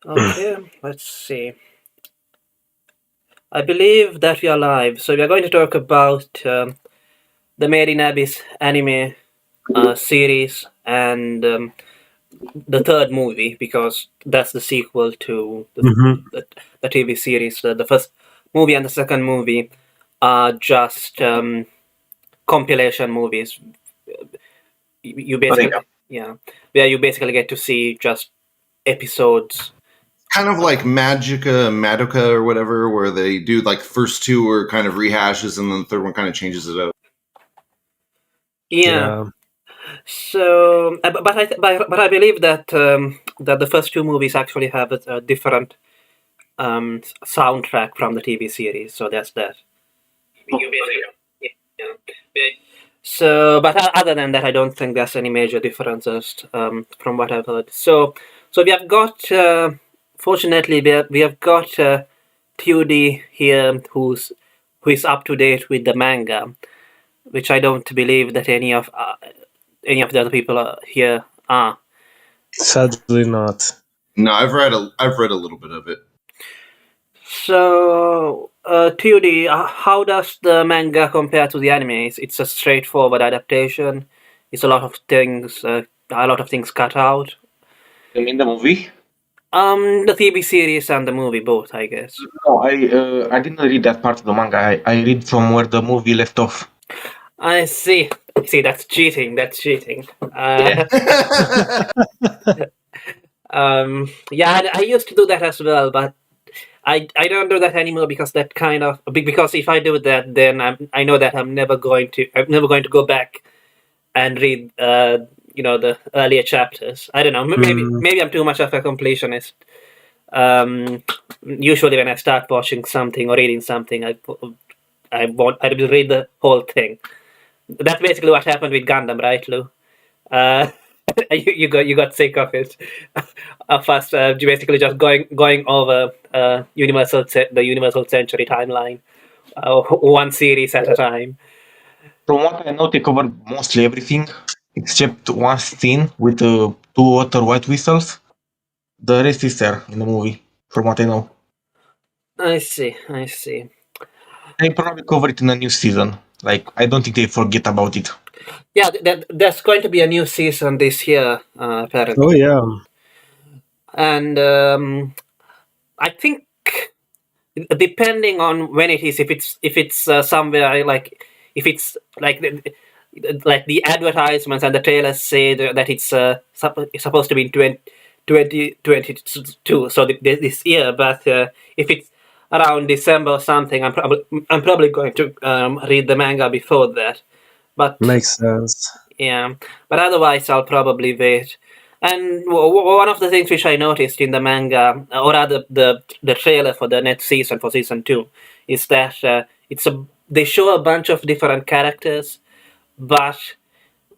Okay, let's see. I believe that we are live, so we are going to talk about the Made in Abyss anime series and the third movie because that's the sequel to Hmm. the TV series. The first movie and the second movie are just compilation movies. You Yeah. basically, yeah, where you basically get to see just episodes. Kind of like Madoka or whatever, where they do like the first two are kind of rehashes and then the third one kind of changes it up. Yeah. Yeah. So, but I believe that that the first two movies actually have a different soundtrack from the TV series. So that's that. You basically, yeah. So, but other than that, I don't think there's any major differences from what I've heard. So we have got, fortunately, we have got TUD here, who is up to date with the manga, which I don't believe that any of the other people here are. Sadly not. No, I've read a little bit of it. So, TUD, how does the manga compare to the anime? It's a straightforward adaptation. It's a lot of things cut out. You mean the movie? The TV series and the movie both, I guess. No, I didn't read that part of the manga. I read from where the movie left off. I see. See, that's cheating. That's cheating. Yeah, I used to do that as well, but I don't do that anymore because that kind of because if I do that, then I know that I'm never going to go back and read the earlier chapters. I don't know. Maybe I'm too much of a completionist. Usually when I start watching something or reading something, I will read the whole thing. That's basically what happened with Gundam, right, Lou? You got sick of it. First, basically just going over the Universal Century timeline, one series at a time. From what I know, they covered mostly everything except one scene with two other white whistles. The rest is there in the movie, from what I know. I see. They probably cover it in a new season. Like, I don't think they forget about it. Yeah, there's going to be a new season this year, apparently. Oh yeah. And I think depending on when it is, if it's somewhere like if it's like the advertisements and the trailers say that it's supposed to be in 2022, so this year. But if it's around December or something, I'm probably going to read the manga before that. But Makes sense. yeah, but otherwise I'll probably wait. And one of the things which I noticed in the manga, or rather the trailer for the next season, for season 2, is that they show a bunch of different characters, but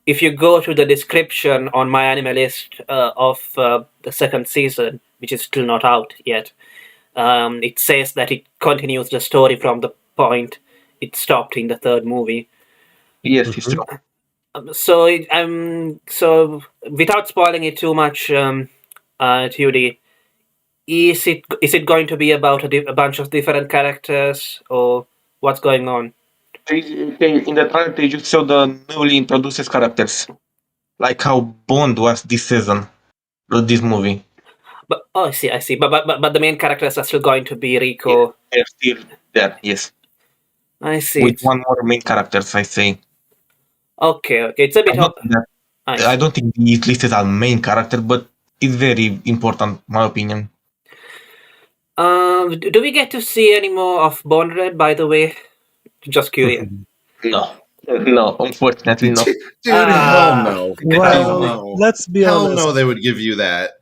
if you go to the description on my anime list of the second season, which is still not out yet, it says that it continues the story from the point it stopped in the third movie. Yes, it's true. So without spoiling it too much, TUD, is it going to be about a bunch of different characters, or what's going on? In the trailer, they just show the newly introduced characters. Like how Bond was this season, this movie. But I see. But the main characters are still going to be Rico. They're still there, yes. I see. With one more main characters, I say. Okay. It's a bit. I don't think he's listed as main character, but it's very important, my opinion. Do we get to see any more of Bond Red, by the way? Just curious. No, unfortunately, no. Dude, hell no. Well, Hell no. let's be Hell honest. no, they would give you that.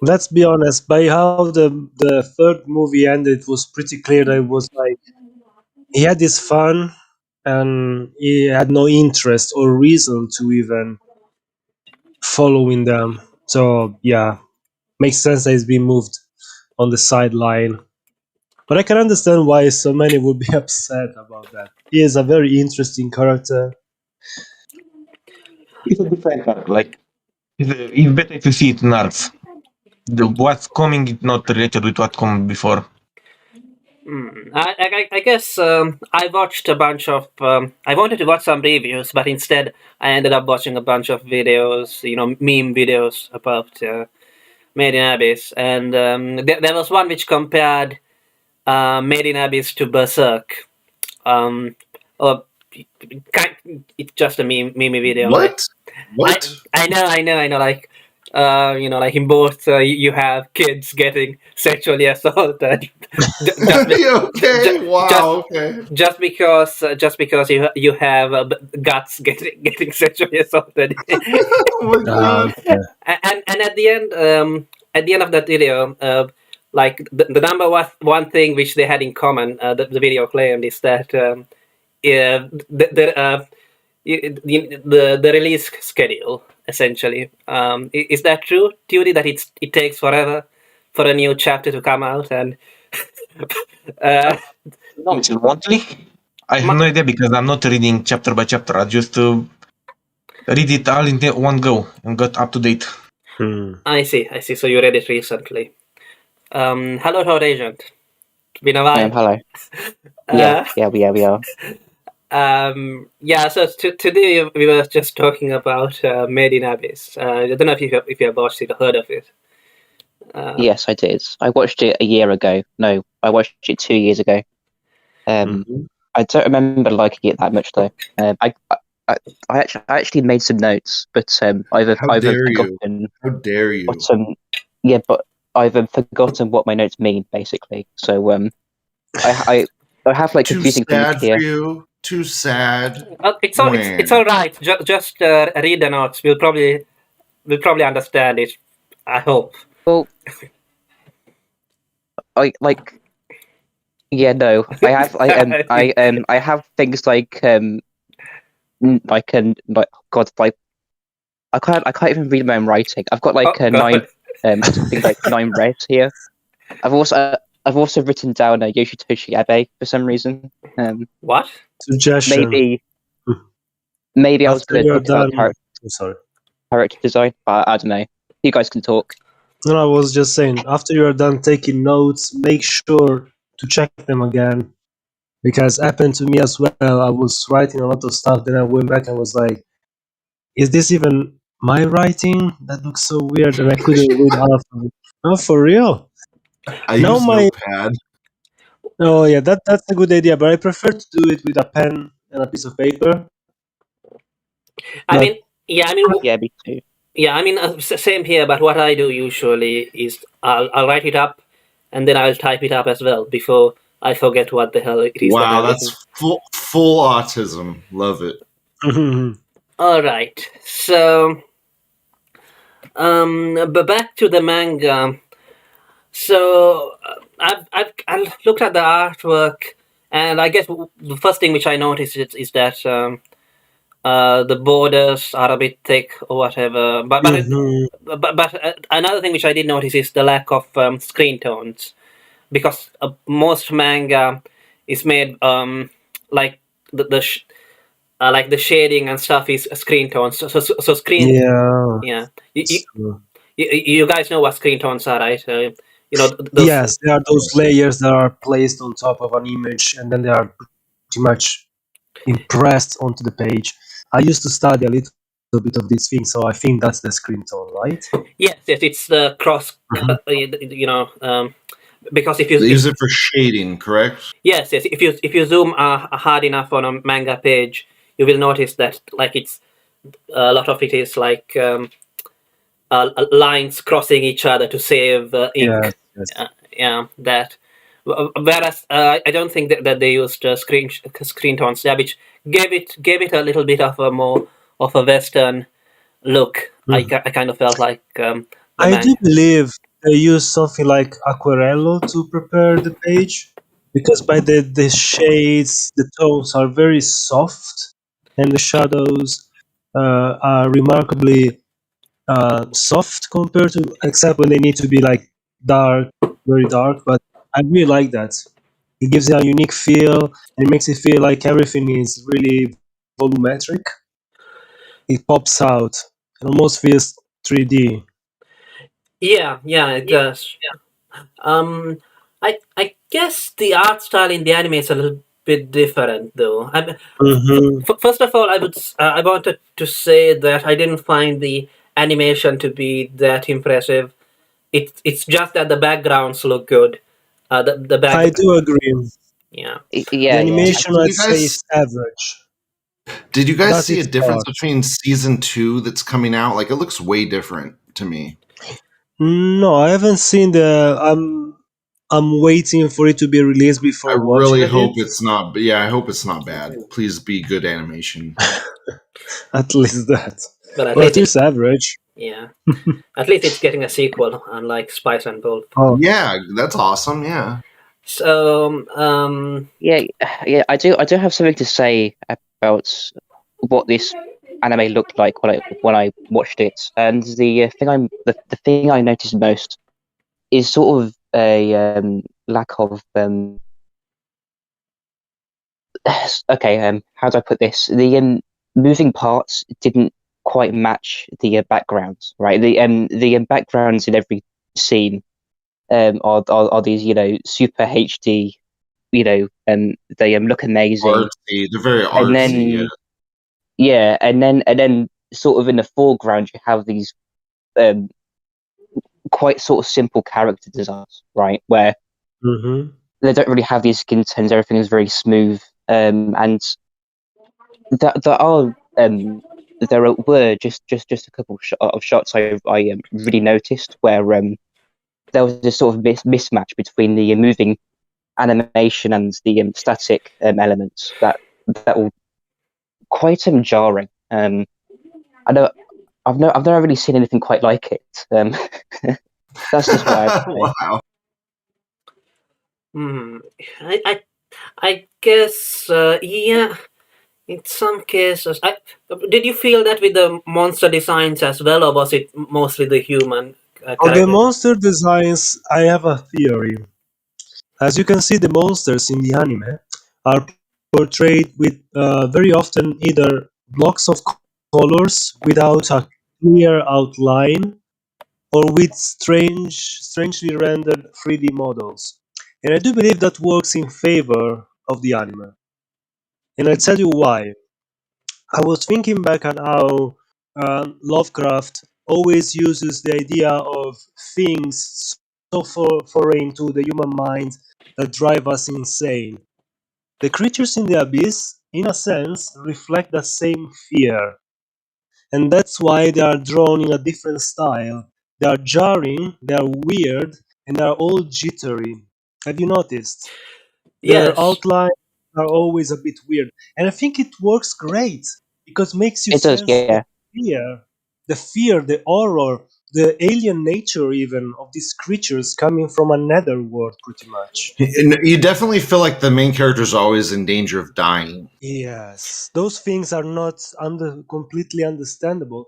Let's be honest. By how the third movie ended, it was pretty clear that it was like he had his fun and he had no interest or reason to even following them. So yeah, makes sense that he's been moved on the sideline. But I can understand why so many would be upset about that. He is a very interesting character. It's a different character. Like, it's better if you see it in arts. what's coming is not related with what come before. I guess I watched a bunch of. I wanted to watch some reviews, but instead I ended up watching a bunch of videos, meme videos about Made in Abyss, and there was one which compared Made in Abyss to Berserk. Um, or it's just a meme video. What? Like, I know. Like, like in both, you have kids getting sexually assaulted. just, Okay. Wow. Okay. just because you have guts getting sexually assaulted. Oh my god. Okay. and at the end of that video, like the number one thing which they had in common, the video claimed, is that yeah, the release schedule, essentially. Is that true, Tudy, that it takes forever for a new chapter to come out? And No, it's monthly. I have no idea because I'm not reading chapter by chapter. I just read it all in one go and got up to date. I see. So you read it recently. Hello, Hot Agent. Been a while. Hello. We are. So today we were just talking about Made in Abyss. I don't know if you have watched it or heard of it. Yes, I did. I watched it a year ago. No, I watched it 2 years ago. I don't remember liking it that much though. I actually made some notes, but I've forgotten. How dare you? But I've forgotten what my notes mean basically. So I have like confusing things here. For you. Too sad. It's all right. Just read the notes. We'll probably understand it. I hope. Well, I have I have things like I can't even read my own writing. I've got like 9 something like 9 reds here. I've also written down Yoshitoshi Abe for some reason. What? Suggestion. Maybe I was going to talk about character design, but I don't know. You guys can talk. No, I was just saying, after you are done taking notes, make sure to check them again. Because it happened to me as well. I was writing a lot of stuff, then I went back and was like, is this even my writing? That looks so weird, and I couldn't read half of it. No, for real? I use Notepad. Oh yeah, that's a good idea, but I prefer to do it with a pen and a piece of paper. Yeah, me too. Yeah, same here. But what I do usually is I'll write it up, and then I'll type it up as well before I forget what the hell it is. Wow, that's full autism. Love it. All right, so but back to the manga. So I've looked at the artwork, and I guess the first thing which I noticed is that the borders are a bit thick or whatever. But another thing which I did notice is the lack of screen tones, because most manga is made like the shading and stuff is screen tones. So screen. Yeah. You guys know what screen tones are, right? Yes, there are those layers that are placed on top of an image, and then they are pretty much impressed onto the page. I used to study a little bit of this thing, so I think that's the screen tone, right? Yes, it's the cross. Because if you use it for shading, correct? Yes. If you zoom hard enough on a manga page, you will notice that like it's a lot of it is like lines crossing each other to save ink. Yes. That. Whereas I don't think that they used screen tones, which gave it a little bit of a more of a Western look. I kind of felt like I do believe they use something like Aquarello to prepare the page, because by the shades, the tones are very soft, and the shadows are remarkably soft compared to, except when they need to be like dark, very dark. But I really like that. It gives it a unique feel, and it makes it feel like everything is really volumetric. It pops out. It almost feels 3D. Yeah, yeah, it does. Um, I guess the art style in the anime is a little bit different, though. Hmm. First of all, I wanted to say that I didn't find the animation to be that impressive. It's just that the backgrounds look good. The I back, do agree. yeah. The Yeah, yeah. animation, Did I'd you say, guys is average. did you guys Does see a its difference part. between season 2 that's coming out? Like it looks way different to me. No, I haven't seen the. I'm waiting for it to be released I before watching really it. hope it's not. Yeah, I hope it's not bad. Please be good animation. At least that, But at or at least least average. yeah, at least it's getting a sequel, unlike Spice and Wolf. Oh, Yeah, that's awesome. Yeah. So, Yeah, yeah, I do have something to say about what this anime looked like when I watched it, and the thing I noticed most is sort of a lack of okay, how do I put this? The moving parts didn't quite match the backgrounds, right? The backgrounds in every scene are these super HD, they look amazing, Artsy. They're very and artsy. Yeah. then yeah, and then sort of in the foreground you have these um quite sort of simple character designs, right? Where hmm. they don't really have these skin tones, everything is very smooth, and there are were just a couple of shots I really noticed where there was this sort of mismatch between the moving animation and the static elements that were quite jarring. I know I've never really seen anything quite like it. That's just what I'd say. Wow. hmm, I, I, I guess, yeah. In some cases, did you feel that with the monster designs as well, or was it mostly the human For the character? monster designs, I have a theory. As you can see, the monsters in the anime are portrayed with very often either blocks of colors without a clear outline or with strangely rendered 3D models. And I do believe that works in favor of the anime. And I'll tell you why. I was thinking back on how Lovecraft always uses the idea of things so foreign to the human mind that drive us insane. The creatures in the abyss, in a sense, reflect that same fear, and that's why they are drawn in a different style. They are jarring, they are weird, and they are all jittery. Have you noticed? Their Yes. outlines are always a bit weird, and I think it works great because it makes you It does, sense yeah. the fear, the horror, the alien nature even of these creatures coming from another world, pretty much. And you definitely feel like the main character is always in danger of dying. Yes, those things are not completely understandable.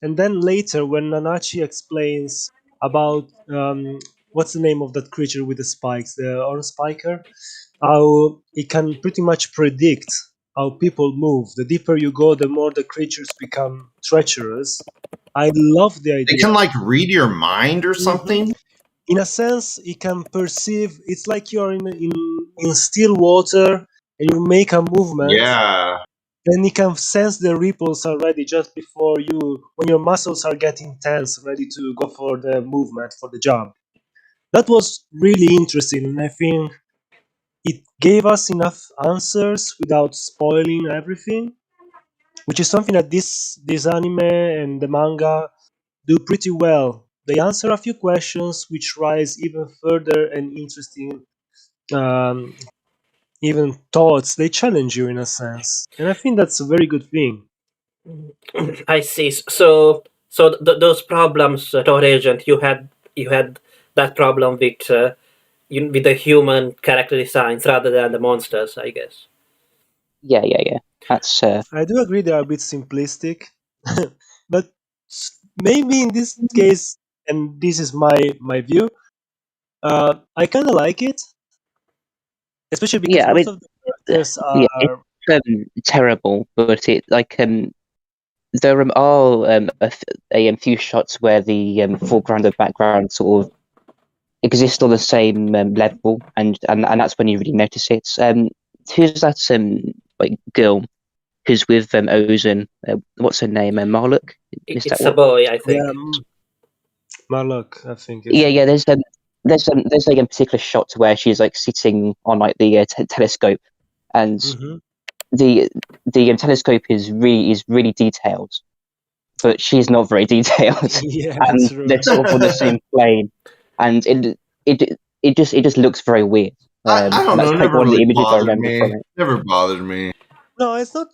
And then later, when Nanachi explains about what's the name of that creature with the spikes, the orange spiker, how it can pretty much predict how people move. The deeper you go, the more the creatures become treacherous. I love the They idea. can like read your mind or Mhm. something. In a sense, it can perceive. It's like you're in still water and you make a movement, Yeah. and it can sense the ripples already just before you, when your muscles are getting tense, ready to go for the movement, for the jump. That was really interesting, and I think it gave us enough answers without spoiling everything, which is something that this anime and the manga do pretty well. They answer a few questions which rise even further and interesting, um, even thoughts. They challenge you in a sense, and I think that's a very good thing. I see. So those problems, Tower Agent, you had that problem with with the human character designs rather than the monsters, I guess. Yeah, yeah, yeah. That's I do agree they are a bit simplistic, but maybe in this case, and this is my view, I kind of like it, especially because yeah. I most mean, of the characters yeah, it's are. terrible, but it like there are a few shots where the foreground and background sort of exist on the same level, and that's when you really notice it. Who's that like girl who's with Ozan? What's her name? Marlock? Is that It's a what? boy, I think. Yeah, Marlock, I think. Yeah. There's like a particular shot where she's like sitting on like the telescope, and the telescope is really detailed, but she's not very detailed, Yeah, and true. they're sort of on the same plane, and it just looks very weird. I don't and that's know. like Never one of the really images I bothered remember me. from it. Never bothered me. No, it's not.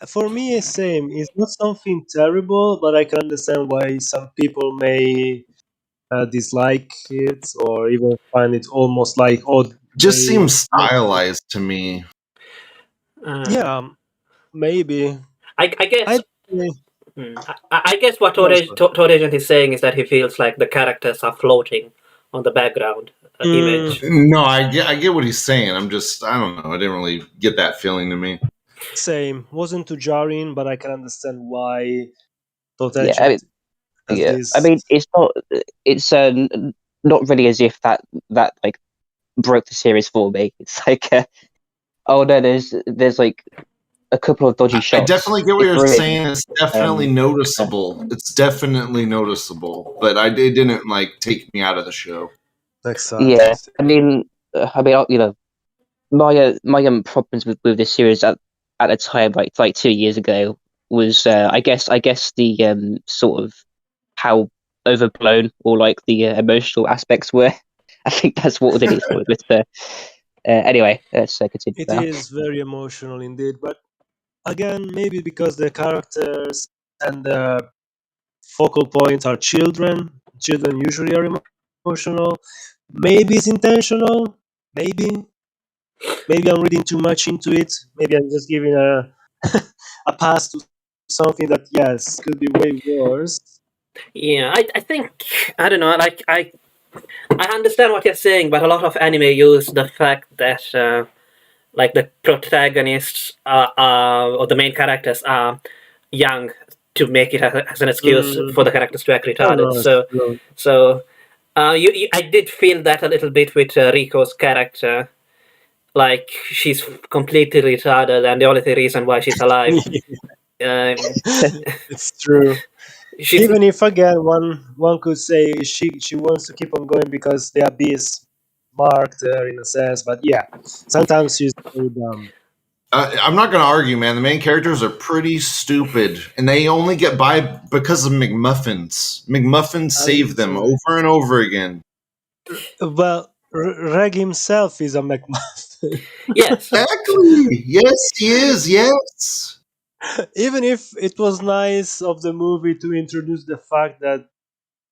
For me, it's same. It's not something terrible, but I can understand why some people may dislike it or even find it almost like Just they. seems stylized to me. Yeah, maybe. I guess. I guess what No, Todd Agent is saying is that he feels like the characters are floating on the background image. No, I get what he's saying. I don't know. I didn't really get that feeling to me. Same. Wasn't too jarring, but I can understand why Todd Yeah, Agent has yeah. this. I mean, it's not really as if that like broke the series for me. It's like, oh no, there's like a couple of dodgy I shots. definitely get what you're Really. saying. It's definitely noticeable. It's definitely noticeable, but it didn't like take me out of the show. Exactly. Yeah, I mean, you know, my problems with this series at the time, like 2 years ago, was I guess the sort of how overblown or like the emotional aspects were. I think that's what did it for it. But anyway, let's continue. It Now. is very emotional indeed, but again, maybe because the characters and the focal points are children. Children usually are emotional. Maybe it's intentional. Maybe I'm reading too much into it. Maybe I'm just giving a a pass to something that yes could be way worse. Yeah, I think I don't know. Like I understand what you're saying, but a lot of anime use the fact that like the protagonists or the main characters are young to make it as an excuse for the characters to act retarded. So I did feel that a little bit with Riko's character. Like she's completely retarded, and the only reason why she's alive. It's true. Even if again one could say she wants to keep on going because the abyss marked her in a sense, but yeah, sometimes she's so dumb. I'm not going to argue, man. The main characters are pretty stupid, and they only get by because of McMuffins. McMuffins save them over and over again. Well, Reg himself is a McMuffin. Yes. Exactly. Yes, he is. Yes. Even if it was nice of the movie to introduce the fact that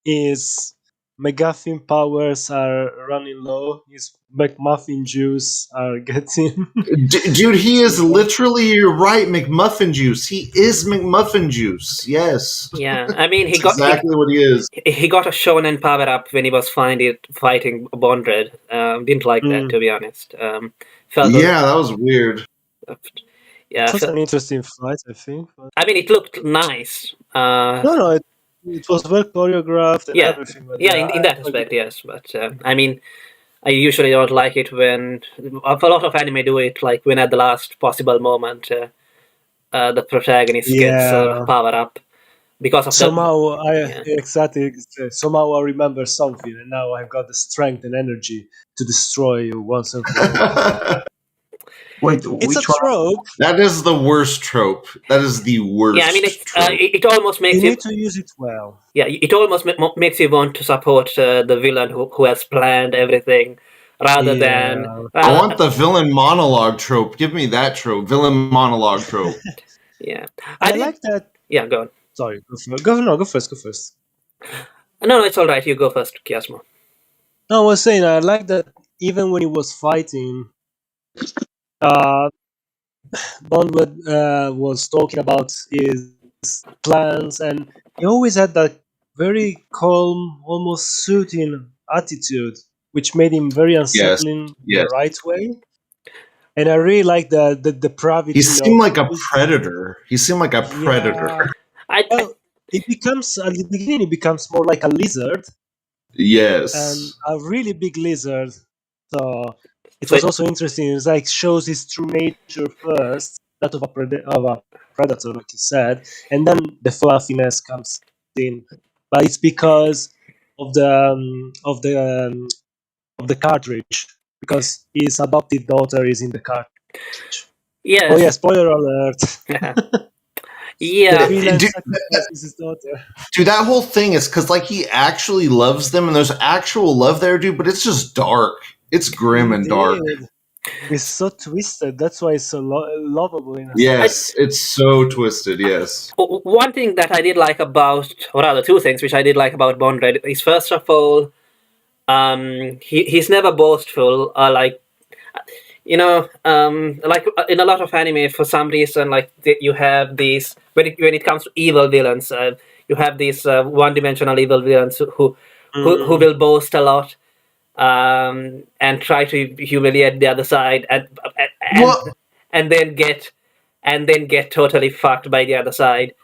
his McGuffin powers are running low, his McMuffin juice are getting. Dude, he is literally, you're right, McMuffin juice. He is McMuffin juice. Yes. Yeah, I mean, he got exactly what he is. He got a shonen power up when he was fighting Bondred. Didn't like that, to be honest. That was weird. Yeah, it was an interesting fight, I think. But... I mean, it looked nice. No, it was well choreographed and everything. But in that aspect, yes. But I mean, I usually don't like it when a lot of anime do it, like when at the last possible moment the protagonist gets power up because of somehow somehow I remember something, and now I've got the strength and energy to destroy you once and for all. Wait, it's a trope. That is the worst trope. That is the worst. Yeah, I mean, it almost makes you need to use it well. Yeah, it almost makes you want to support the villain who has planned everything, rather than. I want the villain monologue trope. Give me that trope. Villain monologue trope. Yeah, I like that. Yeah, go on. Sorry, go first. No, it's all right. You go first, Chiasmo. No, I was saying I like that even when he was fighting. Bond was talking about his plans, and he always had that very calm, almost soothing attitude, which made him very unsettling in the right way. And I really like the depravity. He seemed like a predator. Well, it becomes at the beginning. It becomes more like a lizard, and Yes. a really big lizard. So it So was also interesting. It's like shows his true nature first, that of a predator, like you said, and then the fluffiness comes in. But it's because of the cartridge, because his adopted daughter is in the cartridge. Oh yeah, yes, spoiler alert! The yeah, villain Dude, sacrifices his daughter. dude, that whole thing is because like he actually loves them, and there's actual love there, dude. But it's just dark. It's grim and dark. Indeed, it's so twisted. That's why it's so lovable in a I, sense. Yes, it's so twisted. Yes. one thing that I did like about, or rather, two things which I did like about Bond Red is first of all, he's never boastful. Like like in a lot of anime, for some reason, like you have these when it comes to evil villains, you have these one-dimensional evil villains who will boast a lot, and try to humiliate the other side, and Well, and then get totally fucked by the other side.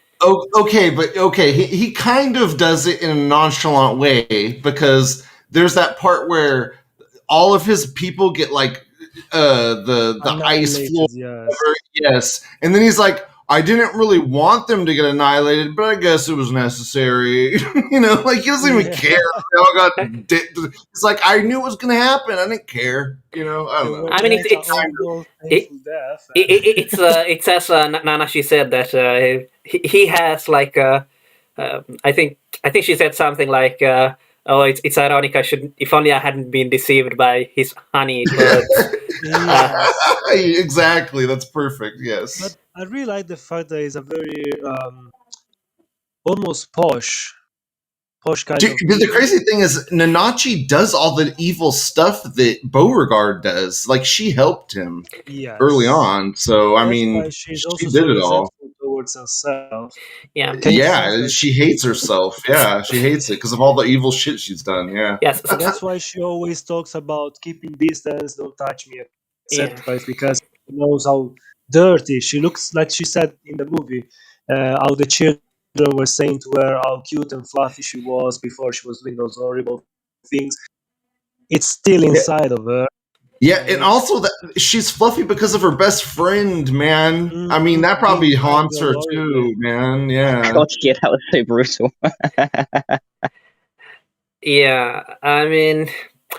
okay, but okay, he kind of does it in a nonchalant way because there's that part where all of his people get like the ice floor. Annihilated, yes. Yes, and then he's like, I didn't really want them to get annihilated, but I guess it was necessary. Like he doesn't even Yeah. care. They all got it's like I knew it was going to happen. I didn't care. I don't know. I mean, It's an it's awful, it, painful death. it's as Nana, she said that he has like I think she said something like oh, it's ironic, I should, if only I hadn't been deceived by his honey birds. Yes. Exactly. That's perfect. But Yes. I really like the fact that he's a very almost posh kind Dude, of the being. crazy thing is, Nanachi does all the evil stuff that Beauregard does. Like she helped him early Yes. on, so I That's mean, why she's she also did so it all. resentful towards herself. Yeah. Can you sense Yeah, that she she hates hates herself. Yeah, she hates it because of all the evil shit she's done. Yeah. Yes. And that's why she always talks about keeping distance, don't touch me, Yeah. etc. It's because she knows how dirty she looks. Like she said in the movie, how the children were saying to her how cute and fluffy she was before she was doing those horrible things. It's still Yeah, inside of her, yeah, and and it's also that she's fluffy because of her best friend, man. I mean, that being probably haunts strangled her horribly. too, man. Yeah. Gosh, yeah, that was so brutal. Yeah. I mean,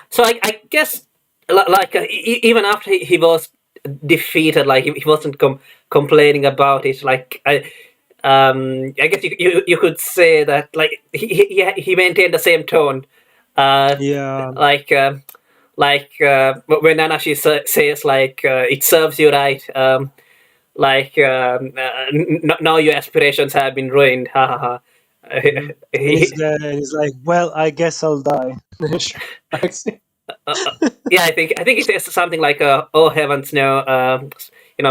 so I guess like even after he was defeated, like he wasn't complaining about it. Like I guess you could say that like he maintained the same tone. Yeah, Like when Nanashi says like it serves you right. Like now your aspirations have been ruined. Ha ha ha. and he's there, and he's like, "Well, I guess I'll die." Yeah, I think it says something like "Oh heavens, no,"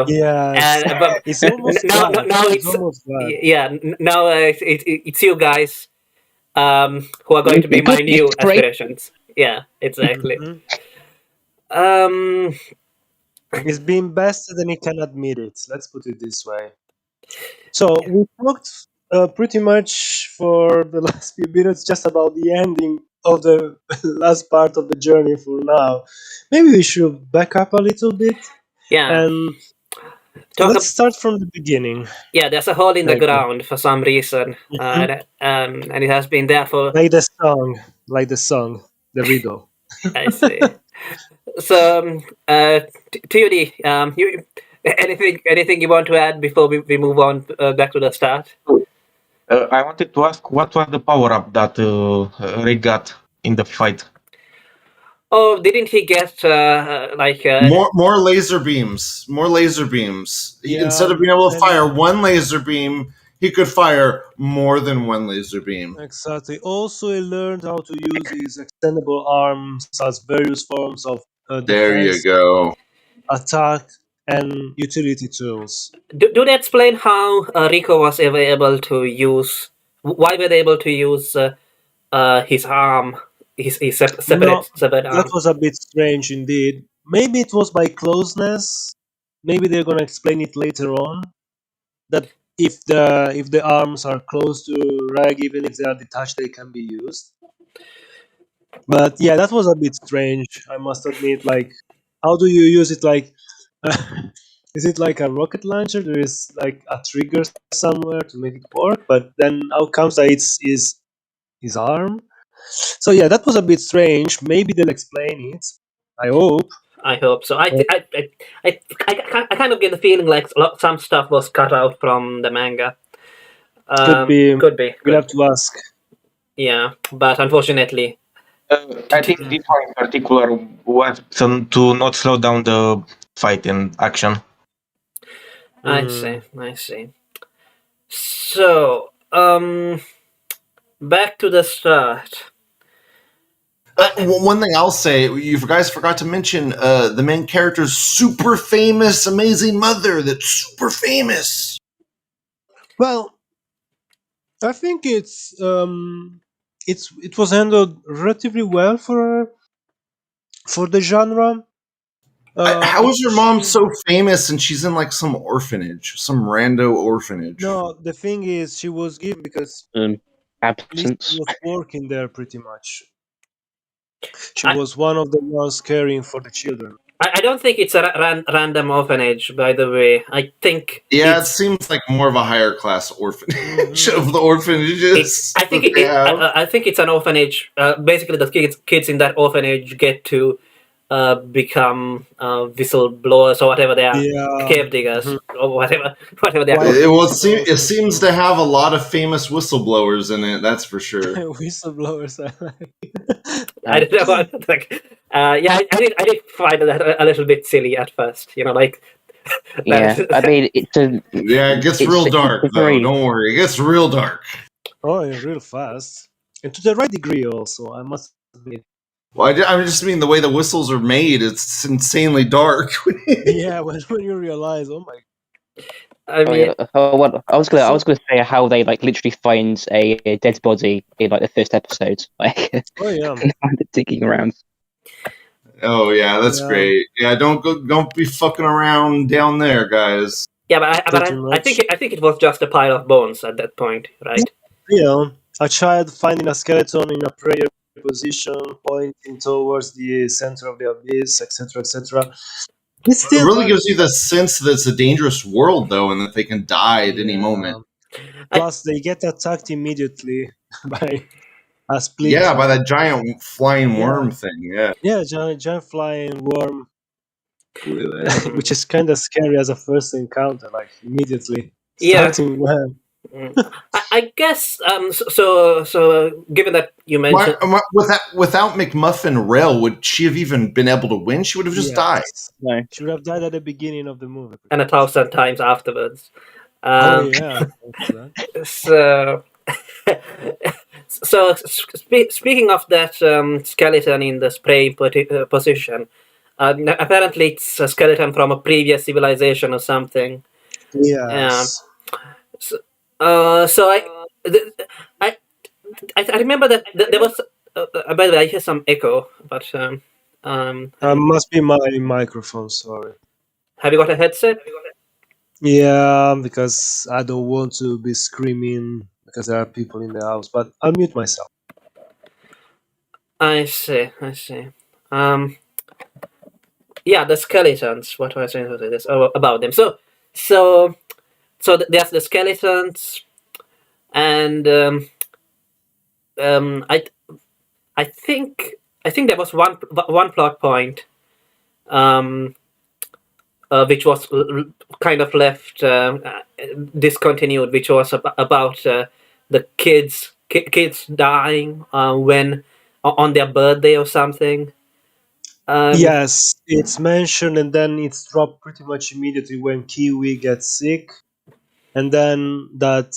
Yes, but it's almost glad. now It's it's almost glad. yeah, now it's you guys who are going to be my new Goodness gracious. aspirations. Yeah, exactly. Mhm. Um, He's being bested and he can admit it. Let's put it this way. So we talked pretty much for the last few minutes just about the ending of the last part of the journey for now. Maybe we should back up a little bit yeah, and talk. let's start from the beginning. Yeah, there's a hole in the Like, ground for some reason, Mhm. and it has been there for. Like the song, the riddle. I see. So, TUD, anything you want to add before we move on back to the start? I wanted to ask what was the power up that Ray got in the fight? Oh, didn't he get like More laser beams. More laser beams. Yeah, Instead of being able to and fire one laser beam, he could fire more than one laser beam. exactly. Also, he learned how to use his extendable arms as various forms of There you defense, go. attack, and utility tools. do they explain how Rico was ever able to use? Why were they able to use his arm, his No, separate that arm? was a bit strange indeed. Maybe it was by closeness. Maybe they're gonna explain it later on. That if the arms are close to Reg, even if they are detached, they can be used. But yeah, that was a bit strange, I must admit. Like, how do you use it? Like, is it like a rocket launcher? There is like a trigger somewhere to make it work, but then how comes that it's his arm? So yeah, that was a bit strange. Maybe they'll explain it. I hope. I hope so. I kind of get the feeling like some stuff was cut out from the manga. Could be. Could be. We'll have to ask. Yeah, but unfortunately, I think this one in particular was to not slow down the fight and action. I see. So, back to the start. One thing I'll say, you guys forgot to mention the main character's super famous, amazing mother. That's super famous. Well, I think it was handled relatively well for the genre. How is your mom so famous and she's in like some orphanage, some rando orphanage? No, the thing is, she was given because absence. Lisa was working there pretty much. She was one of the ones caring for the children. I don't think it's a random orphanage, by the way. I think it seems like more of a higher class orphanage of the orphanages. I think it's an orphanage. Basically, the kids in that orphanage get to become whistleblowers or whatever they are, cave diggers or whatever they are. It seems to have a lot of famous whistleblowers in it. That's for sure. Whistleblowers. I don't know. I did find that a little bit silly at first. Like. Yeah, I mean, it gets real dark though. Don't worry, it gets real dark. Oh, yeah, real fast, and to the right degree also, I must admit. Well, I just mean the way the whistles are made. It's insanely dark. Yeah, when you realize, oh my. I was gonna say how they like literally find a dead body in like the first episode, like digging around. Oh yeah, that's great. Yeah, don't be fucking around down there, guys. Yeah, but I think it was just a pile of bones at that point, right? Yeah, a child finding a skeleton in a prayer position, pointing towards the center of the abyss, etc., etc. It really gives you the sense that it's a dangerous world, though, and that they can die at any moment. Plus, they get attacked immediately by a split. Yeah, by that giant flying worm thing. Yeah, giant flying worm, which is kind of scary as a first encounter. Like immediately starting well. I guess so given that you mentioned without McMuffin Rail, would she have even been able to win? She would have just died. No, she would have died at the beginning of the movie and 1,000 times afterwards. So speaking of that skeleton in the spray position, apparently it's a skeleton from a previous civilization or something. Yes. So I remember that there was. By the way, I hear some echo, but must be my microphone. Sorry. Have you got a headset? Yeah, because I don't want to be screaming because there are people in the house. But I'll mute myself. I see. Yeah, the skeletons. What was I saying about this? About them. So there's the skeletons, and I think there was one plot point, which was kind of left discontinued, which was about the kids dying when on their birthday or something. Yes, it's mentioned and then it's dropped pretty much immediately when Kiwi gets sick, and then that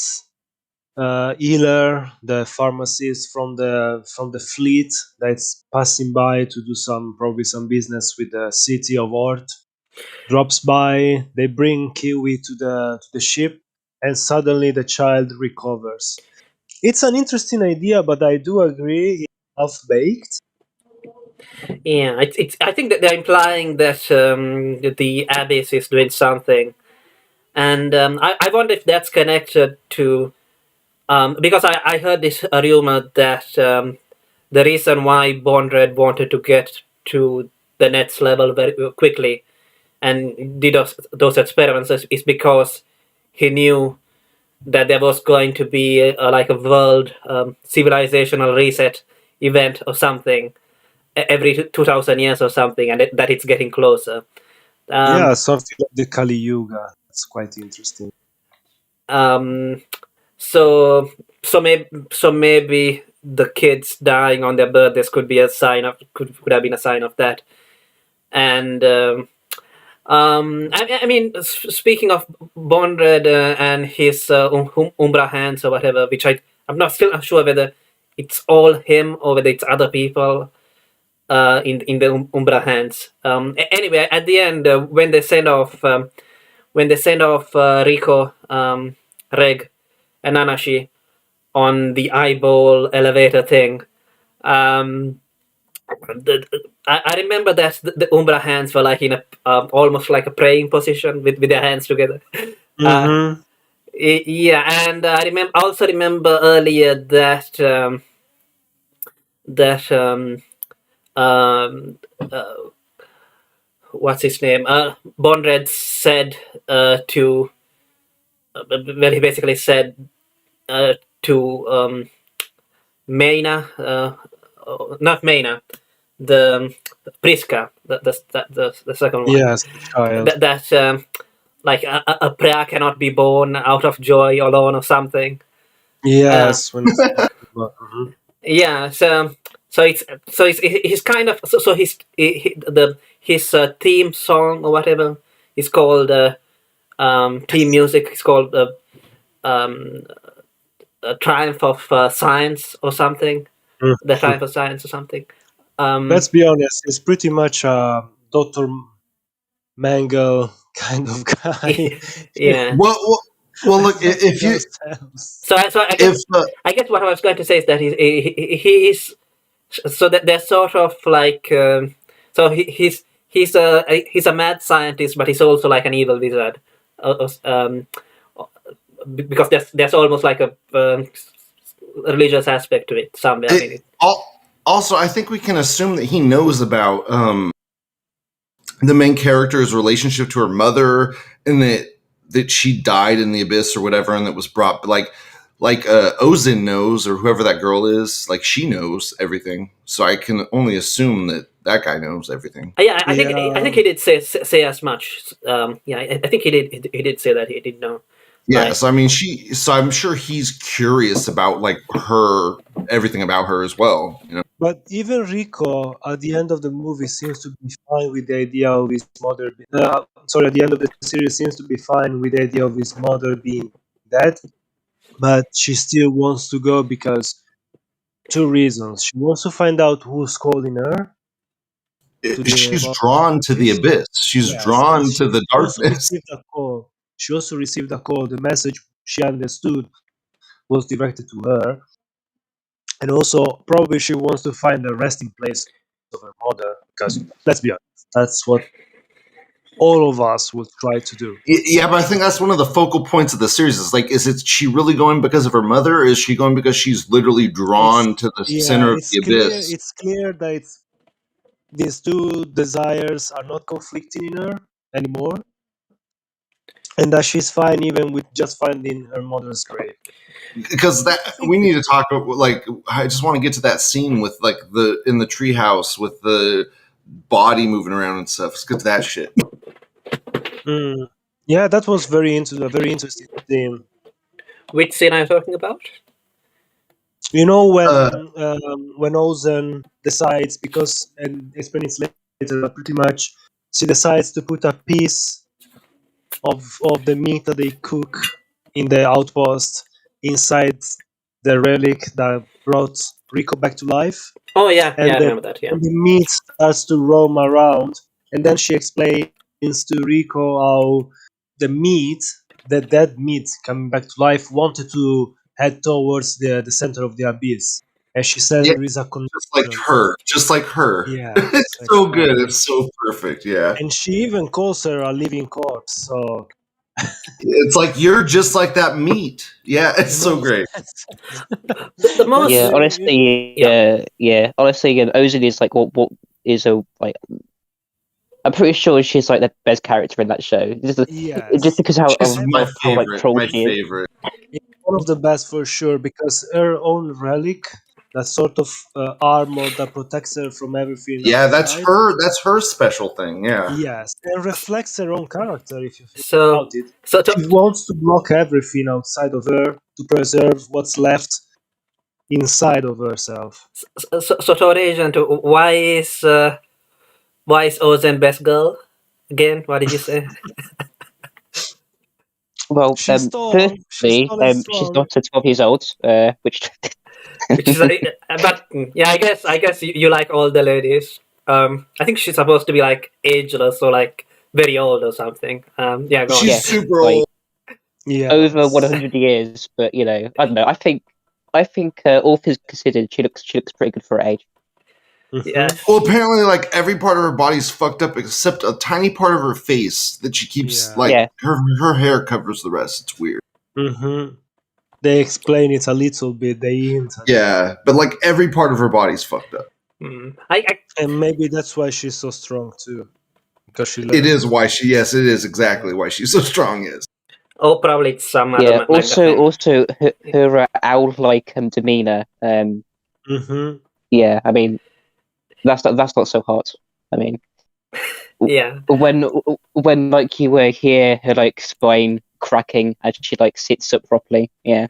healer, the pharmacist from the fleet that's passing by to do probably some business with the city of Ort, drops by. They bring Kiwi to the ship, and suddenly the child recovers. It's an interesting idea, but I do agree it's half baked. Yeah, I think that they're implying that the abyss is doing something And I wonder if that's connected to because I heard this rumor that the reason why Bondred wanted to get to the next level very quickly and did those experiments is because he knew that there was going to be like a world civilizational reset event or something every 2000 years or something, and that it's getting closer. Yeah, Um, something like the Kali Yuga. That's quite interesting. um, so maybe the kids dying on their birthdays could be a sign of could have been a sign of that. And I mean, speaking of Bondred and his Umbra hands or whatever, which I'm not still not sure whether it's all him or whether it's other people in the Umbra hands. Anyway, at the end, when they send off Rico, Reg, and Nanashi on the eyeball elevator thing. Um, I remember that the Umbra hands were like in a almost like a praying position with their hands together. Uh, Mm-hmm. yeah, and I also remember earlier that that um, uh, what's his name? Bondred said to well, he basically said to Maina, not Maina, the Priska, the second one. Yes, the child. That like a prayer cannot be born out of joy alone or something. Yes, when it's mhm. Yeah, so he's kind of so his theme song or whatever is called theme music. It's called um, Triumph of Science or something. The Mhm. Triumph of Science or something. Um, Let's be honest, it's pretty much a Dr. Mangle kind of guy. yeah. Well, look, Nothing if you else else. So I if guess what I was going to say is that he is so that they're sort of like so he's a mad scientist, but he's also like an evil wizard. Because there's almost like a religious aspect to it somewhere. I mean, also, I think we can assume that he knows about the main character's relationship to her mother, and that she died in the abyss or whatever, and that was brought like Ozin knows, or whoever that girl is, like she knows everything. So I can only assume that that guy knows everything. yeah, I Yeah, think he did say as much. Yeah, I think he did say that he did know. Yeah, Like, so I mean, so I'm sure he's curious about like her, everything about her as well. You know, but even Rico at the end of the movie seems to be fine with the idea of his mother. Sorry, at the end of the series seems to be fine with the idea of his mother being dead, but she still wants to go because two reasons. She wants to find out who's calling her to the she's about drawn to the this. abyss. She's Yes, and drawn she to the also darkness. received a call. She also received a call. The message she understood was directed to her, and also probably she wants to find the resting place of her mother. Because let's be honest, that's what all of us would try to do. Yeah, but I think that's one of the focal points of the series. Is like, is it she really going because of her mother, or is she going because she's literally It's drawn to the yeah, center of it's the clear. abyss? It's clear that these two desires are not conflicting in her anymore, and that she's fine even with just finding her mother's grave. Because that I think we need to talk. Like, I just want to get to that scene with like the in the treehouse with the body moving around and stuff. Let's get to that shit. Mm. Yeah, that was a very interesting theme. which scene are you talking about? You know Uh, when Ozen decides, because and explain it later, but pretty much she decides to put a piece of the meat that they cook in the outpost inside the relic that brought Rico back to life, Oh yeah, and I the, remember that. Yeah. and the meat starts to roam around, and then she explains to Rico how the meat, the dead meat coming back to life, wanted to head towards the center of the abyss, and she says yeah, there is a connection. just like her. Yes, It's so good. exactly. It's so perfect. Yeah. And she even calls her a living corpse. So It's like you're just like that meat. Yeah, it's so great. The most Yeah, honestly, honestly, Ozan is like what is a like. I'm pretty sure she's like the best character in that show. Just because how She's my like favorite. troll My she is. favorite. One of the best for sure, because her own relic, that sort of armor that protects her from everything Yeah, that's outside. her. That's her special thing. Yeah. Yes, and reflects her own character if you think so about it. so She wants to block everything outside of her to preserve what's left inside of herself. so to Agent, why is Ozen best girl again? What did you say? Well, She's tall, she's firstly, tall and she's strong. not 12 years old, which Which is but yeah, I guess you like all the ladies. I think she's supposed to be like ageless or like very old or something. Yeah, go on. She's yeah, super like old. over 100 years. But you know, I don't know. I think all things considered, she looks pretty good for her age. Yeah. Well, apparently, like every part of her body's fucked up except a tiny part of her face that she keeps. Yeah. Like Yeah. her hair covers the rest. It's weird. They explain it a little bit. They hint. Yeah, but like every part of her body's fucked up. And maybe that's why she's so strong too, because she. It is why she. Yes, it is exactly why she's so strong. Is. Oh, probably it's some other. Yeah. Also, her owl-like demeanor. Yeah. I mean, that's not so hot. I mean, yeah. When like you hear her like spine cracking as she like sits up properly. Yeah.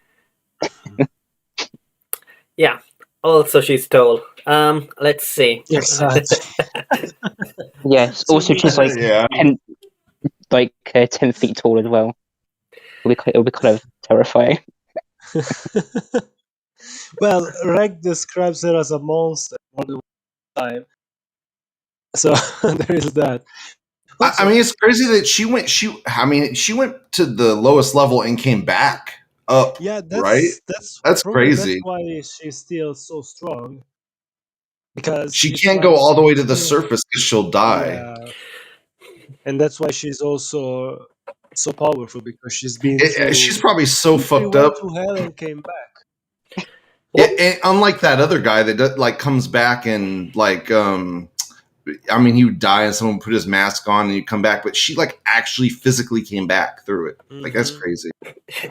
Yeah. Also, she's tall. Let's see. Exactly. Yes. Also, she's like Yeah. 10 feet tall as well. It'll be kind of terrifying. Well, Reg describes her as a monster more than one time, so there is that. I mean, it's crazy that she went. She went to the lowest level and came back up. Yeah, right. That's crazy. That's why she's still so strong. Because she can't go all the way to the surface because she'll die. Yeah. And that's why she's also so powerful, because she's been. She's probably so fucked up. Went to hell and came back. And unlike that other guy that like comes back and like I mean, he would die and someone put his mask on and he'd come back, but she like actually physically came back through it. Like that's crazy.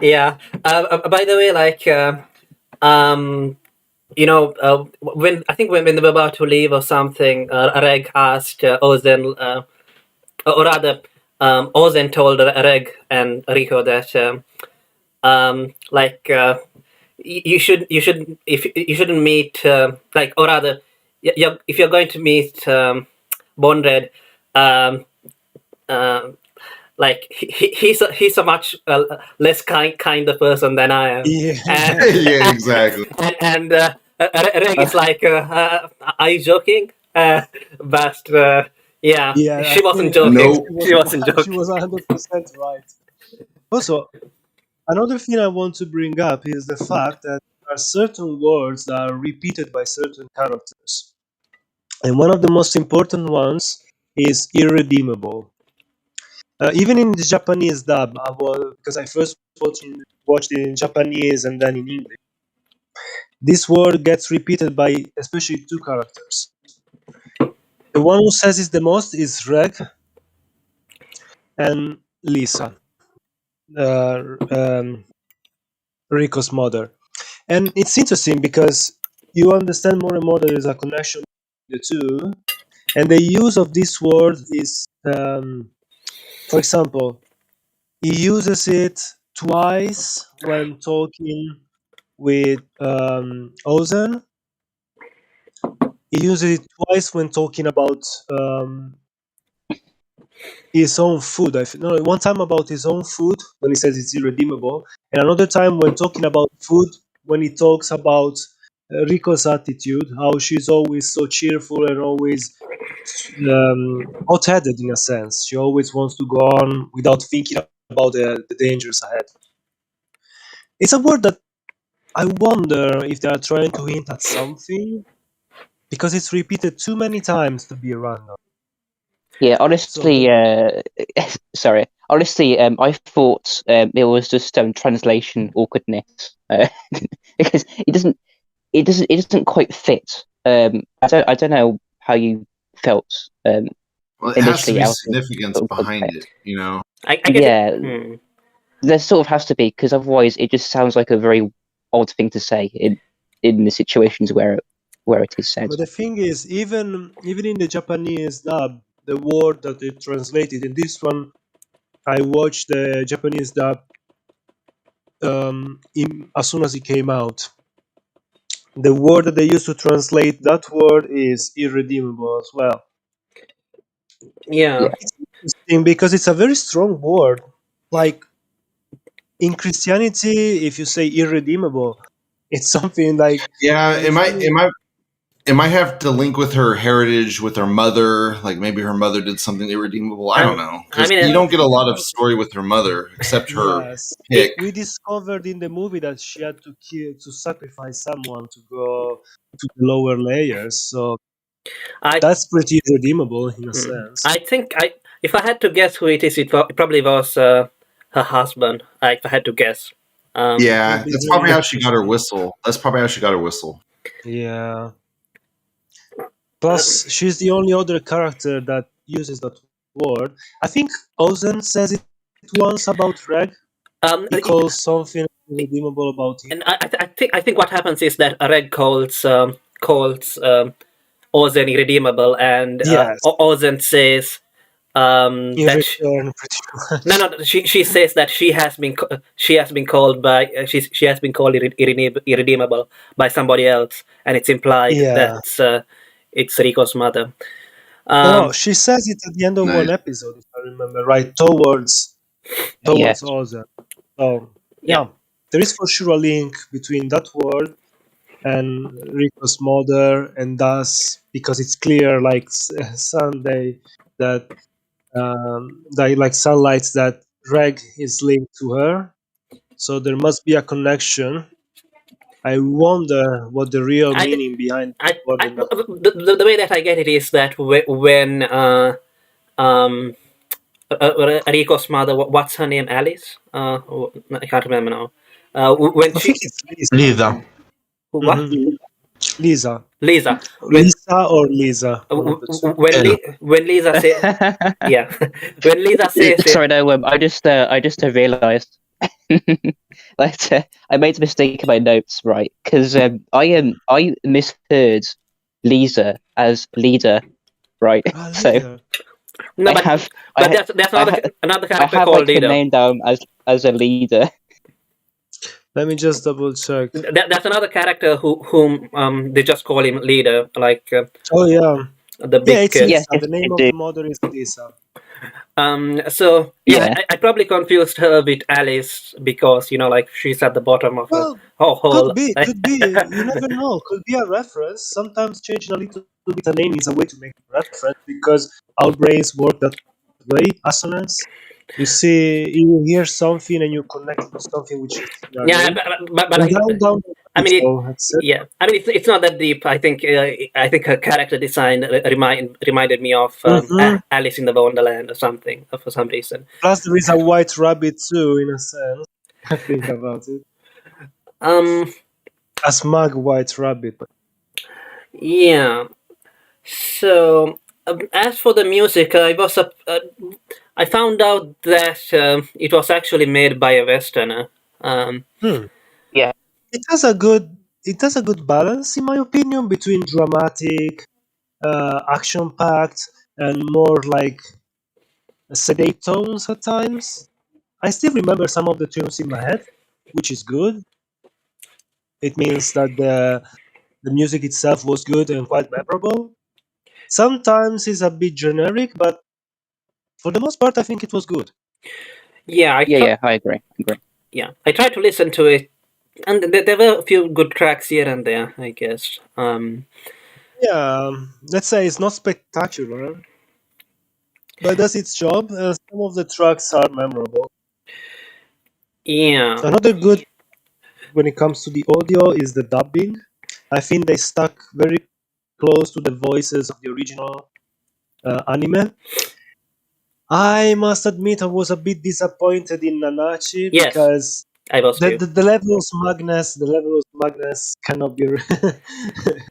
Yeah. By the way, like you know, when I think when they were about to leave or something, Reg asked Ozen, or rather, Ozen told Reg and Rico that like you shouldn't meet like, or rather, if you're going to meet Bonred, like he's a much less kind of person than I am. Yeah, yeah, exactly. And Reg is like, are you joking? But yeah, she wasn't joking. Nope. She wasn't joking. She was 100% right. Also, another thing I want to bring up is the fact that there are certain words that are repeated by certain characters. And one of the most important ones is irredeemable. Even in the Japanese dub, because I first watched it in Japanese and then in English, this word gets repeated by especially two characters. The one who says it the most is Reg and Lisa, Rico's mother. And it's interesting because you understand more and more there is a connection between the two. And the use of this word is, for example, he uses it twice when talking with Ozen. He uses it twice when talking about his own food. One time about his own food when he says it's irredeemable, and another time when talking about food when he talks about Rico's attitude, how she's always so cheerful and always hot-headed in a sense. She always wants to go on without thinking about the dangers ahead. It's a word that I wonder if they are trying to hint at something, because it's repeated too many times to be random. Yeah, honestly, sorry. honestly, I thought it was just translation awkwardness because it doesn't quite fit. I don't know how you felt Well, it has to initially be out of significance sort of behind context. it, you know. I guess Yeah, hmm. there sort of has to be, because otherwise it just sounds like a very odd thing to say in the situations where it is said. But the thing is, even in the Japanese dub, the word that they translated in this one, I watched the Japanese dub as soon as it came out. The word that they used to translate that word is irredeemable as well. Yeah. Yeah. It's interesting because it's a very strong word. Like in Christianity, if you say irredeemable, it's something like Yeah, if you it might have to link with her heritage, with her mother. Like maybe her mother did something irredeemable. I don't know, I because mean, you well, don't get a lot of story with her mother except her yes, pick. we discovered in the movie that she had to sacrifice someone to go to the lower layers. So I that's pretty redeemable in a sense. I think if I had to guess who it is, it probably was her husband. If I had to guess. It Yeah, would be that's very probably how she got her interesting. whistle. That's probably how she got her whistle. Yeah. Plus, she's the only other character that uses that word. I think Ozen says it once about Reg. um, He calls something redeemable about him. and I think what happens is that Red calls Ozen irredeemable, and Yes, Ozen says in that return, pretty no, much. no, she says that she has been called by she has been called irredeemable by somebody else, and it's implied Yeah. that it's Rico's mother. No, Um, she says it at the end of Nice. one episode, if I remember right, towards Yeah. Ozen. So yeah, yeah, there is for sure a link between that word and Rico's mother, and thus because it's clear, like Sunday, that like sunlight, that Reg is linked to her. So there must be a connection. I wonder what the real I, meaning behind that word and that. the way that I get it is that when um Rico's mother, what's her name, Alice? I can't remember now. When I think she it's Lisa. Lisa. what Hmm. Lisa. Lisa when Lisa or Lisa, one of the two. L. When Lisa say yeah when Lisa says it Sorry, no. I just realised that I made a mistake in my notes, right? Because I misheard Lisa as leader, right? Ah, So leader. no I but have I but ha- there's I ha- another I character have called like her Leader. name down as a leader. Let me just double check. There's another character whom they just call him Leader, like Oh yeah, the yeah, big it's kid. Yes, Lisa. yes, The I name of do. the mother is Lisa. So yeah, Yeah. I probably confused her with Alice because like she's at the bottom of a Well, hole. could be. You never know. Could be a reference. Sometimes changing a little bit a name is a way to make a reference because our brains work that way. Assonance. You see, you hear something and you connect it to something which is in a Yeah, name. but And down the I rabbit mean, hole, that's it. yeah, I mean it's not that deep. I think her character design reminded me of Hmm. Alice in the Wonderland or something for some reason. Plus, there is a white rabbit too, in a sense. I think about it. Um, A smug white rabbit. yeah. So as for the music, I found out that it was actually made by a Westerner. Hmm. Yeah. It has a good. It has a good balance, in my opinion, between dramatic, action-packed, and more like sedate tones at times. I still remember some of the tunes in my head, which is good. It means that the music itself was good and quite memorable. Sometimes it's a bit generic, but for the most part, I think it was good. Yeah, Yeah, I agree. I tried to listen to it, and there were a few good tracks here and there, I guess. Yeah, let's say it's not spectacular, but does its job. Some of the tracks are memorable. Yeah, Another good when it comes to the audio is the dubbing. I think they stuck very close to the voices of the original anime. I must admit I was a bit disappointed in Nanachi Yes, because I was too. the level of smugness cannot be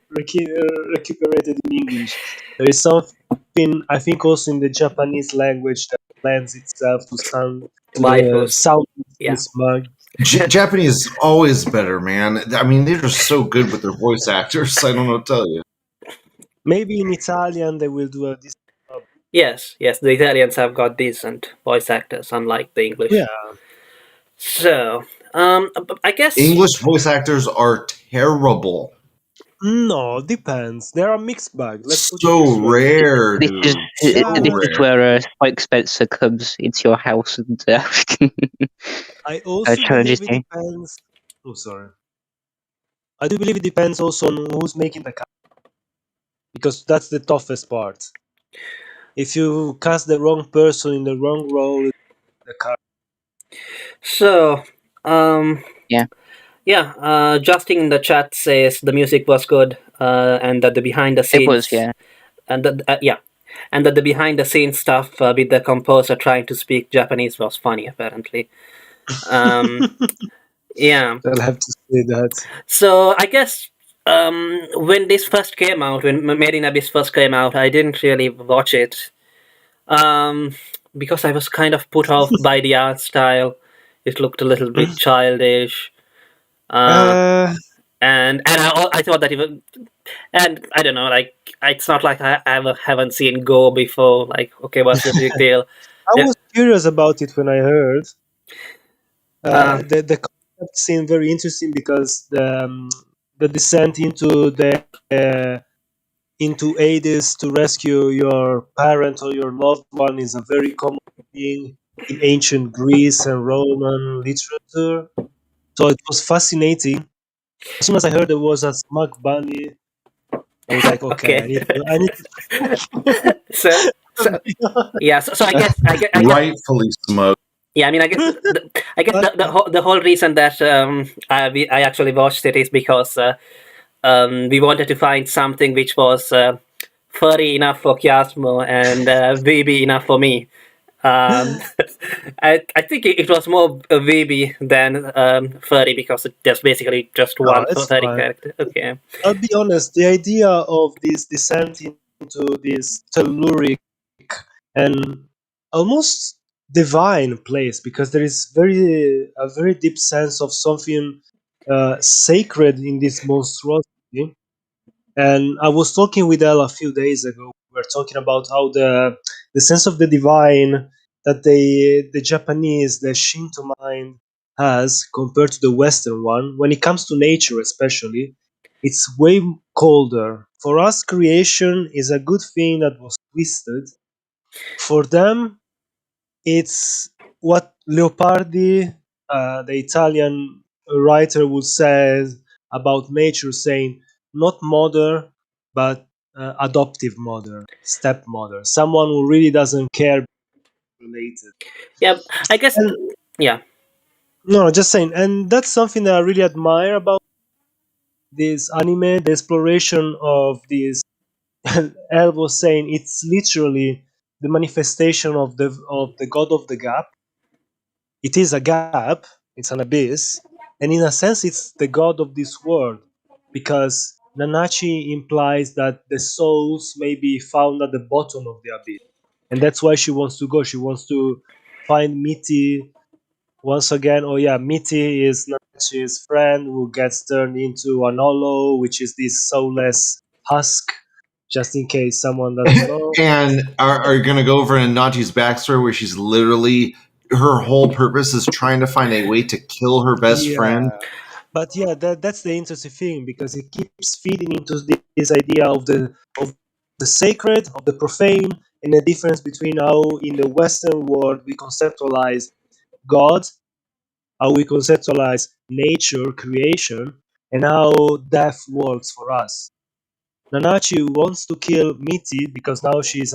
recuperated in English. There is something I think also in the Japanese language that lends itself to Waifus. sound Yeah. smug. Japanese is always better, man. I mean, they're just so good with their voice actors. I don't know what to tell you. Maybe in Italian they will do a this. Yes, the Italians have got decent voice actors, unlike the English. Yeah, So, I guess. English voice actors are terrible. no, depends. There are mixed bags. Let's put it So this way. rare, This is dude. this So Yeah, is rare. where Spike Spencer comes into your house and I also challenges believe it you. depends. Oh, sorry. I do believe it depends also on who's making the cast, because that's the toughest part. If you cast the wrong person in the wrong role, the cast. So, um, Yeah. yeah, Justin in the chat says the music was good, and that the behind the It was, scenes, yeah. and and that the behind the scenes stuff with the composer trying to speak Japanese was funny, apparently. Um, yeah. I'll have to say that. So I guess when this first came out, when Made in Abyss first came out, I didn't really watch it um, because I was kind of put off by the art style. It looked a little bit childish. Uh, Uh, and I thought that even, and I don't know, like it's not like I ever haven't seen Go before. Like, okay, what's the big deal? I Yeah, was curious about it when I heard. uh, The concept seemed very interesting because the descent into Hades to rescue your parent or your loved one is a very common thing in ancient Greece and Roman literature. So it was fascinating. As soon as I heard there was a smug bunny, I was like, okay, okay. I need so, so to. yeah, so I guess Rightfully smoked. yeah, I mean, I guess But the whole reason that I actually watched it is because we wanted to find something which was furry enough for Chiasmo and VB enough for me. Um, I think it was more VB than furry because there's basically just no, one it's furry fine. character. Okay. I'll be honest. The idea of this descent into this telluric and almost divine place, because there is a very deep sense of something sacred in this monstrosity. And I was talking with Elle a few days ago. We were talking about how the sense of the divine that the Japanese, the Shinto mind has compared to the Western one, when it comes to nature especially, it's way colder. For us, creation is a good thing that was twisted. For them, it's what Leopardi, the Italian writer, would say about nature, saying not mother, but adoptive mother, stepmother, someone who really doesn't care related. Yeah, I guess. And Yeah. no, just saying, and that's something that I really admire about this anime, the exploration of this. El was saying it's literally the manifestation of the god of the gap. It is a gap, it's an abyss, and in a sense, it's the god of this world, because Nanachi implies that the souls may be found at the bottom of the abyss, and that's why she wants to go. She wants to find Miti once again. Oh yeah, Miti is Nanachi's friend who gets turned into an hollow, which is this soulless husk. Just in case someone doesn't know. And are you going to go over in Nachi's backstory where she's literally, her whole purpose is trying to find a way to kill her best friend? But yeah, that's the interesting thing, because it keeps feeding into this idea of the sacred, of the profane, and the difference between how in the Western world we conceptualize God, how we conceptualize nature, creation, and how death works for us. Nanachi wants to kill Miti because now she's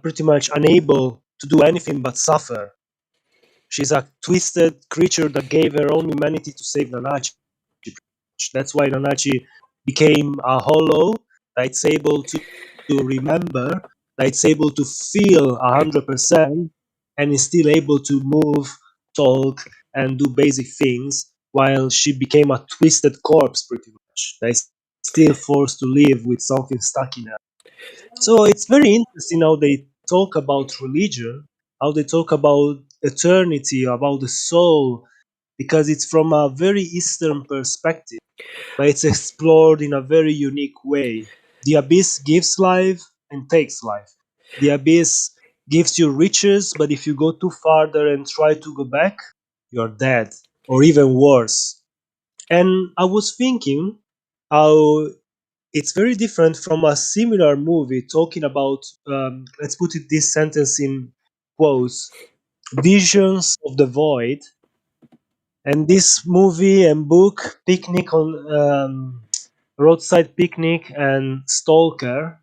pretty much unable to do anything but suffer. She's a twisted creature that gave her own humanity to save Nanachi. That's why Nanachi became a hollow that's able to remember, that it's able to feel 100% and is still able to move, talk, and do basic things, while she became a twisted corpse pretty much. That is still forced to live with something stuck in her. So it's very interesting how they talk about religion, how they talk about eternity, about the soul, because it's from a very Eastern perspective, but it's explored in a very unique way. The abyss gives life and takes life. The abyss gives you riches, but if you go too farther and try to go back, you're dead, or even worse. And I was thinking how it's very different from a similar movie talking about, let's put it this sentence in quotes, visions of the void. And this movie and book, Picnic on Roadside Picnic and Stalker,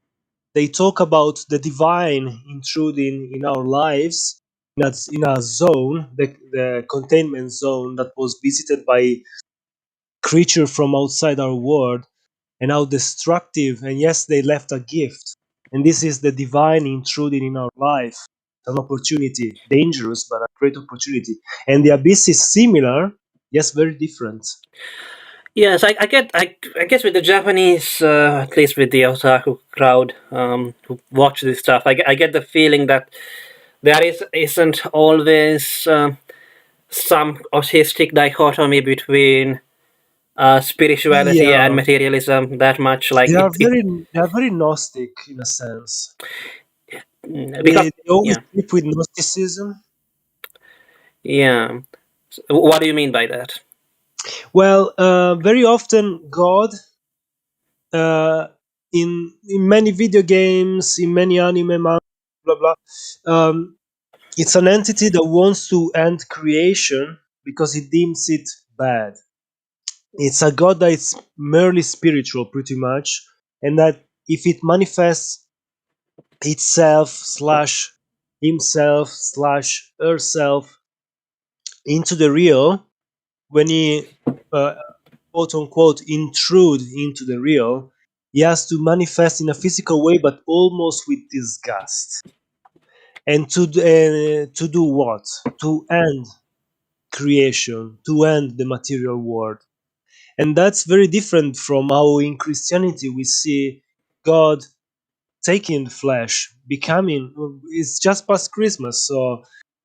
they talk about the divine intruding in our lives in a zone, the containment zone that was visited by creature from outside our world, and how destructive, and yes, they left a gift. And this is the divine intruding in our life. An opportunity, dangerous, but a great opportunity. And the abyss is similar, yes, very different. Yes, I guess with the Japanese, at least with the otaku crowd who watch this stuff, I get the feeling that there isn't always some artistic dichotomy between spirituality and Yeah, materialism that much. Like they are very gnostic in a sense. because They always yeah, sleep with Gnosticism. yeah. So what do you mean by that? Well, very often God, uh, in many video games, in many anime, blah blah, um, it's an entity that wants to end creation because it deems it bad. It's a God that is merely spiritual, pretty much, and that if it manifests itself slash himself slash herself into the real, when he uh, quote unquote intrude into the real, he has to manifest in a physical way, but almost with disgust. And to do what? To end creation, to end the material world. And that's very different from how in Christianity we see God taking flesh, becoming. It's just past Christmas, so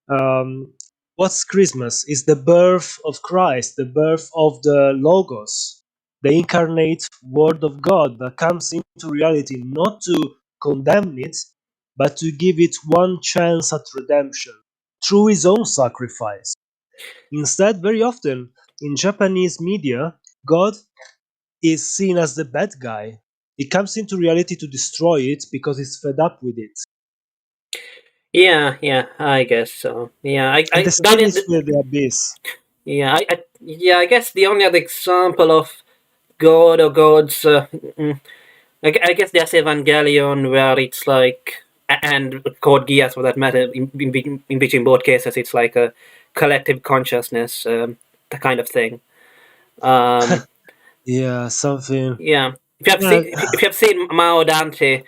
um, what's Christmas? It's the birth of Christ, the birth of the Logos, the incarnate Word of God that comes into reality not to condemn it, but to give it one chance at redemption through his own sacrifice. Instead, very often in Japanese media, God is seen as the bad guy. He comes into reality to destroy it because he's fed up with it. Yeah, yeah, I guess so. Yeah, And the I same don't. is with the Abyss. Yeah, yeah, I guess the only other example of God or gods, I guess there's Evangelion where it's like, and Code Geass for that matter, in which in both cases it's like a collective consciousness, the kind of thing. Um, Yeah, something. yeah, Yeah, if you have seen Mao Dante,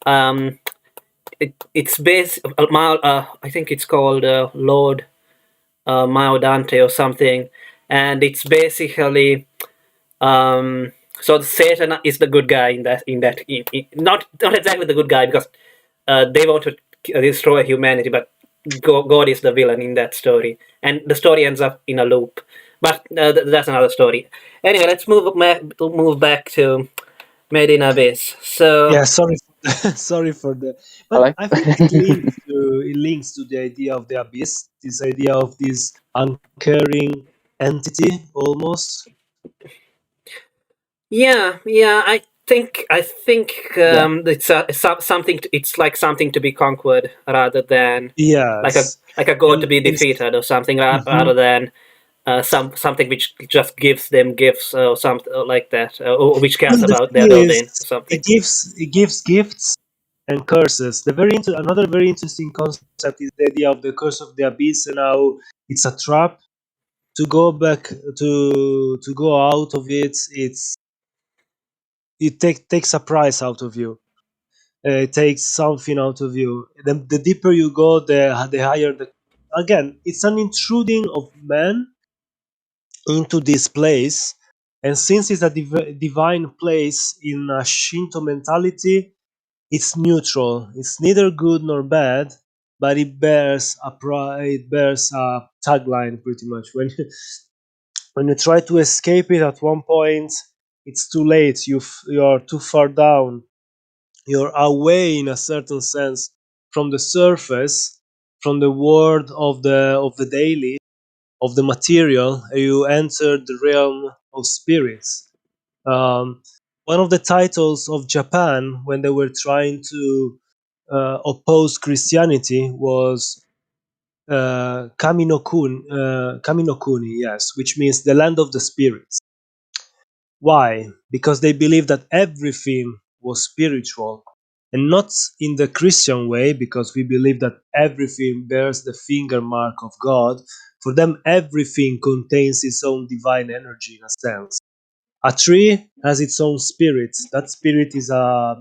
um, it's based Mao. I think it's called Lord Mao Dante or something, and it's basically so Satan is the good guy not exactly the good guy because they want to destroy humanity, but God is the villain in that story, and the story ends up in a loop. But that's another story. Anyway, let's move back to Made in Abyss. So yeah. Sorry, sorry for the. But Hello. I think it links to the idea of the abyss. This idea of this uncaring entity, almost. yeah, yeah, I think Yeah. it's something. It's like something to be conquered rather than Yes, like a god to and be it's. defeated or something Mhm. rather than something which just gives them gifts or something like that, or which Well, cares the about their thing is, well-being or something. it gives gifts and curses. Another very interesting concept is the idea of the curse of the abyss and how it's a trap. To go back to go out of it, takes a price out of you. takes something out of you. The deeper you go, the higher the. Again, it's an intruding of man into this place, and since it's a divine place in a Shinto mentality, it's neutral. It's neither good nor bad, but it bears a tagline pretty much. When you try to escape it at one point, it's too late. You're too far down. You're away in a certain sense from the surface, from the world of the daily, of the material. You enter the realm of spirits. One of the titles of Japan when they were trying to oppose Christianity was Kami no Kuni, yes, which means the land of the spirits. Why? Because they believed that everything was spiritual, and not in the Christian way, because we believe that everything bears the finger mark of God. For them, everything contains its own divine energy in a sense. A tree has its own spirit. That spirit is a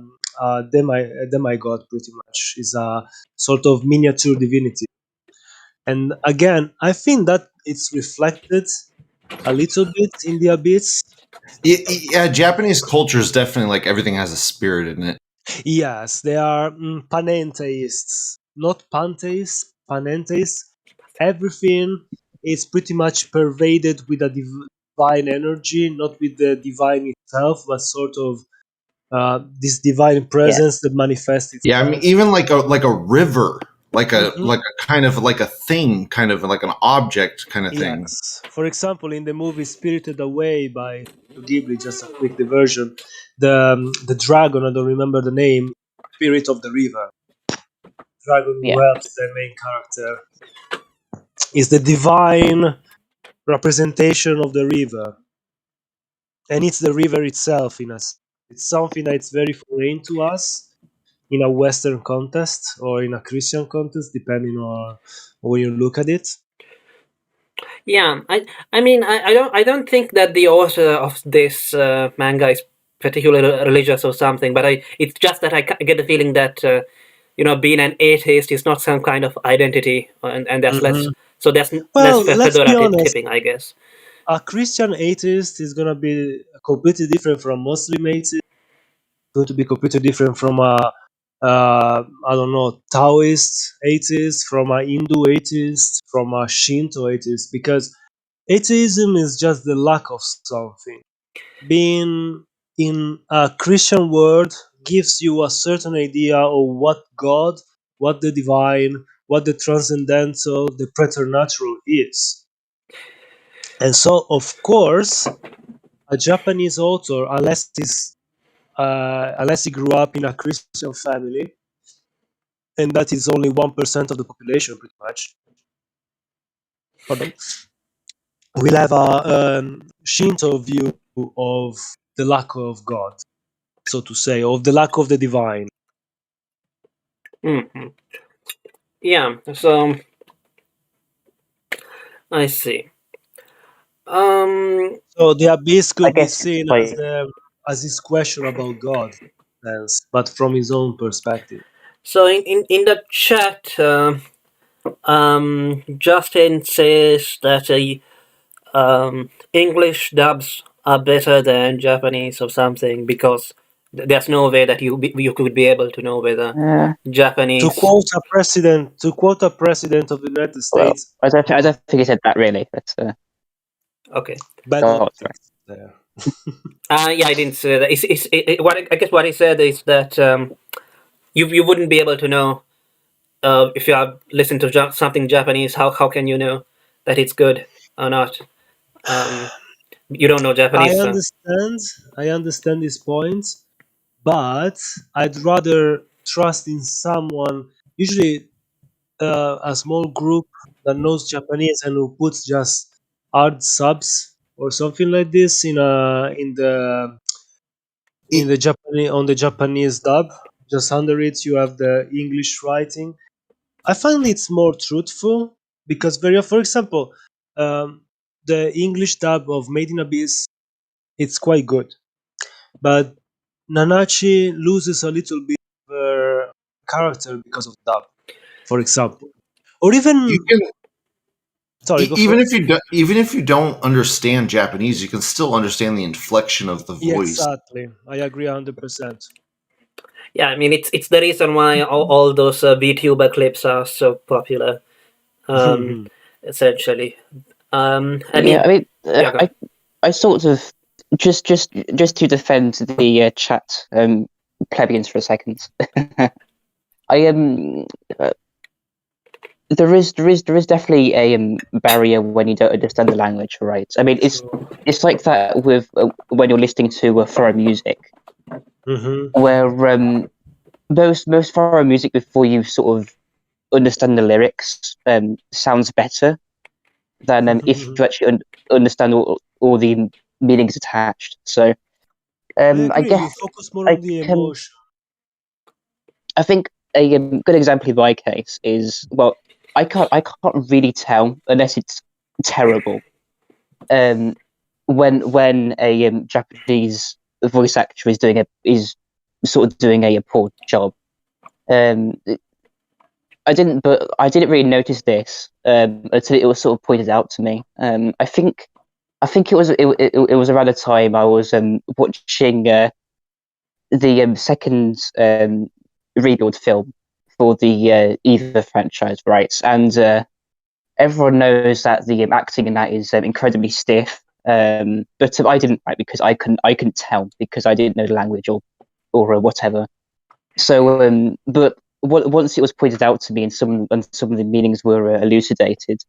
demigod, pretty much. Is a sort of miniature divinity. And again, I think that it's reflected a little bit in the Abyss. Yeah, Japanese culture is definitely like everything has a spirit in it. Yes, they are panentheists, not pantheists, panentheists. Everything is pretty much pervaded with a divine energy, not with the divine itself, but sort of this divine presence that manifests itself. Yeah, I mean, even like a river, like a Mhm. like a kind of like a thing, kind of like an object kind of thing. Yes. For example, in the movie Spirited Away by Ghibli, just a quick diversion, the dragon, I don't remember the name, Spirit of the River. Dragon who Yeah. helps the main character is the divine representation of the river, and it's the river itself. It's something that's very foreign to us in a Western context or in a Christian context, depending on when you look at it. Yeah, I mean, I don't think that the author of this manga is particularly religious or something, but it's just that I get the feeling that being an atheist is not some kind of identity, and there's less, Mhm. so there's less Well, let's fedora be honest. tipping, I guess. A Christian atheist is gonna be completely different from Muslim atheist. Going to be completely different from a I don't know, Taoist atheist, from a Hindu atheist, from a Shinto atheist, because atheism is just the lack of something. Being in a Christian world gives you a certain idea of what God, what the divine, what the transcendental, the preternatural is. And so, of course, a Japanese author, unless he grew up in a Christian family, and that is only 1% of the population, pretty much. Pardon. We'll have a Shinto view of the lack of God, so to say, of the lack of the divine. Hmm. Yeah, so I see. Um, So the abyss I could be guess it's seen like as his question about God, yes, but from his own perspective. so in the chat, Justin says that English dubs are better than Japanese or something because there's no way that you could be able to know whether To Japanese. quote a president of the United well, States, I don't think he said that really. But Okay. bad oh, sorry. optics there. Yeah, I didn't say that. What I guess what he said is that you wouldn't be able to know if you have listened to something Japanese. How can you know that it's good or not? Um, you don't know I Japanese, so understand. I understand this point, but I'd rather trust in someone, usually a small group that knows Japanese and who puts just hard subs or something like this in the Japanese on the Japanese dub. Just under it, you have the English writing. I find it's more truthful because for example, the English dub of Made in Abyss, it's quite good, but Nanachi loses a little bit character because of dub, for example, or even You can sorry, go even first. even if you don't understand Japanese, you can still understand the inflection of the Yeah, voice. exactly. I agree 100%. Yeah, I mean it's the reason why all those VTuber clips are so popular. Essentially, I Yeah, mean, I mean, yeah, go on. I sort of just to defend the chat plebeians for a second. I uh, there is definitely a barrier when you don't understand the language, right? I mean, it's like that with when you're listening to foreign music, where most foreign music before you sort of understand the lyrics sounds better than if you actually understand all the meanings attached. So I I agree. You guess focus more I on the can. emotion. I think a good example in my case is, well, I can't really tell unless it's terrible. Um, when a Japanese voice actor is sort of doing a poor job. Um, but I didn't really notice this until it was sort of pointed out to me. I think it was around the time I was watching the second rebuild film for the Eva franchise, right? And everyone knows that the acting in that is incredibly stiff. But I didn't, right, because I couldn't tell because I didn't know the language or whatever. So, but once it was pointed out to me and some of the meanings were elucidated,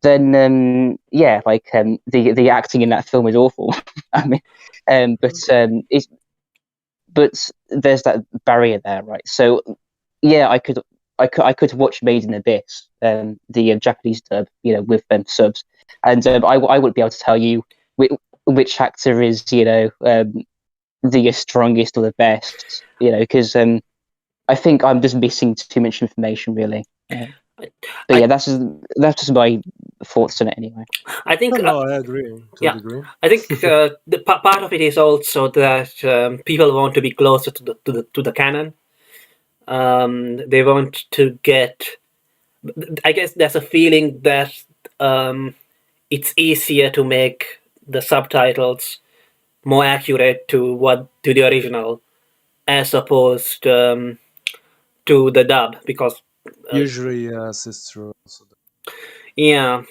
then yeah, like the acting in that film is awful. I mean, it's but there's that barrier there, right? So yeah, I could watch Made in Abyss, the Japanese dub, with subs, and I wouldn't be able to tell you which actor is the strongest or the best, because I think I'm just missing too much information, really. But yeah, I that's just my thoughts on it anyway. I think No, I agree. yeah, Totally agree. I think the part of it is also that people want to be closer to the canon. They want to get. I guess there's a feeling that it's easier to make the subtitles more accurate to the original as opposed to the dub because Usually, yes, it's true. yeah.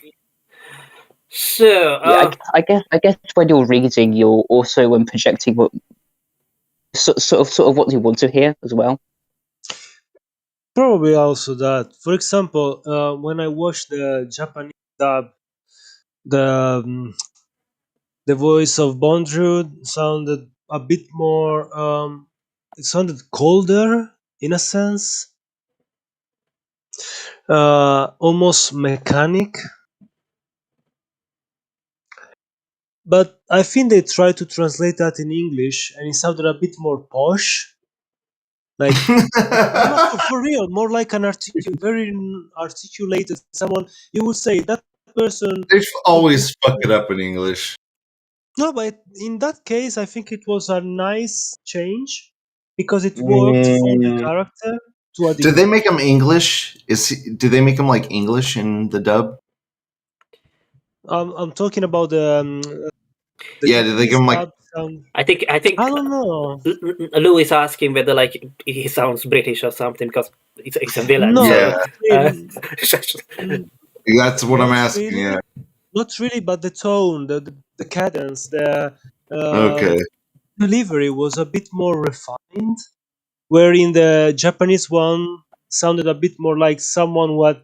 So Yeah, I guess when you're reading, you're also projecting what sort of what you want to hear as well. Probably also that. For example, when I watched the Japanese dub, the the voice of Bondrewd sounded a bit more. It sounded colder in a sense, almost mechanic. But I think they tried to translate that in English, and it sounded a bit more posh. Like no, for real, more like an very articulated someone. You would say that person They could always fuck it up in English. no, but in that case, I think it was a nice change because it worked for the Mm. character to a Did degree. they make him English? Do they make him like English in the dub? I'm talking about the Yeah, did they give Japanese him like? dub sound. I think I don't know. Lou is asking whether like he sounds British or something because it's a villain. No, So Yeah, not uh, really. Mm, that's what I'm Not asking. really. Yeah. Not really, but the tone, the cadence, the Okay. delivery was a bit more refined. Where in the Japanese one sounded a bit more like someone who had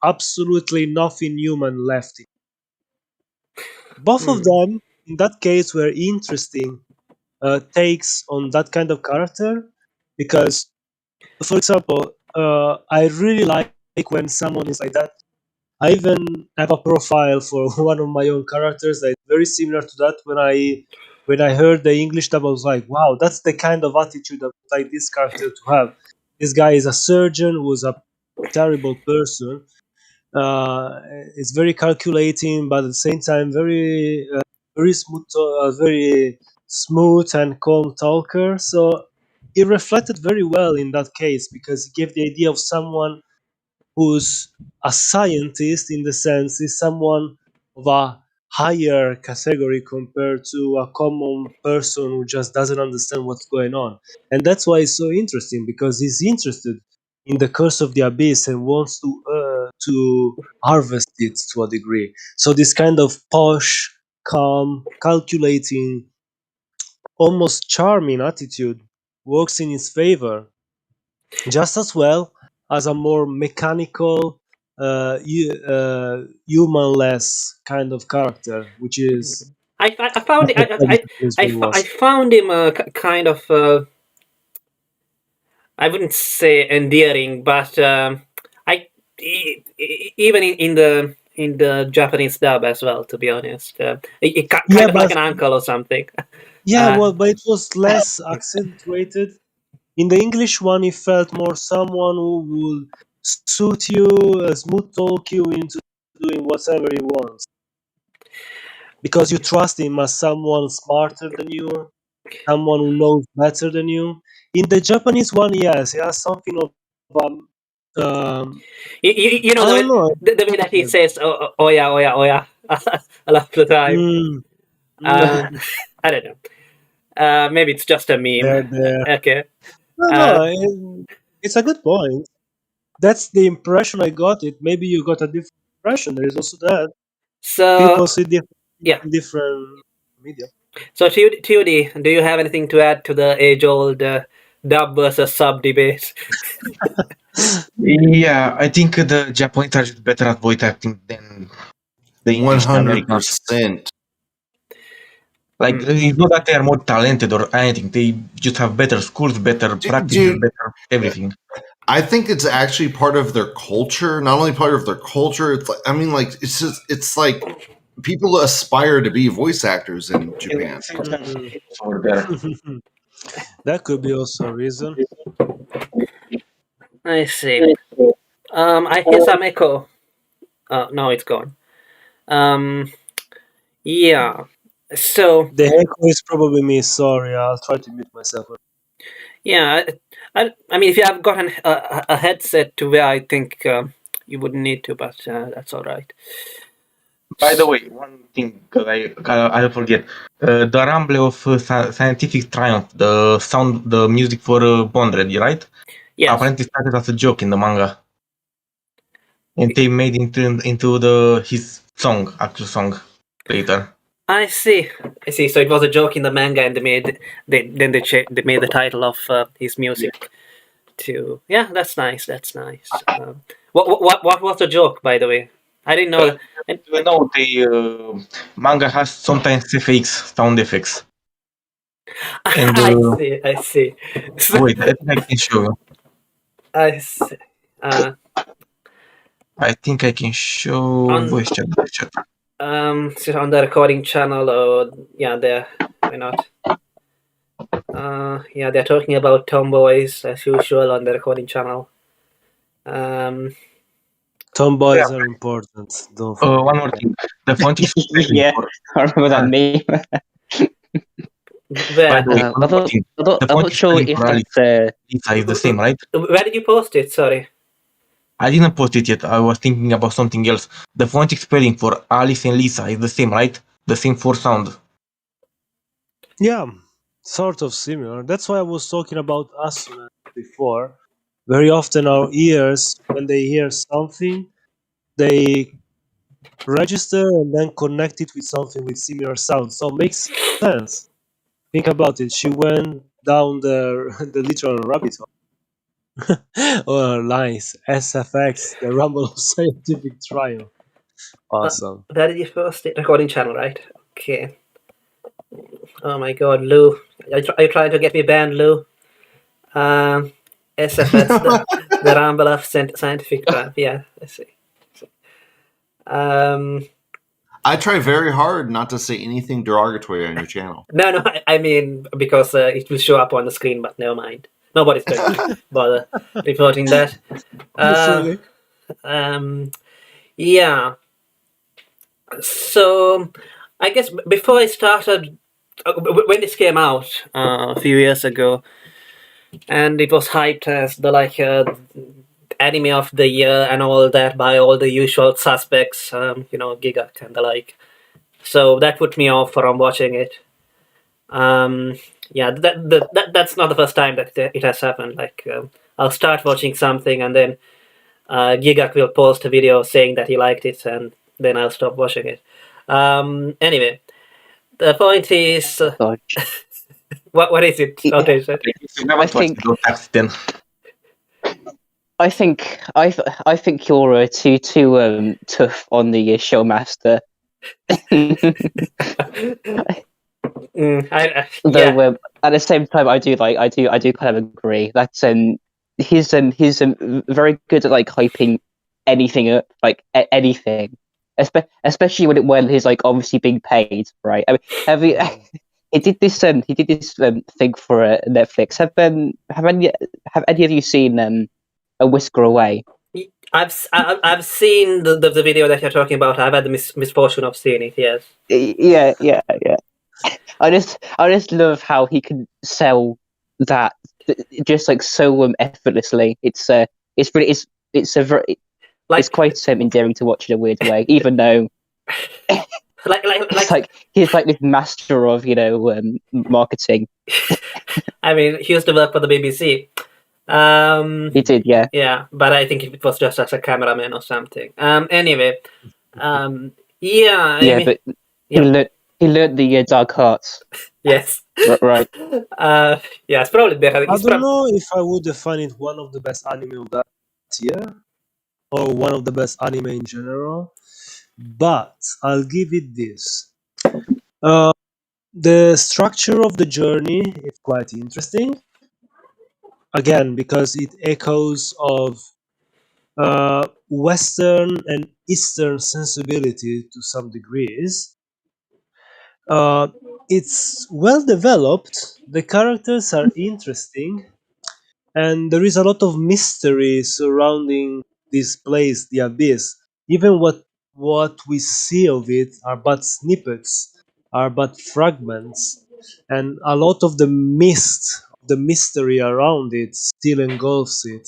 absolutely nothing human left. Both of them, in that case, were interesting takes on that kind of character because, for example, I really like when someone is like that. I even have a profile for one of my own characters that's very similar to that. When I heard the English dub, I was like, "Wow, that's the kind of attitude I would like this character to have." This guy is a surgeon who's a terrible person. Uh, is very calculating, but at the same time, very smooth and calm talker. So it reflected very well in that case, because it gave the idea of someone who's a scientist, in the sense is someone of a higher category compared to a common person who just doesn't understand what's going on. And that's why it's so interesting, because he's interested in the curse of the abyss and wants to harvest it to a degree. So this kind of posh, calm, calculating, almost charming attitude works in his favor, just as well as a more mechanical, humanless kind of character, which is I found it, I found him kind of I wouldn't say endearing, but even in the Japanese dub as well, to be honest, kind of like an uncle or something. Well, but it was less accentuated. In the English one, it felt more someone who would suit you, smooth talk you into doing whatever he wants, because you trust him as someone smarter than you, someone who knows better than you. In the Japanese one, yes, it has something of you know, I don't know. the way that he says oh yeah, oh yeah, oh yeah a lot of the time. I don't know. Maybe it's just a meme. Okay. No, it's a good point. That's the impression I got. It maybe you got a different impression. There is also that. So People see different media. So Tudy, do you have anything to add to the age-old dub versus sub debate? Yeah, I think the Japanese are just better at voice acting than the English and Americans. 100%. Like, it's not that they are more talented or anything. They just have better schools, better practice, better everything. I think it's actually part of their culture. Not only part of their culture, it's like, I mean, like, it's like people aspire to be voice actors in Japan. That could be also a reason. I see. I hear some echo. No, it's gone. Yeah. So the echo is probably me. Sorry, I'll try to mute myself. Yeah, I mean, if you have got a headset to where I think you wouldn't need to, but that's all right. By the way, one thing I forget: the rumble of scientific triumph, the sound, the music for Bond Ready, right? Yes. Apparently started as a joke in the manga, and they made it into his song, actual song, later. I see. So it was a joke in the manga, and they made the title of his music. To that's nice. That's nice. What was the joke, by the way? I didn't know. You know, the manga has sometimes FX sound effects. And, I see. Wait, I think I can show you. I see. I think I can show voice chat. Is it on the recording channel or there? Why not? They're talking about tomboys as usual on the recording channel. Tomboys are important. Don't forget. One more thing. The font is I remember that meme. Where? I'm not sure if Lisa is the same, right? Where did you post it? Sorry. I didn't post it yet. I was thinking about something else. The phonetic spelling for Alice and Lisa is the same, right? The same for sound. Yeah, sort of similar. That's why I was talking about assonance before. Very often our ears, when they hear something, they register and then connect it with something with similar sounds. So it makes sense. Think about it. She went down the literal rabbit hole. Oh, nice. SFX, the Rumble of Scientific Trial. Awesome. Where did you post it? Recording channel, right? Okay. Oh my god, Lou. Are you trying to get me banned, Lou? SFX, the Rumble of Scientific Trial. Yeah, I see. I try very hard not to say anything derogatory on your channel. No, I mean, because it will show up on the screen, but never mind. Nobody's going to bother reporting that. Yeah. So, I guess before I started, when this came out a few years ago, and it was hyped as the anime of the year and all that by all the usual suspects, Gigak and the like. So that put me off from watching it. That's not the first time that it has happened. I'll start watching something and then Gigak will post a video saying that he liked it, and then I'll stop watching it. Anyway, the point is, what is it? I think you're too tough on the Showmaster. Though at the same time, I do kind of agree that he's very good at hyping anything up, anything, especially when he's obviously being paid, right? I mean, he did this thing for Netflix. Have any of you seen A Whisker Away? I've seen the video that you're talking about. I've had the misfortune of seeing it. Yes. Yeah. I just love how he can sell that just so effortlessly. It's quite endearing to watch in a weird way, even though he's this master of marketing. I mean, he used to work for the BBC. He did, yeah. Yeah, but I think it was just as a cameraman or something. Anyway, yeah. But he learned the dark arts. Yes. Right. Yeah, it's probably better. I don't know if I would define it one of the best anime of that year, or one of the best anime in general, but I'll give it this. The structure of the journey is quite interesting. Again, because it echoes of Western and Eastern sensibility to some degrees. It's well developed, the characters are interesting, and there is a lot of mystery surrounding this place, the Abyss. Even what we see of it are but snippets, are but fragments, and a lot of the the mystery around it still engulfs it.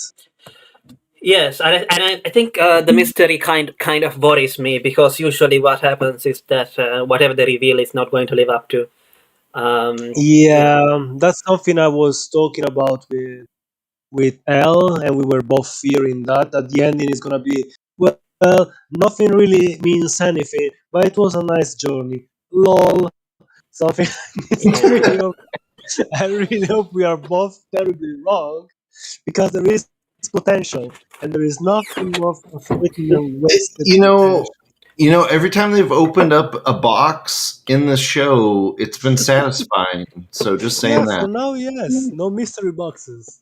Yes, and I think the mystery kind of worries me, because usually what happens is that whatever they reveal is not going to live up to. That's something I was talking about with L, and we were both fearing that at the ending is gonna be, well, nothing really means anything, but it was a nice journey. LOL, something. I really hope we are both terribly wrong, because there is potential, and there is nothing more frustrating than wasted potential. Every time they've opened up a box in the show, it's been satisfying. So just saying that. For now, yes. No mystery boxes.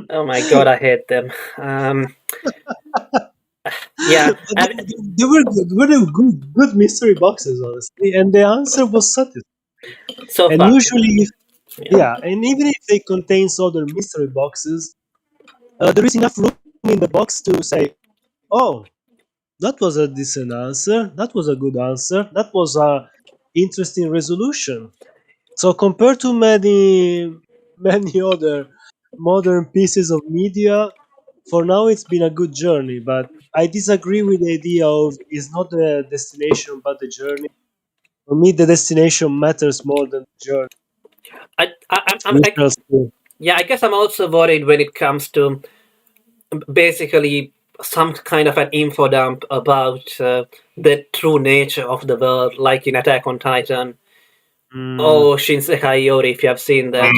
Oh my god, I hate them. Yeah, they were good mystery boxes, honestly, and the answer was satisfying. So and far. Usually, and even if they contain other mystery boxes, there is enough room in the box to say, "Oh, that was a decent answer. That was a good answer. That was a interesting resolution." So compared to many other modern pieces of media, for now it's been a good journey. But I disagree with the idea of it's not the destination but the journey. For me, the destination matters more than the journey. I guess I'm also worried when it comes to basically some kind of an info dump about the true nature of the world, like in Attack on Titan. Oh, Shinsekai Yori, if you have seen that.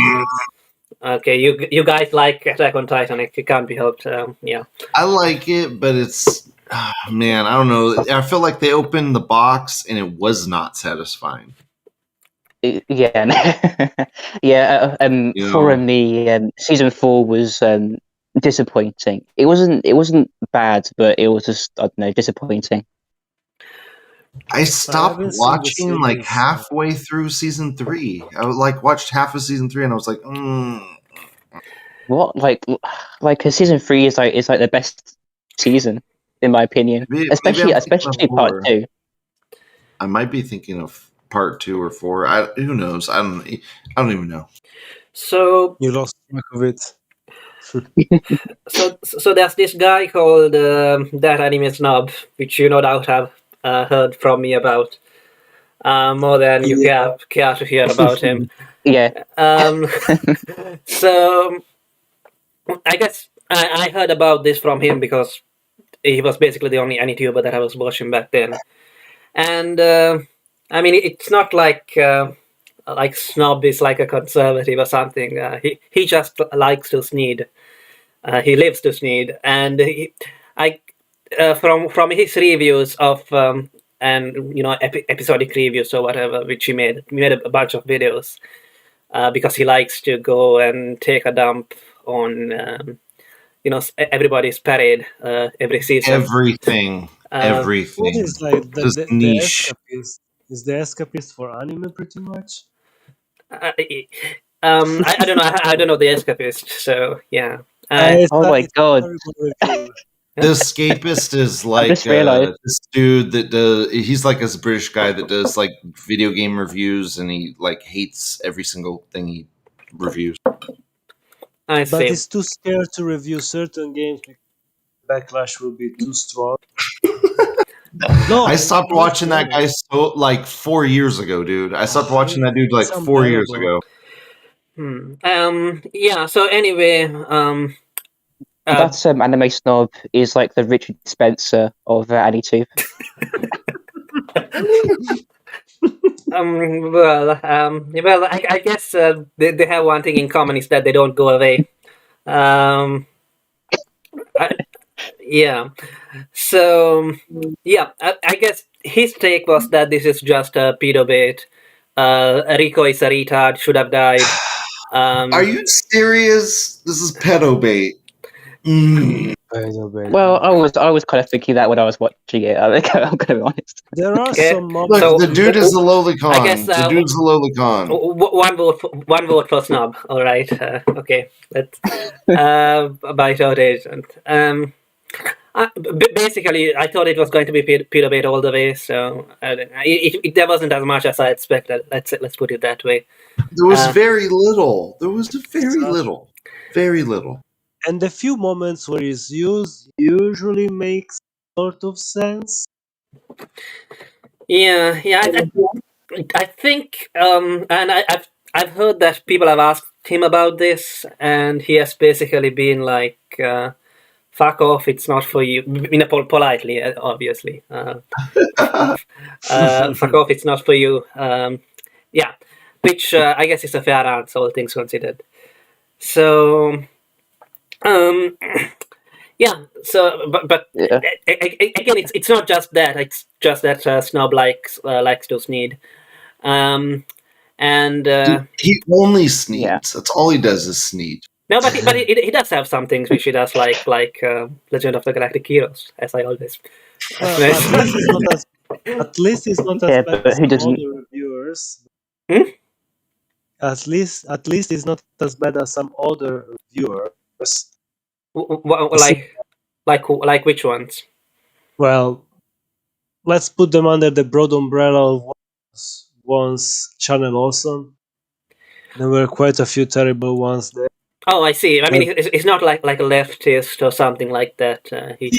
Okay, you guys like Attack on Titan, it can't be helped. Yeah. I like it, but it's... man, I don't know. I feel like they opened the box and it was not satisfying. Yeah. For me, season 4 was disappointing. It wasn't bad, but it was just, I don't know, disappointing. I stopped watching halfway through season 3. I watched half of season 3 and I was like, What? Cause season 3 is the best season in my opinion, especially part 2. I might be thinking of part 2 or 4. Who knows? I don't even know. So You lost track of it. so there's this guy called That Anime Snob, which you no doubt have heard from me about more than you care to hear about him. Yeah. So I guess I heard about this from him because he was basically the only YouTuber that I was watching back then. And I mean, it's not like Snob is like a conservative or something. He just likes to sneed. He lives to sneed, and from his reviews of and episodic reviews or whatever, which he made a bunch of videos because he likes to go and take a dump on everybody's parade every season. Everything. What is like Just the niche. escapist? Is the escapist for anime pretty much? I don't know. I don't know the escapist. So yeah. Oh my god. The Escapist is like just realized. this dude that does. He's like this British guy that does like video game reviews, and he like hates every single thing he reviews. I see. But he's too scared to review certain games because backlash will be too strong. No, I stopped watching that guy like 4 years ago, dude. I stopped watching that dude like 4 years ago. Yeah. So anyway, That's Anime Snob is like the Richard Spencer of AniTube. Well, I guess they have one thing in common is that they don't go away. Yeah. So yeah, I guess his take was that this is just a pedo bait. Rico is a retard, should have died. Are you serious? This is pedo bait. Well, I was kind of thinking that when I was watching it. I'm gonna be honest. There are some Look, So, the dude is a lolicon. I guess, the dude's a lolicon. one vote for Snob. All right. Okay. Let's bite out agent. Basically, I thought it was going to be pedo bait all the way, so there wasn't as much as I expected. Let's put it that way. There was very little. There was very little. Very little. And the few moments where it's used usually makes sort of sense. Yeah. I think, and I've heard that people have asked him about this, and he has basically been like, "Fuck off! It's not for you." Politely, obviously. Fuck off! It's not for you. Yeah, which I guess is a fair answer, all things considered. So, yeah. So, but Yeah. again, it's not just that. It's just that Snob likes to sneed. And he only sneeds. Yeah. That's all he does is sneed. no, but he does have some things which he does like Legend of the Galactic Heroes, as I always. At least it's not as Yeah, bad but as who some doesn't? other reviewers. Hmm? At least it's not as bad as some other reviewers. Like which ones? Well, let's put them under the broad umbrella of one's channel also. There were quite a few terrible ones there. Oh, I see. I mean, it's not like a leftist or something like that. At least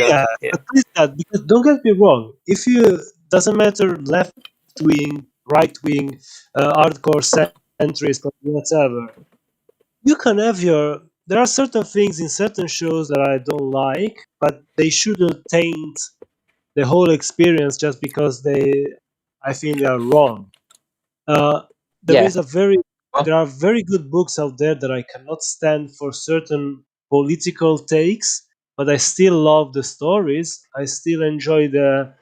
that, because don't get me wrong. If you doesn't matter left wing, right wing, hardcore centrist, or whatever, you can have your. There are certain things in certain shows that I don't like, but they shouldn't taint the whole experience just because I think they are wrong. There are very good books out there that I cannot stand for certain political takes, but I still love the stories. I still enjoy the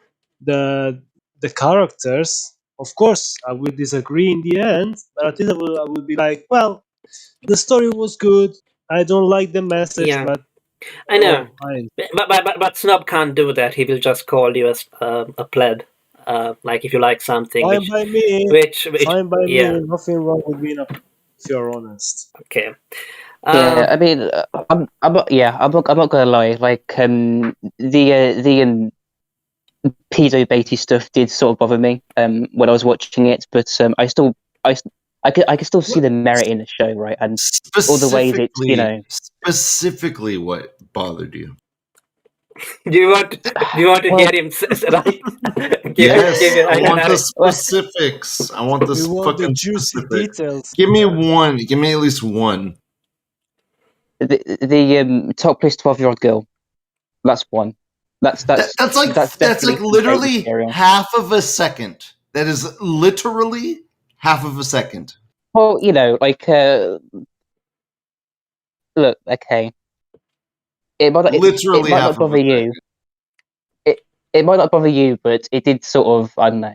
characters. Of course, I will disagree in the end, but at least I will be like, well, the story was good. I don't like the message, but I know. But Snob can't do that. He will just call you a pleb. Like if you like something. Fine by me. Fine by me. Nothing wrong with being a pleb, if you're honest. Okay. Yeah, I mean, I'm not gonna lie. Like, the pedo baity stuff did sort of bother me when I was watching it, but I I can still see the merit in the show, right? And all the ways it's, specifically what bothered you. Do you want to hear him right? Yes, I an want the narrative. specifics. I want the We want the fucking juicy specifics. details. Give me one. Give me at least one. The topless 12-year-old girl. That's one. That's That's like definitely literally material. half of a second. That is literally half of a second. Well, like look, okay. It might Literally not bother you. It might not bother you, but it did sort of. I don't know.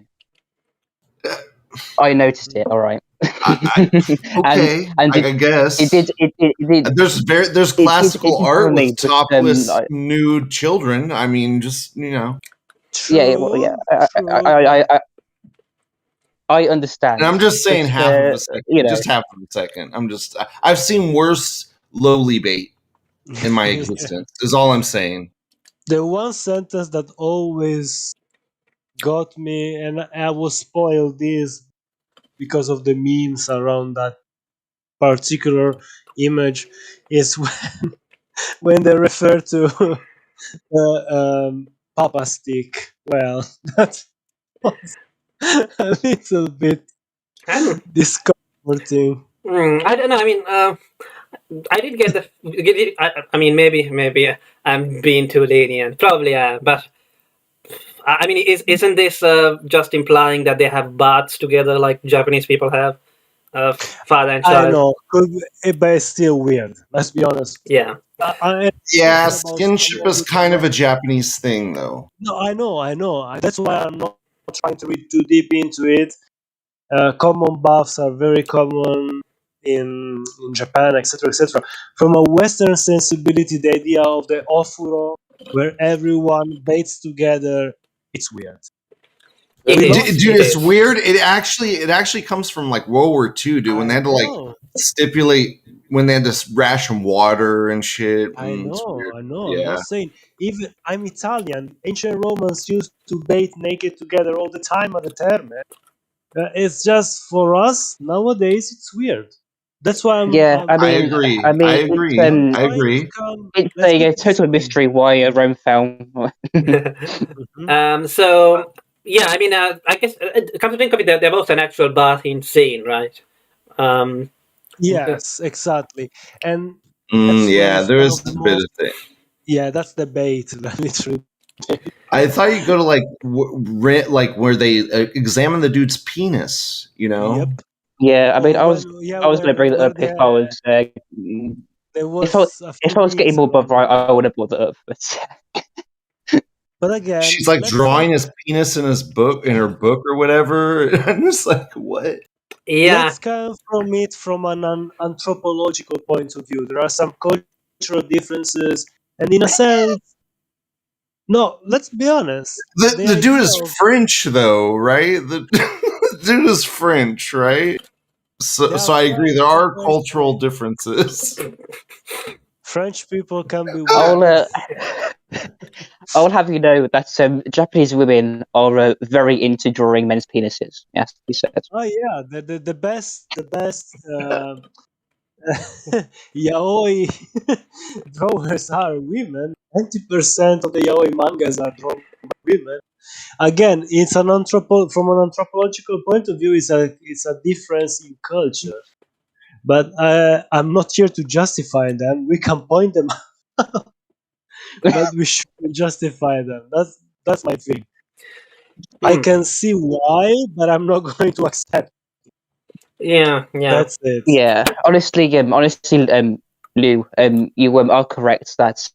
I noticed it. All right. Okay, and I guess it did. There's classical art me, with topless nude children. I mean, just True, yeah. I understand. And I'm just saying half of a second. Just half of a second. I've seen worse lowly bait in my existence. Is all I'm saying. The one sentence that always got me, and I was spoiled this because of the memes around that particular image, is when they refer to Papa Stick. Well, that was a little bit discomforting. I don't know. I mean, I did get the. I mean, maybe I'm being too lenient. Probably, but I mean, isn't this just implying that they have baths together like Japanese people have, father and child? I know, but it's still weird. Let's be honest. Yeah. Yeah, skinship is kind of a Japanese thing, though. No, I know. That's why I'm not trying to read too deep into it. Common baths are very common in Japan, etc., etc. From a Western sensibility, the idea of the ofuro, where everyone bathes together, it's weird. Dude, it's weird. It actually comes from like World War II, dude, when they had to like stipulate when they had to ration water and shit. I know. Yeah. I'm not saying. Even I'm Italian. Ancient Romans used to bathe naked together all the time at the terme. It's just for us nowadays. It's weird. That's why I'm. Yeah, I agree. I agree. It's a total mystery why Rome fell. So yeah, I mean, I guess come to think of it, they're both an actual bathing scene, right? Yes, exactly, and there is a bit of thing. Yeah, that's the bait. Literally. I thought you'd go to like where they examine the dude's penis. You know. Yep. Yeah, I mean, I was going to bring that up if I was. If I was getting more bothered, I would have brought it up. But again, she's like drawing his penis in her book or whatever. I'm just like, what? Yeah. Let's come from it from an anthropological point of view. There are some cultural differences, and in a sense, no. Let's be honest. The dude is French, though, right? The dude is French, right? So I agree. There are cultural differences. French people can be. I'll have you know that Japanese women are very into drawing men's penises. Yes, he said. Oh yeah, the best yaoi drawers are women. 90% of the yaoi mangas are drawn by women. Again, it's from an anthropological point of view. It's a difference in culture, but I'm not here to justify them. We can point them out, but we shouldn't justify them. That's my thing. I can see why, but I'm not going to accept. Yeah. That's it. Yeah, honestly, Lou, you are correct that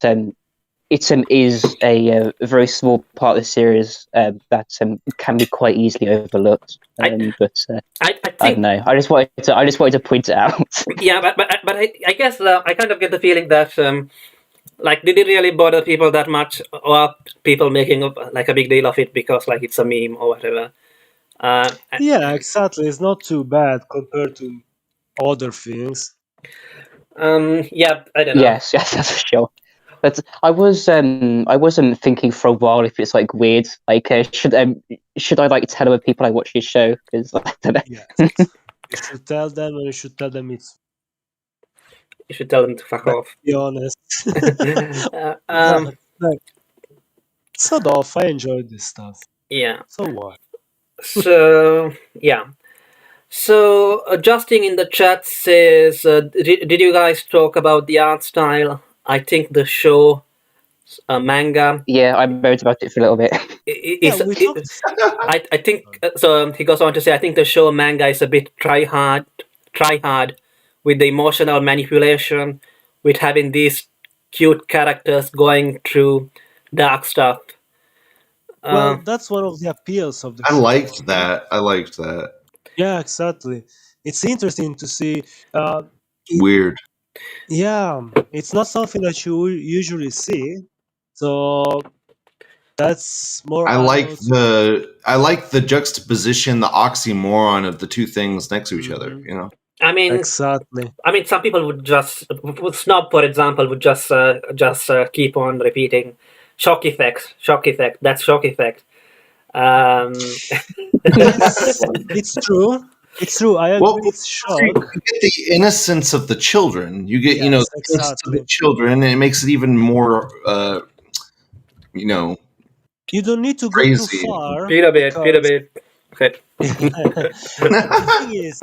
it is a very small part of the series that can be quite easily overlooked. But I don't know. I just wanted to point it out. Yeah, but I guess I kind of get the feeling that like, did it really bother people that much, or people making up like a big deal of it because like it's a meme or whatever? Yeah, exactly. It's not too bad compared to other things. Yeah, I don't know. Yes, that's for sure. But I wasn't thinking for a while if it's like weird. Like, should I like tell other people I watch this show? Because I don't know. Yes. You should tell them, and you should tell them it's. You should tell them to fuck off. Be honest. Um, Sort of. I enjoyed this stuff. yeah. So what? So yeah. So Justin in the chat says, did you guys talk about the art style? I think the show manga. Yeah, I wrote about it for a little bit. I think so. He goes on to say, I think the show manga is a bit try hard with the emotional manipulation, with having these cute characters going through dark stuff. Well, that's one of the appeals of the I show. liked that. I liked that. Yeah, exactly. It's interesting to see. Weird. Yeah, it's not something that you usually see. So that's more. I like the juxtaposition, the oxymoron of the two things next to each other. You know. I mean, exactly. I mean, some people would Snob, for example, would just keep on repeating shock effect. That's shock effect. Yes, it's true. It's true. I agree. It's shock. You get the innocence of the children. You get, Yes, the innocence of the children, and it makes it even more, You don't need to go crazy. too far. Peter bit. Okay. The thing is,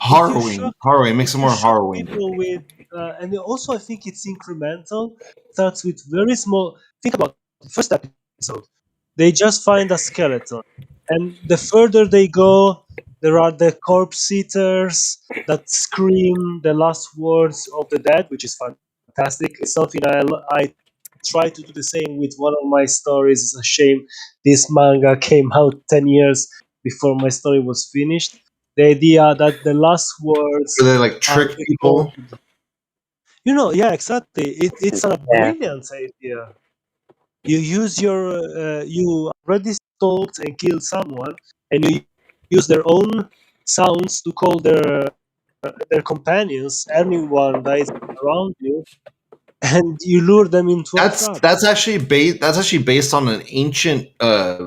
harrowing. It makes it more harrowing. People with, and also I think it's incremental. Starts with very small. Think about the first episode. They just find a skeleton, and the further they go, there are the corpse eaters that scream the last words of the dead, which is fantastic. It's something I try to do the same with one of my stories. It's a shame this manga came out 10 years before my story was finished. The idea that the last words... So they like trick people? Yeah, exactly. It's a brilliant idea. You use you already stalked and killed someone, and you use their own sounds to call their companions, anyone that is around you, and you lure them into a trap. That's actually based on an ancient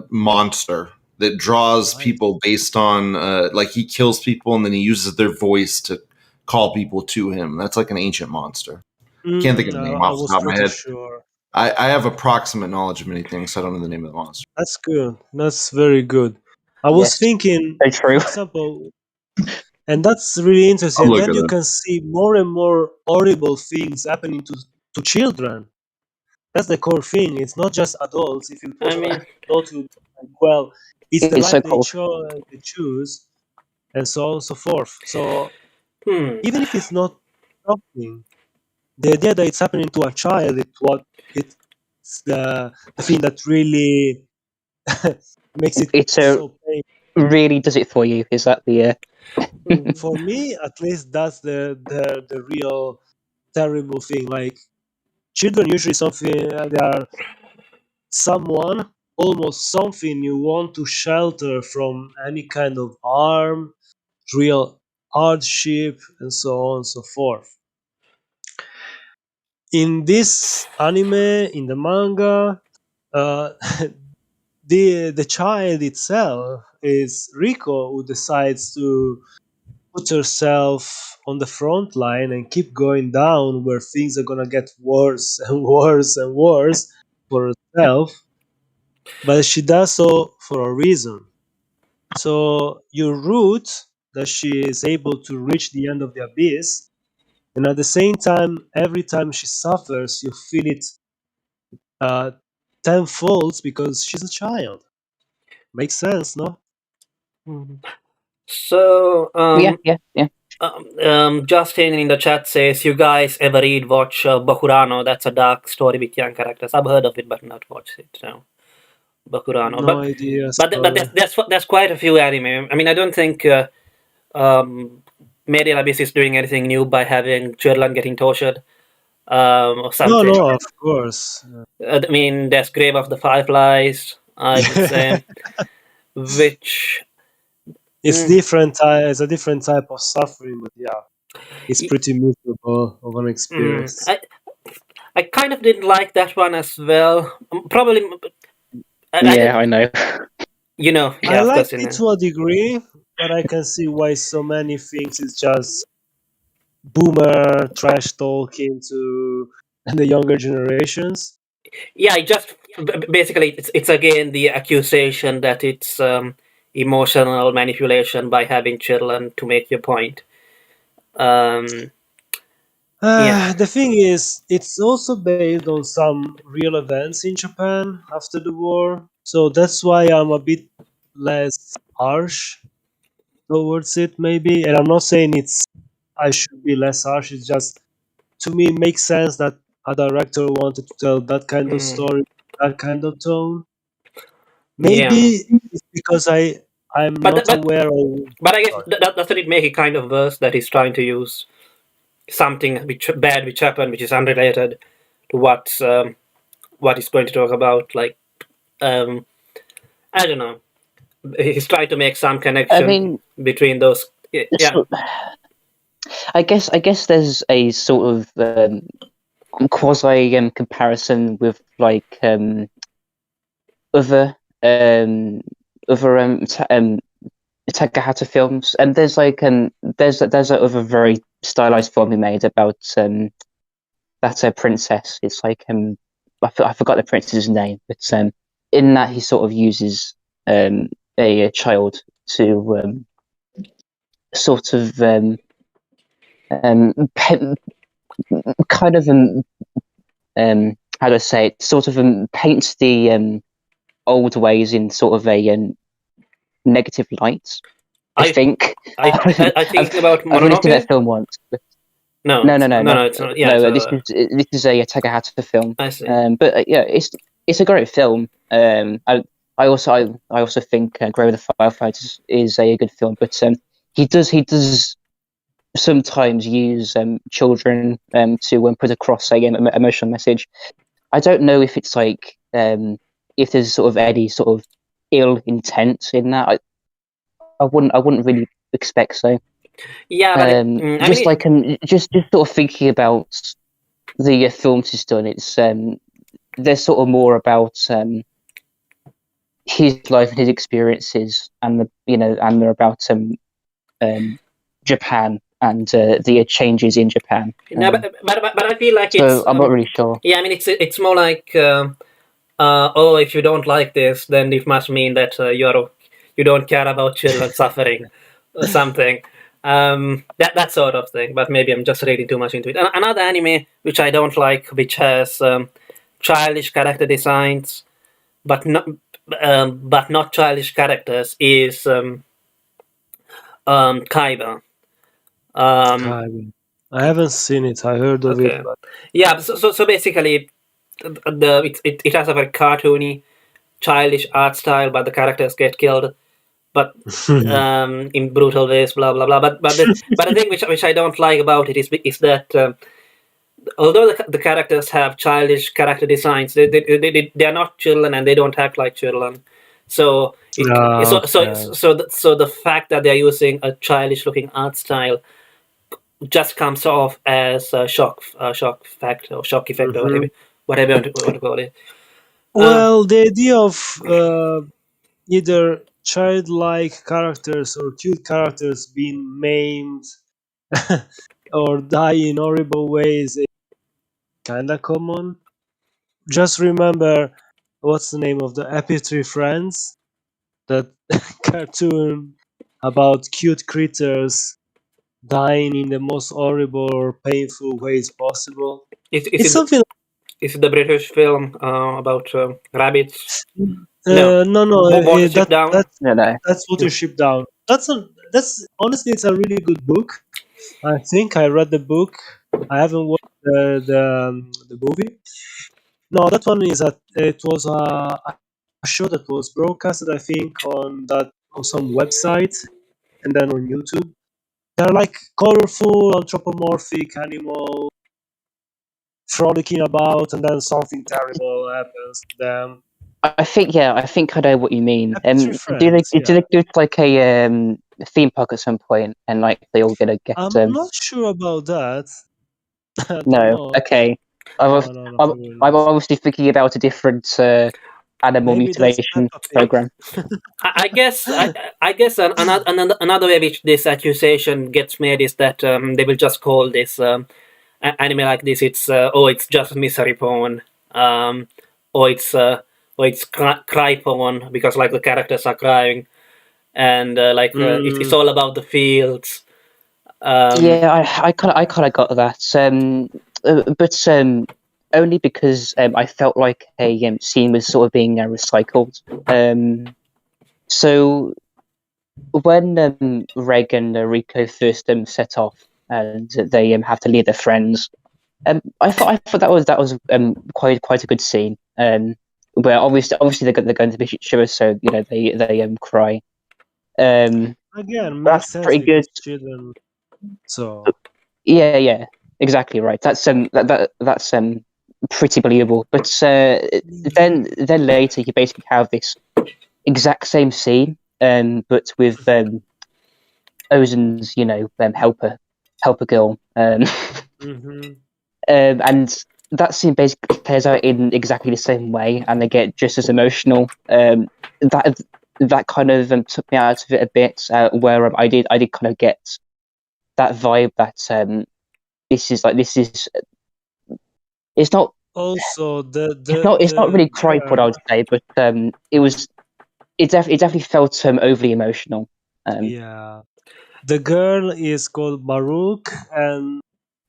monster that draws people based on like he kills people and then he uses their voice to call people to him. That's like an ancient monster. Can't think of the name off the top of my head. Sure. I have approximate knowledge of many things, so I don't know the name of the monster. That's good. That's very good. I was thinking, for example, and that's really interesting. And then you can see more and more horrible things happening to children. That's the core thing. It's not just adults. If you adults, well, it's the life they choose, and so on and so forth. So even if it's not shocking, the idea that it's happening to a child, it's the thing that really makes it so painful. Really does it for you. Is that the? For me, at least, that's the real terrible thing. Like children, usually they are someone, almost something you want to shelter from any kind of harm, real hardship, and so on and so forth. In this anime, in the manga, the child itself is Riko, who decides to put herself on the front line and keep going down, where things are gonna get worse and worse and worse for herself. But she does so for a reason. So you root that she is able to reach the end of the abyss, and at the same time, every time she suffers, you feel it tenfold because she's a child. Makes sense, no? So yeah. Justin in the chat says, "You guys ever watch Bakurano? That's a dark story with young characters. I've heard of it, but not watched it. No, Bakurano. No idea. But there's quite a few anime. I mean, I don't think Made in Abyss is doing anything new by having children getting tortured or something. No, of course. I mean, there's Grave of the Fireflies, I would say, which it's different. It's a different type of suffering, but yeah, it's pretty miserable of an experience. I kind of didn't like that one as well. Probably. I know. You know, I liked it to a degree. but I can see why so many things is just boomer trash talking to the younger generations. Yeah, basically it's again the accusation that it's emotional manipulation by having children to make your point. Um, yeah. The thing is, it's also based on some real events in Japan after the war, so that's why I'm a bit less harsh towards it, maybe. And I'm not saying it's I should be less harsh. It's just to me it makes sense that a director wanted to tell that kind of Mm, story, that kind of tone. yeah. Maybe it's because I'm But not but aware of. but I guess Sorry. doesn't it make it kind of worse that he's trying to use something which bad which happened, which is unrelated to what he's going to talk about. Like, um, I don't know. He's trying to make some I connection mean, between those. Yeah. I guess there's a sort of quasi comparison with like other other Takahata films, and there's like there's that other very stylized film he made about that princess. It's like I forgot the princess's name, but in that he sort of uses a child to sort of kind of how do I say it? Sort of paints the old ways in sort of a negative light. I think. I thinking about I've only seen that Mononoke. film once. But No, no, it's not. Yeah, no. so, This is a Takahata film. I see. But yeah, it's a great film. I also think Grave of the Firefighters is a good film. But he does sometimes use children to put across a emotional message. I don't know if it's like if there's sort of any sort of ill intent in that. I wouldn't really expect so. Yeah, but I Just mean, like just sort of thinking about the films he's done, it's they're sort of more about his life and his experiences, and and they're about Japan and the changes in Japan. no, but I feel like So it's I'm not really sure. yeah. I mean, it's more like oh, if you don't like this, then it must mean that you don't care about children suffering or something. That sort of thing. But maybe I'm just reading too much into it. Another anime which I don't like, which has childish character designs, but not childish characters, is Kaiba. I haven't seen it. I heard of Okay. it, but Yeah. So basically, it has a very cartoony, childish art style, but the characters get killed, but in brutal ways, blah blah blah. But the thing which I don't like about it is that although the characters have childish character designs, they are not children and they don't act like children. So so the fact that they are using a childish looking art style just comes off as a shock factor or shock effect or whatever you want to call it. Well, the idea of either childlike characters or cute characters being maimed or die in horrible ways is kind of common. Just remember, what's the name of the Happy Tree Friends? That cartoon about cute critters dying in the most horrible or painful ways possible. Is It's something. is it the British film about rabbits? No, Watership Down. No. that's Watership Down. That's honestly, it's a really good book. I think I read the book. I haven't watched the movie. No, that one is that it was a show that was broadcasted, I think, on some website and then on YouTube. They're like colorful, anthropomorphic animals frolicking about, and then something terrible happens to them. I think I know what you mean. Happy Tree Friends, Do they do like a theme park at some point, and like they all gonna get? I'm not sure about that. I don't No, know. okay. No, I'm probably not. obviously thinking about a different animal Maybe that's mutilation Peppa Pig. program. I guess another way which this accusation gets made is that they will just call this anime like this. It's it's just misery porn, or it's cry porn because like the characters are crying, and it's all about the fields. Yeah, I kind of got that. But only because I felt like a scene was sort of being recycled. So when Reg and Rico first set off and they have to leave their friends, I thought that was quite a good scene. Where obviously they're going to be sure, so you know they cry. Again, makes That's sense pretty good. because children. So Yeah, exactly right. That's that's pretty believable. But then later you basically have this exact same scene, but with Ozen's helper girl, mhm. and that scene basically plays out in exactly the same way, and they get just as emotional. That kind of took me out of it a bit, where I did kind of get that vibe that this is it's not Also, it's not really cry porn, I would say, but it definitely felt overly emotional. yeah, the girl is called Baruch, and Oh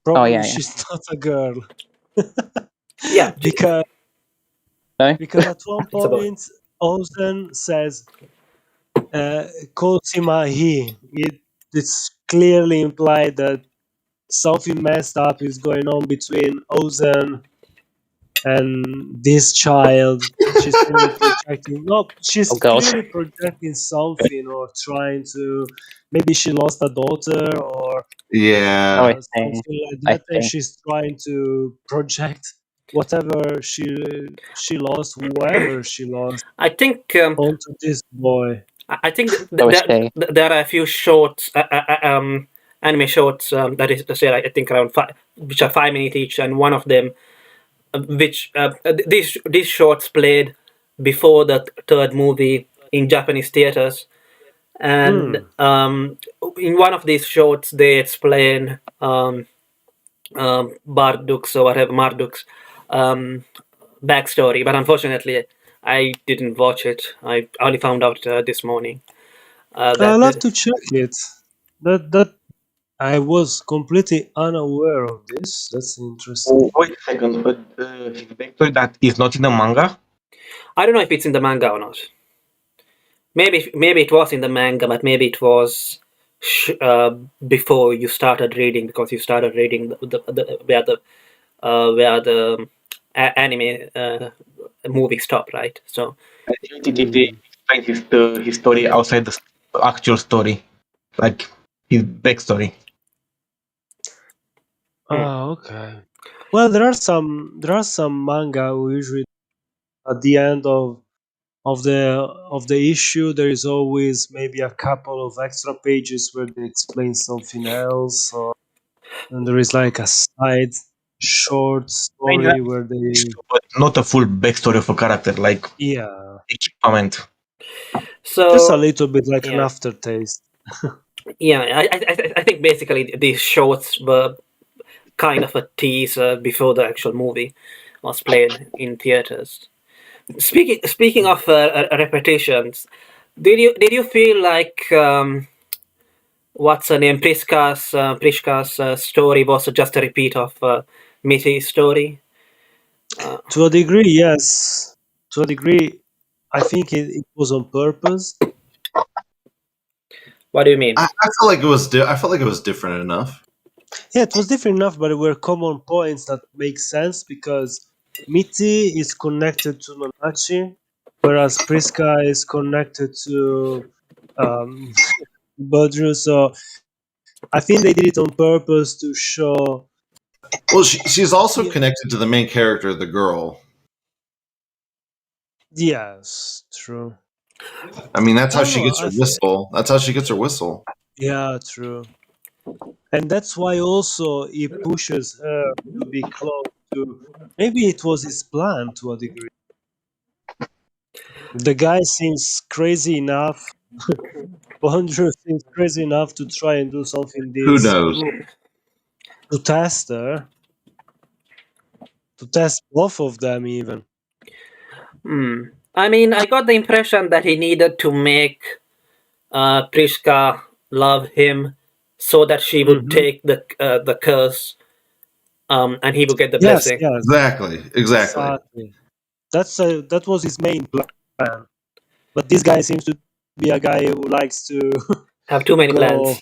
probably yeah. she's not a girl Yeah, because No? at one it's a boy. point Ozen says calls him a he. It's clearly implied that something messed up is going on between Ozen and this child. She's clearly projecting. No, she's Oh god. clearly projecting something, or trying to. Maybe she lost a daughter, or Yeah. Oh, I see. something like I that, and see. she's trying to project whatever she lost, whoever she lost, I think onto this boy. I think Oh, I see. there are a few shorts, anime shorts that is to say I think around five, which are 5 minutes each, and one of them, which these shorts played before the third movie in Japanese theaters, and in one of these shorts they explain Barduk's or whatever Marduk's backstory, but unfortunately I didn't watch it. I only found out this morning. I'll That have to check it. That I was completely unaware of this. That's interesting. Oh, wait a second, but his backstory that is not in the manga? I don't know if it's in the manga or not. Maybe it was in the manga, but maybe it was before you started reading, because you started reading where the anime movie stopped, right? So I hate it if they explain his story outside the actual story, like his backstory. Okay. Well, there are some manga who usually at the end of the issue there is always maybe a couple of extra pages where they explain something else, and there is like a side short I mean, story where they but not a full backstory of a character, like yeah, equipment. just a so little bit like an yeah, aftertaste. yeah. I think basically these shorts were kind of a teaser before the actual movie was played in theaters. Speaking of repetitions, did you feel like what's her name Priska's story was just a repeat of Mitty's story? To a degree, yes. To a degree, I think it was on purpose. What do you mean? I felt like it was. I felt like it was different enough. Yeah, it was different enough, but there were common points that make sense because Mitty is connected to Nonachi, whereas Priska is connected to um, Budru. So I think they did it on purpose to show. Well, she's also Yeah, connected to the main character, the girl. yes, true. I mean, that's I how don't she know. gets her whistle. That's how she gets her whistle. Yeah, true. And that's why also he pushes her to be close to. Maybe it was his plan to a degree. The guy seems crazy enough. Bondrew seems crazy enough to try and do something Who this knows? to test her, to test both of them even. I mean, I got the impression that he needed to make Priska love him so that she would Hmm. take the curse, and he would get the Yes, blessing. yes, Exactly. exactly. That was his main plan. But this guy seems to be a guy who likes to Have too many go. plans.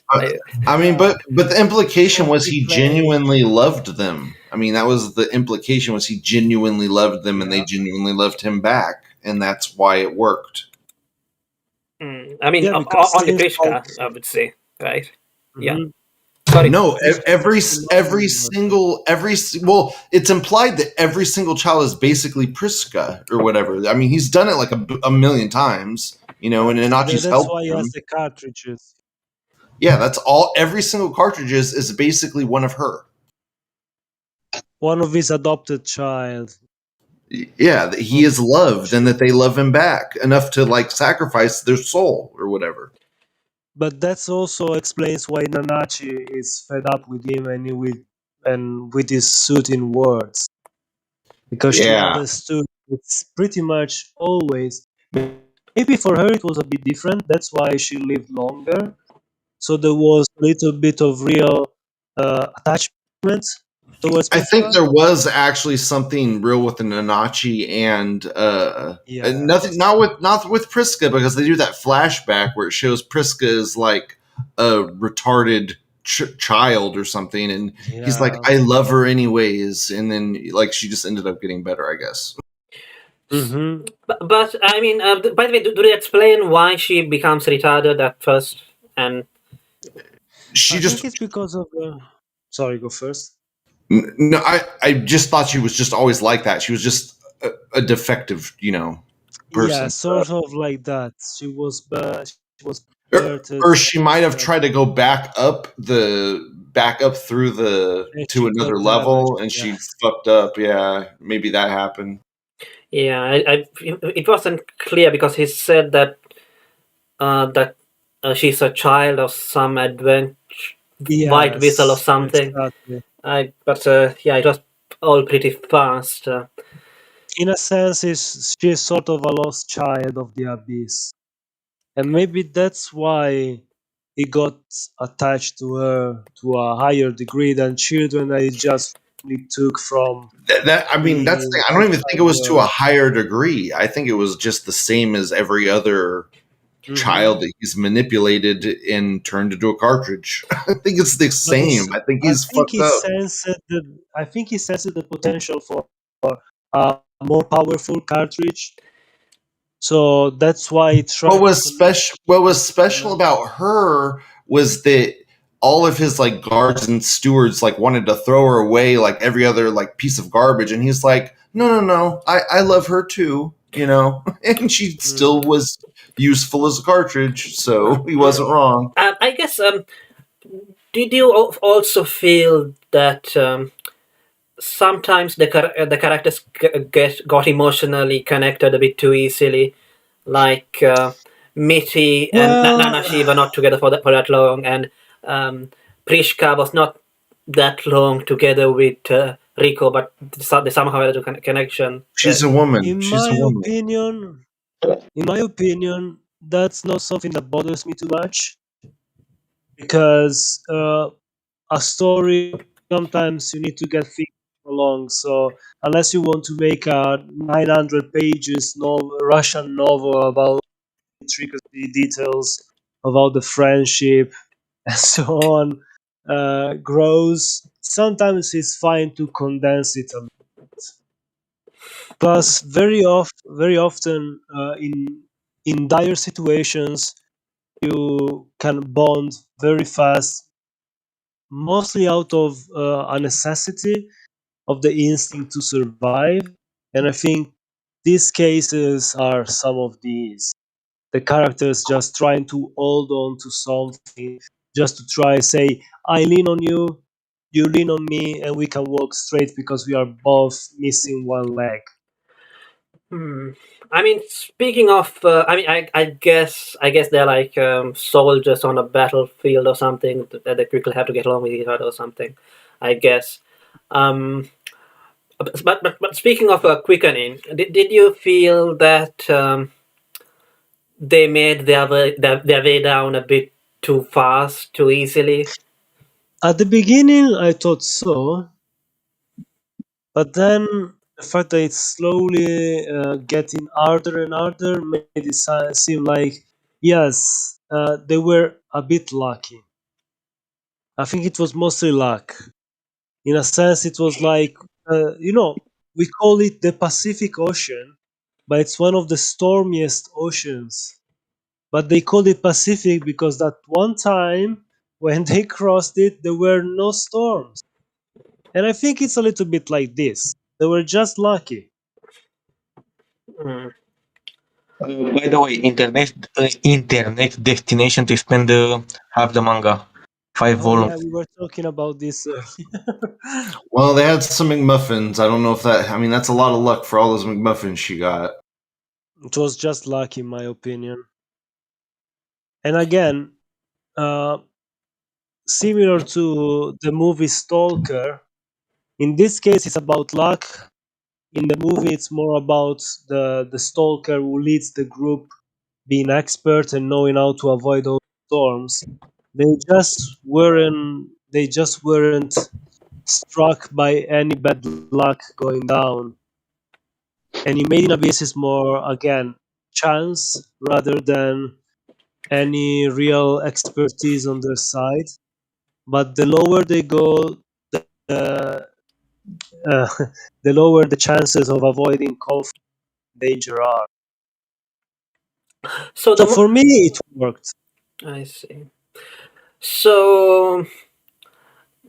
I mean, Yeah, but the implication was he play. genuinely loved them. I mean, that was the implication, was he genuinely loved them and they Yeah. genuinely loved him back, and that's why it worked. I mean, Yeah, because only seems like. Priska, I would say, right? Yeah. Mhm. Sorry. No, He's every loving her. well, it's implied that every single child is basically Priska or whatever. I mean, he's done it like a million times, and Inachi's That's helped why he has him. the cartridges. Yeah, that's all. Every single cartridge is basically one of her. One of his adopted child. Yeah, that he is loved and that they love him back enough to like sacrifice their soul or whatever. But that also explains why Nanachi is fed up with him and with his soothing words. Because she Yeah, understood it's pretty much always. Maybe for her it was a bit different. That's why she lived longer. So there was a little bit of real attachment towards I think Priska. there was actually something real with the Nanachi and Yeah. nothing, not with Priska, because they do that flashback where it shows Priska is like a retarded child or something, and he's like, Yeah. "I love her anyways," and then like she just ended up getting better, I guess. Mm-hmm. But I mean, by the way, do they explain why she becomes retarded at first? And She I think just it's because of. Sorry, go first. no, I just thought she was just always like that. She was just a defective, Yeah, person. sort of like that. She was Or birthed she might have that tried to go back up through the and to she another got damaged. level, and Yeah. she fucked up. Yeah, maybe that happened. yeah, it wasn't clear because he said that she's a child of some advent white whistle or Yes, something. exactly. But yeah, it was all pretty fast. In a sense, she's sort of a lost child of the abyss, and maybe that's why he got attached to her to a higher degree than children that he just took from I mean, that's the the thing. I don't even think outside it was to a world. higher degree. I think it was just the same as every other child Hmm. that he's manipulated and turned into a cartridge. I think it's the But same. I think I he's think fucked he up. sensed the potential for a more powerful cartridge. So that's why he What tried to was connect special? What was special them. about her was that all of his like guards and stewards like wanted to throw her away like every other like piece of garbage, and he's like, no, no, no, I love her too, and she still Mhm. was useful as a cartridge, so he wasn't wrong. I guess. Did you also feel that sometimes the characters got emotionally connected a bit too easily, like Mitty and Well, Nanashi were not together for that long, and Prishka was not that long together with Rico, but they somehow had a connection. She's a woman. in She's a my woman. opinion, that's not something that bothers me too much because a story sometimes you need to get things along. So unless you want to make a 900 pages novel, Russian novel about intricacy details about the friendship and so on grows, sometimes it's fine to condense it a bit. Plus, very often in dire situations, you can bond very fast, mostly out of a necessity of the instinct to survive. And I think these cases are some of these. The characters just trying to hold on to something, just to try say, I lean on you, you lean on me, and we can walk straight because we are both missing one leg. I mean, speaking of, I guess they're like soldiers on a battlefield or something that they quickly have to get along with each other or something. I guess. Um, but speaking of quickening, did you feel that they made their way down a bit too fast, too easily? At the beginning, I thought so, but then the fact that it's slowly getting harder and harder made it seem like, yes, they were a bit lucky. I think it was mostly luck. In a sense, it was like, we call it the Pacific Ocean, but it's one of the stormiest oceans. But they called it Pacific because that one time when they crossed it, there were no storms. And I think it's a little bit like this. They were just lucky. Mm. By the way, internet destination to spend half the manga, 5 Oh volumes. yeah, we were talking about this earlier. Well, they had some McMuffins. I don't know if that. I mean, that's a lot of luck for all those McMuffins she got. It was just luck, in my opinion. And again, similar to the movie Stalker, in this case it's about luck. In the movie, it's more about the stalker who leads the group being expert and knowing how to avoid all storms. They just weren't struck by any bad luck going down. And in Made in Abyss is more, again, chance rather than any real expertise on their side. But the lower they go, uh, the lower the chances of avoiding conflict and danger are. So So for me, it worked. I see. So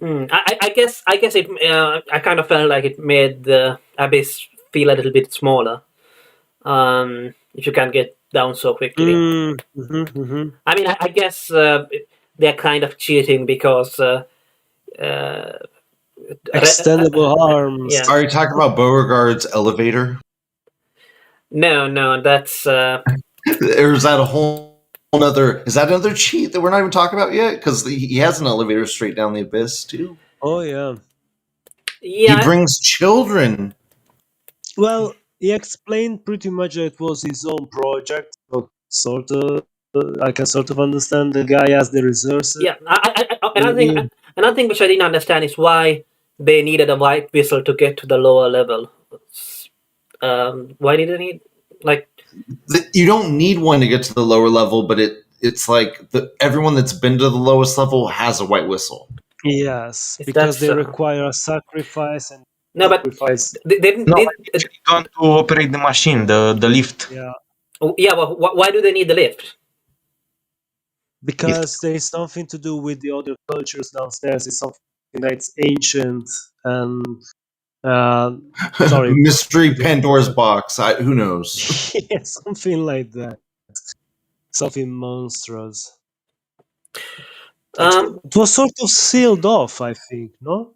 I guess it. I kind of felt like it made the abyss feel a little bit smaller. If you can get down so quickly. I mean, I guess they're kind of cheating because Extendable arms. yeah. Are you talking about Beauregard's elevator? No, that's Or is that a whole other? Is that another cheat that we're not even talking about yet? Because he has an elevator straight down the abyss too. Oh yeah. He yeah. brings children. Well, he explained pretty much that it was his own project. So sort of, I can sort of understand the guy as the resources. Yeah, another thing which I didn't understand is why they needed a white whistle to get to the lower level. Why did they need like? You don't need one to get to the lower level, but it's like everyone that's been to the lowest level has a white whistle. Yes, Is because that they so? require a sacrifice and No, but sacrifice. they didn't. No, I actually want to operate the machine, the lift. Yeah, Yeah, well, why do they need the lift? because there is something to do with the other cultures downstairs. It's something that's ancient and sorry, Mystery Pandora's box. Who knows? yeah, something like that. Something monstrous. It was sort of sealed off, I think, no?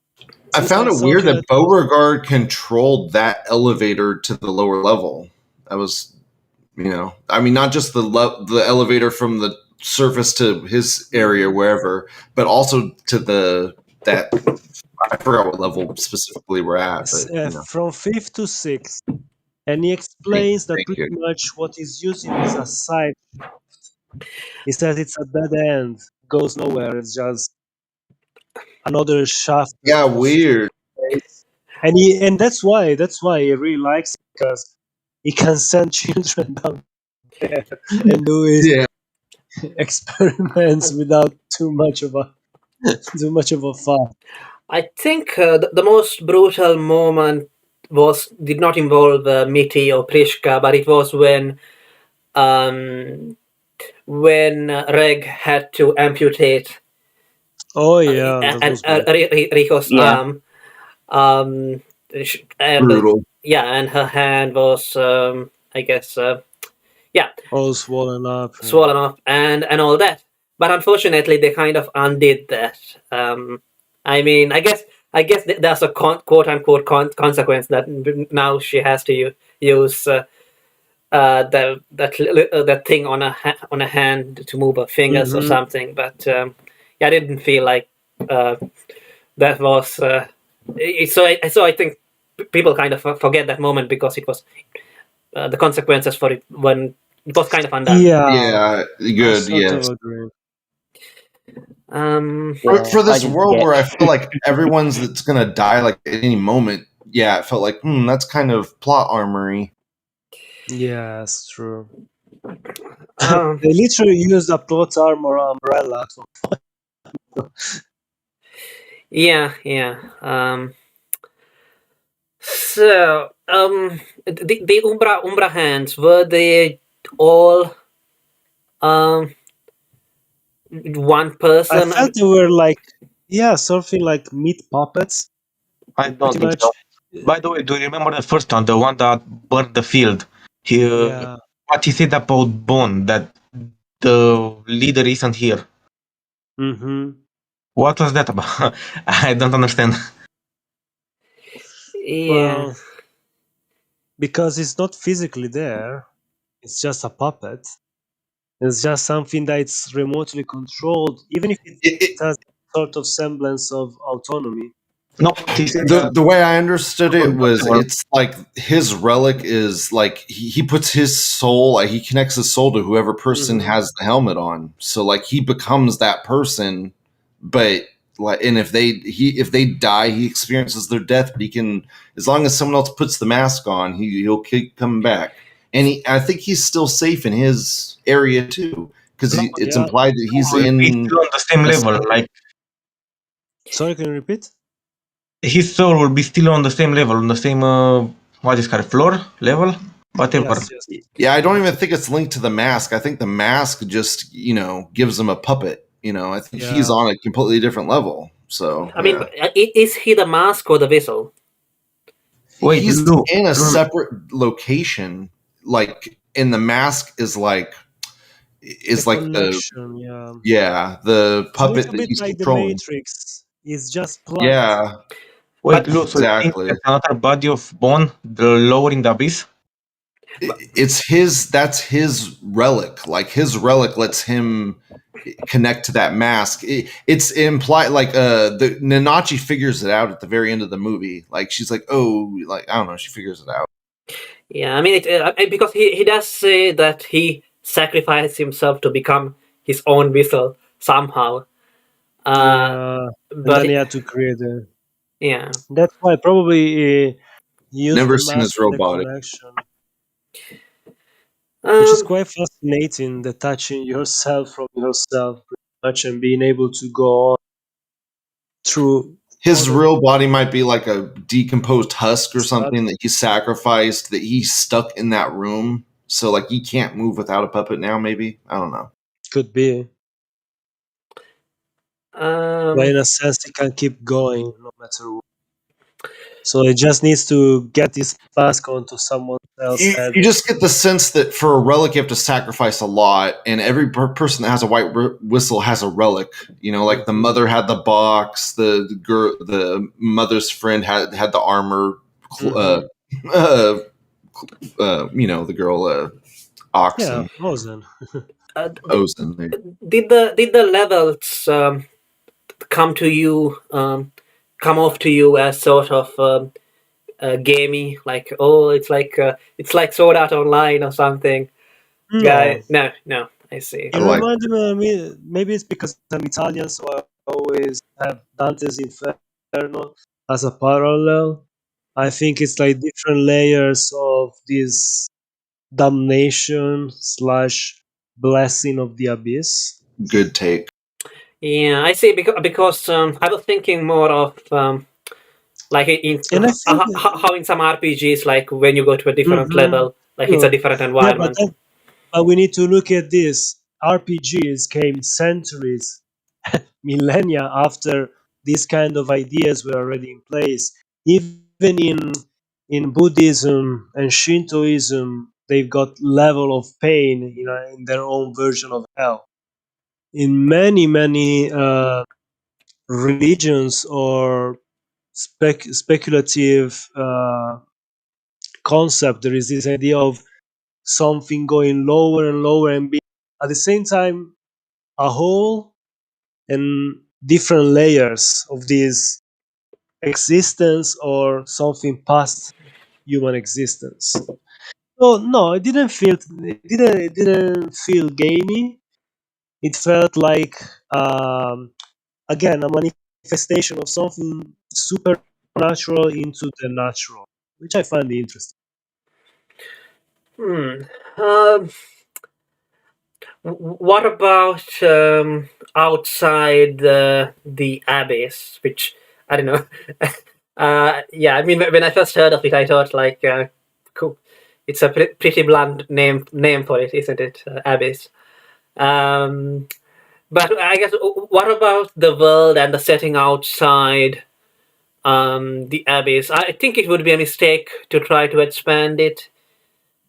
I found it weird that Beauregard controlled that elevator to the lower level. That was, I mean, not just the elevator from the surface to his area, wherever, but also to that. I forgot what level specifically we're at. But, from 5th to 6th. And he explains that pretty much what he's using is a side shaft. He says it's a dead end, goes nowhere. It's just another shaft. Yeah, weird. And that's why he really likes it, because he can send children down there and do his experiments without too much of a fuss. I think the most brutal moment did not involve Mitty or Prishka, but it was when Reg had to amputate. Oh yeah, Rico's arm. And brutal. And her hand was, I guess, all swollen up, and all that. But unfortunately, they kind of undid that. I mean, I guess there's a quote unquote consequence that now she has to use that thing on a hand to move her fingers or something. But I didn't feel like that was. So I think people kind of forget that moment because it was the consequences for it when it was kind of undone. Yeah, good. Sort Yes. of agree. For this I didn't world forget. where I feel like everyone's that's gonna die like at any moment, yeah, it felt like that's kind of plot armory. Yeah, it's true. Um, They literally used a plot armor umbrella. yeah, yeah. So, the Umbra hands, were they all one I person? felt they were like, yeah, something like meat puppets, I don't pretty think much. so. By the way, do you remember the first one, the one that burned the field? Yeah. What he said about Bone, that the leader isn't here. Mm-hmm. What was that about? I don't understand. Yeah. Well, because it's not physically there, it's just a puppet. It's just something that's remotely controlled, even if it has sort of semblance of autonomy. No, he said The way I understood it was whatever. it's like his relic is like he puts his soul, like he connects his soul to whoever person has the helmet on. So like he becomes that person, but like and if they die, he experiences their death, but he can, as long as someone else puts the mask on, he'll keep coming back. And I think he's still safe in his area too, because No, it's Yeah. implied that he's will be in still on the same level. Like Sorry, can you repeat? his soul will be still on the same level, on the same what is called floor level, whatever. Yes. Yeah, I don't even think it's linked to the mask. I think the mask just, gives him a puppet. I think he's Yeah. on a completely different level. So, I mean, is he the mask or the vessel? Wait, he's look, in a look, separate location, like, and the mask is like, The the, connection, yeah. yeah, the So it's puppet a that bit he's like the controlling. Matrix. It's just plugged. Yeah, wait, But look. So you think exactly. there's another body of Bone, the lower in the abyss? That's his relic. Like, his relic lets him connect to that mask. It's implied, like, the Nanachi figures it out at the very end of the movie. Like, she's like, oh, like, I don't know, she figures it out. yeah, I mean, because he does say that he sacrificed himself to become his own vessel somehow. Yeah. And But then he had to create a. yeah, That's why probably he used Never the seen mask his for real the body. connection, which is um, quite fascinating. Detaching yourself from yourself, pretty much, and being able to go on through His other real body might be like a decomposed husk or stuff. something that he sacrificed, that he's stuck in that room. So, like, he can't move without a puppet now, maybe? I don't know. Could be. But in a sense, he can keep going no matter what. So he just needs to get his mask onto someone else's head. You just get the sense that for a relic, you have to sacrifice a lot, and every person that has a white whistle has a relic. Like the mother had the box, the girl, the mother's friend had the armor. The girl, Yeah, Oxen, frozen. Ozen. There. did the levels come to you, come off to you as sort of gamey, like, oh, it's like Sword Art Online or something? No. Guy, no, I see. I It like. reminded me, maybe it's because I'm Italian, so I always have Dante's Inferno as a parallel. I think it's like different layers of this damnation slash blessing of the abyss. Good take. Yeah, I see. Because I was thinking more of like And I think, how in some RPGs, like when you go to a different mhm, level, like it's a sure. different Yeah, but environment. but we need to look at this. RPGs came centuries, millennia after these kind of ideas were already in place. Even in Buddhism and Shintoism, they've got level of pain, in their own version of hell. In many religions or speculative concept, there is this idea of something going lower and lower and being at the same time a whole and different layers of this existence or something past human existence. So no, it didn't feel gamey. It felt like again a manifestation of something supernatural into the natural, which I find interesting. Um, what about outside the abyss? Which I don't know. Yeah, I mean, when I first heard of it, I thought like, cool. It's a pretty blunt name for it, isn't it? Abyss. Um, but I guess what about the world and the setting outside the abyss? I think it would be a mistake to try to expand it,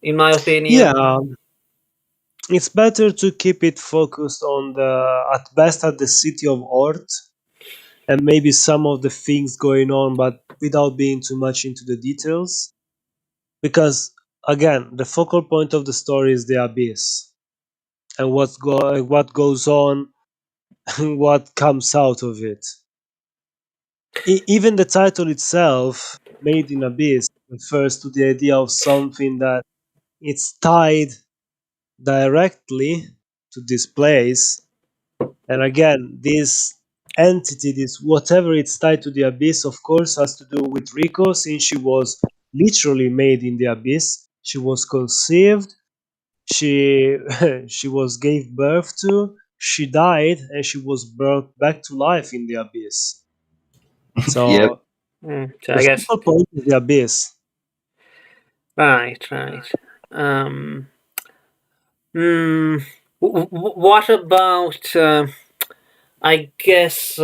in my opinion. Yeah, it's better to keep it focused on at best at the city of Ort and maybe some of the things going on, but without being too much into the details. Because again, the focal point of the story is the abyss and what goes on and what comes out of it. Even the title itself, Made in Abyss, refers to the idea of something that it's tied directly to this place. And again, this entity, this whatever it's tied to the abyss, of course, has to do with Rico, since she was literally made in the abyss. She was conceived, she she was gave birth to, she died, and she was brought back to life in the abyss. Yep. So So the I guess focal point is the abyss. right. Um, hmm, what about? I guess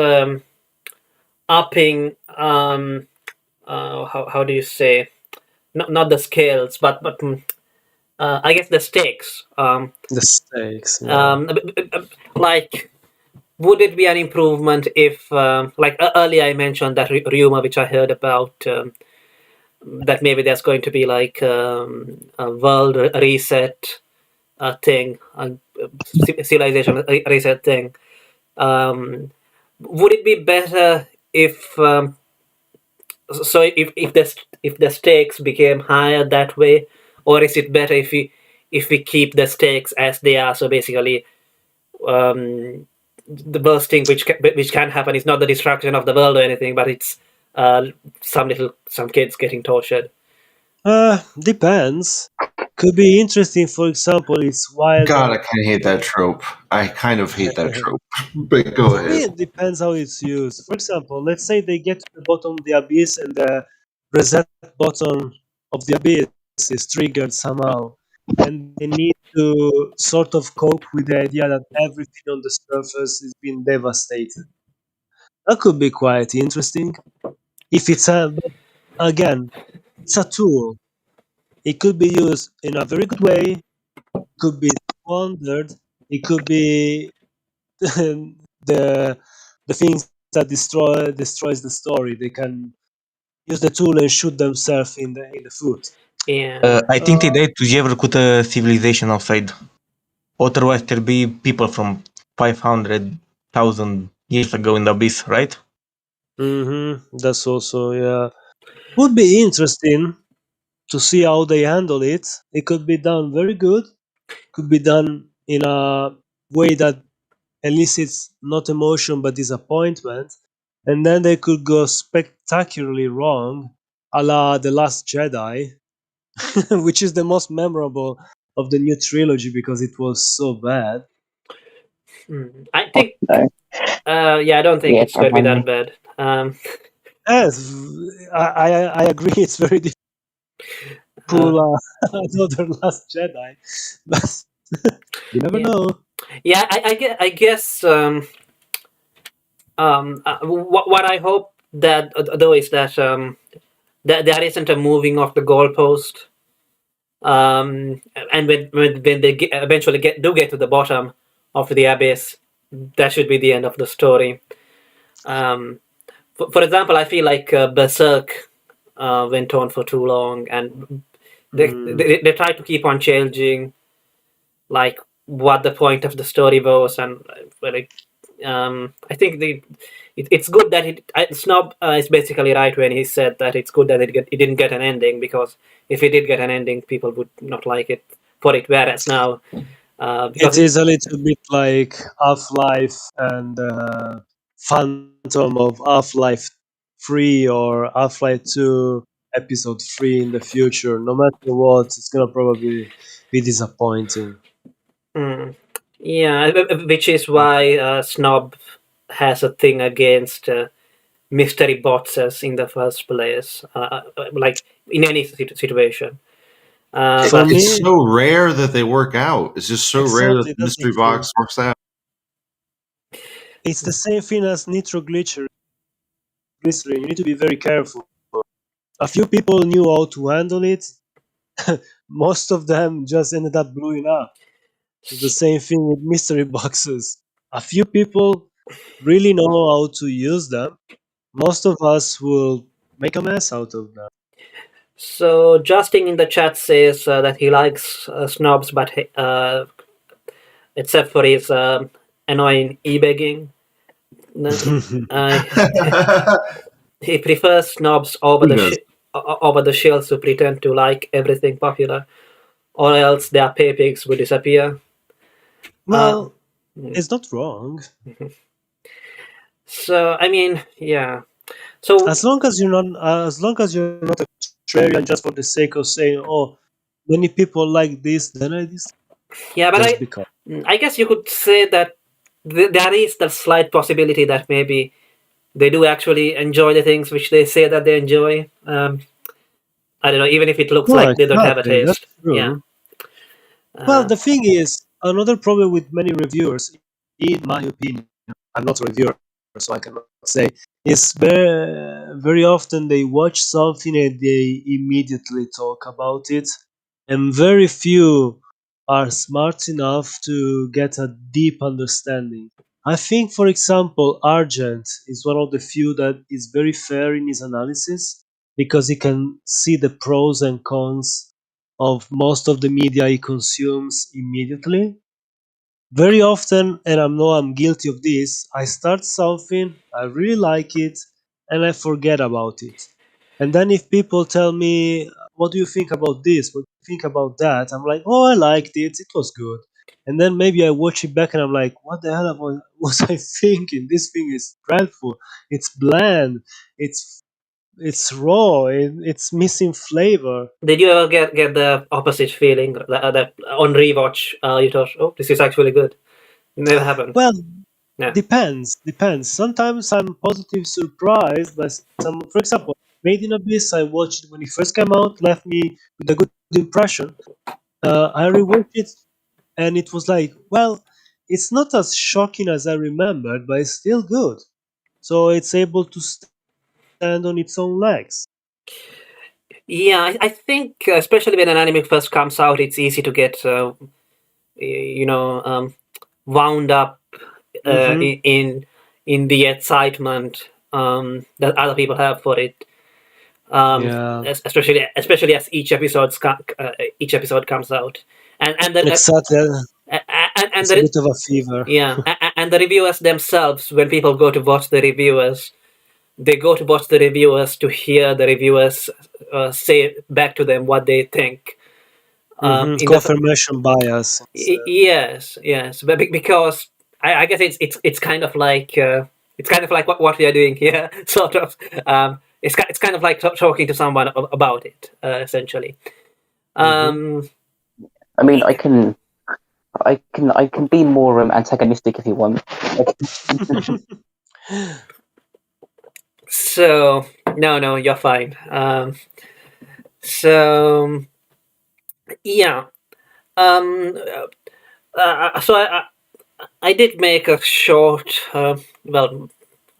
upping. How do you say? Not the scales, but I guess the stakes. The stakes, yeah. Like, would it be an improvement if, like earlier I mentioned that rumor which I heard about, that maybe there's going to be like a world reset thing, a civilization reset thing. Um, would it be better if if the stakes became higher that way, or is it better if we keep the stakes as they are? So basically, um, the worst thing which can happen is not the destruction of the world or anything, but it's uh, some kids getting tortured. Depends. Could be interesting. For example, it's God, I wilder. kind of hate that trope. I kind of hate that trope. But go For me, ahead. it depends how it's used. For example, let's say they get to the bottom of the abyss and the reset button of the abyss is triggered somehow, and they need to sort of cope with the idea that everything on the surface is being devastated. That could be quite interesting. If it's but again, it's a tool. It could be used in a very good way. It could be squandered. It could be the the things that destroys the story. They can use the tool and shoot themselves in the foot. Yeah, I think they died together with a civilization outside. Otherwise, there'll be people from 500,000 years ago in the abyss, right? That's also, yeah. Would be interesting to see how they handle it. It could be done very good. Could be done in a way that elicits not emotion but disappointment, and then they could go spectacularly wrong, a la The Last Jedi, which is the most memorable of the new trilogy because it was so bad. I think. No. Yeah, I don't think Yeah, it's don't going to be mind that me. bad. Yes, I agree. It's very difficult to Uh, pull another Last Jedi, but you never yeah, know. yeah. I guess. What I hope that though is that that there isn't a moving of the goalpost. And when they eventually get to the bottom of the abyss, that should be the end of the story. Um, for example, I feel like Berserk went on for too long, and they try to keep on changing, like what the point of the story was, and like I think it's good that Snob is basically right when he said that it's good that it didn't get an ending, because if it did get an ending, people would not like it for it. Whereas now, because it is a little bit like Half-Life and Phantom of Half-Life 3 or Half-Life 2 episode 3 in the future. No matter what, it's gonna probably be disappointing. Mm. Yeah, which is why Snob has a thing against mystery boxes in the first place, like in any situation. For But me, It's so rare that they work out. It's just so rare that exactly, the that's the mystery thing. box works out. It's the same thing as nitroglycerin. You need to be very careful. A few people knew how to handle it. Most of them just ended up blowing up. It's the same thing with mystery boxes. A few people really know how to use them. Most of us will make a mess out of them. so Justin in the chat says that he likes Snobs, but except for his annoying e-begging. Uh, he prefers Snobs over Who does? over the shells who pretend to like everything popular, or else their pay pigs would disappear. Well, it's not wrong. So I mean, yeah. So As long as you're not a contrarian just for the sake of saying, "Oh, many people like this," then I dislike yeah, but just because. I guess you could say that there is the slight possibility that maybe they do actually enjoy the things which they say that they enjoy. I don't know, even if it looks No, like they don't have a exactly. That's taste. Yeah. true. Well, Uh, the thing is, another problem with many reviewers, in my opinion, I'm not a reviewer, so I cannot say, is very often they watch something and they immediately talk about it, and very few are smart enough to get a deep understanding. I think, for example, Argent is one of the few that is very fair in his analysis because he can see the pros and cons of most of the media he consumes immediately. Very often, and I know I'm guilty of this, I start something, I really like it, and I forget about it. And then if people tell me, what do you think about this? What do you think about that? I'm like, oh, I liked it, it was good. And then maybe I watch it back and I'm like, what the hell was I thinking? This thing is dreadful. It's bland. It's raw. It's missing flavor. did you ever get the opposite feeling that on rewatch you thought, oh, this is actually good? Never happened. Well, Yeah. depends. Sometimes I'm positively surprised by some. For example, Made in Abyss. I watched it when it first came out, left me with a good impression. I rewatched it, and it was like, well, it's not as shocking as I remembered, but it's still good. So it's able to stand on its own legs. Yeah, I think especially when an anime first comes out, it's easy to get wound up Hmm. in the excitement that other people have for it. Yeah, Especially as each episode comes out, and the, exactly. and It's a the bit of a fever. yeah, and the reviewers themselves, when people go to watch the reviewers, they go to watch the reviewers to hear the reviewers say back to them what they think. In the Confirmation bias. yes, but because I guess it's kind of like what we are doing here, sort of. It's kind of like talking to someone about it, essentially. Hmm. I mean, I can be more antagonistic if you want. So no, you're fine. So yeah. Um, so I did make a short,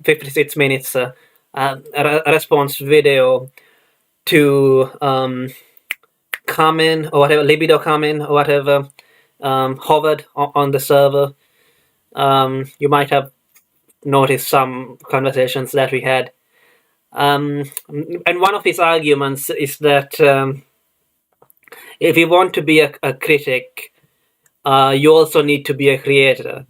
56 minutes a response video to Carmen or whatever, Libido Carmen or whatever, hovered on the server. You might have noticed some conversations that we had. And one of his arguments is that if you want to be a critic, you also need to be a creator.